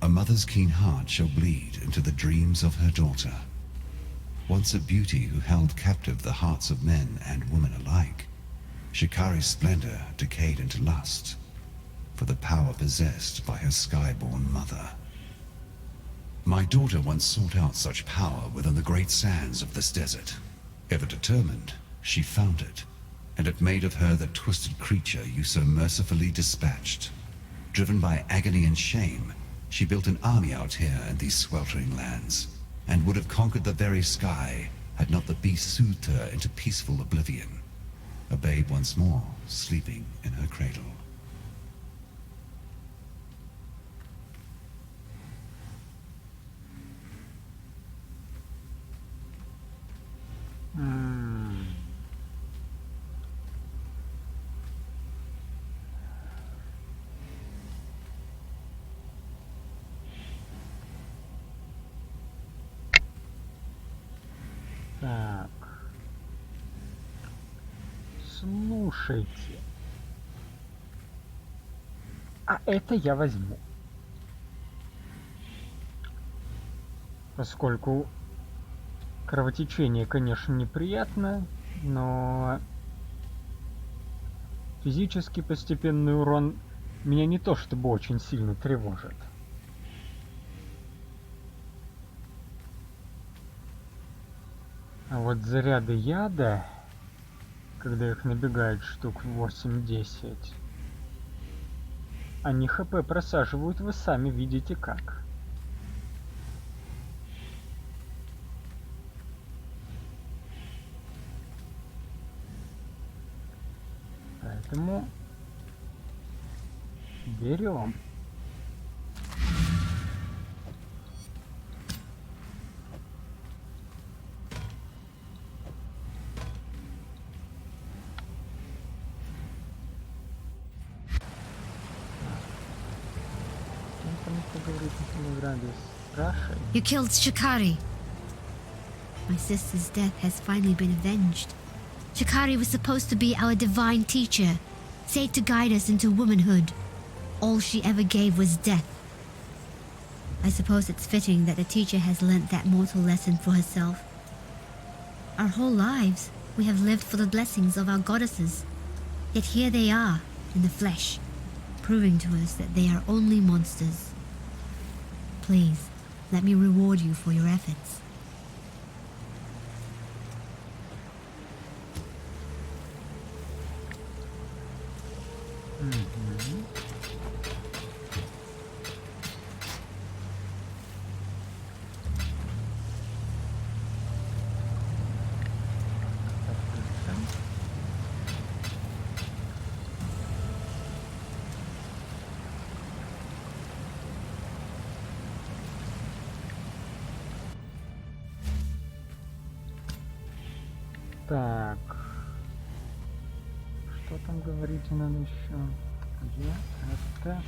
A mother's keen heart shall bleed into the dreams of her daughter. Once a beauty who held captive the hearts of men and women alike, Shikari's splendor decayed into lust for the power possessed by her skyborn mother. My daughter once sought out such power within the great sands of this desert. Ever determined, she found it, and it made of her the twisted creature you so mercifully dispatched. Driven by agony and shame, she built an army out here in these sweltering lands, and would have conquered the very sky had not the beast soothed her into peaceful oblivion. a babe once more sleeping in her cradle. Так. Слушайте. А это я возьму. Поскольку кровотечение, конечно, неприятно, но физический постепенный урон меня не то чтобы очень сильно тревожит. А вот заряды яда, когда их набегает штук 8-10, они ХП просаживают, вы сами видите как. Поэтому берем. You killed Shikari. My sister's death has finally been avenged. Shikari was supposed to be our divine teacher, said to guide us into womanhood. All she ever gave was death. I suppose it's fitting that the teacher has learnt that mortal lesson for herself. Our whole lives, we have lived for the blessings of our goddesses. Yet here they are, in the flesh, proving to us that they are only monsters. Please, let me reward you for your efforts. Так, что там говорите нам еще? Где это?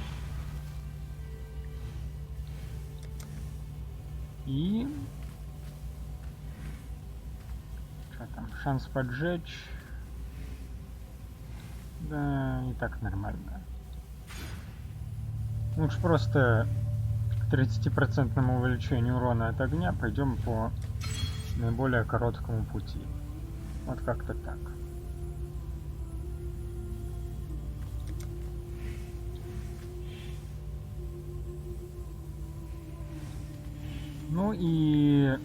И что там? Шанс поджечь. Да, и так нормально. Лучше просто к 30% увеличению урона от огня пойдем по наиболее короткому пути. Вот как-то так. Ну и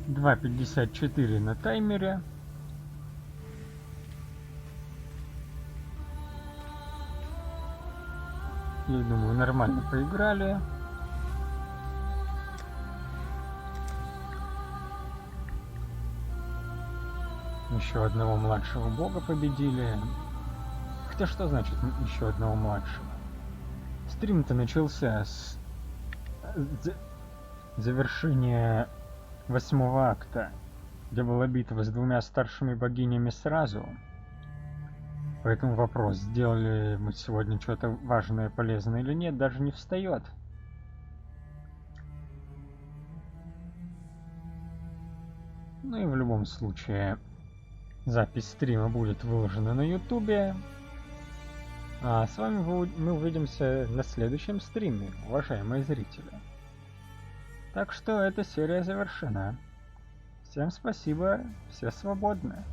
2.54 на таймере. Я думаю, нормально поиграли. Еще одного младшего бога победили. Хотя что значит еще одного младшего? Стрим-то начался с завершения 8-го акта, где была битва с двумя старшими богинями сразу. Поэтому вопрос, сделали мы сегодня что-то важное, полезное или нет, даже не встает. Ну и в любом случае запись стрима будет выложена на ютубе. А с вами мы увидимся на следующем стриме, уважаемые зрители. Так что эта серия завершена. Всем спасибо, все свободны.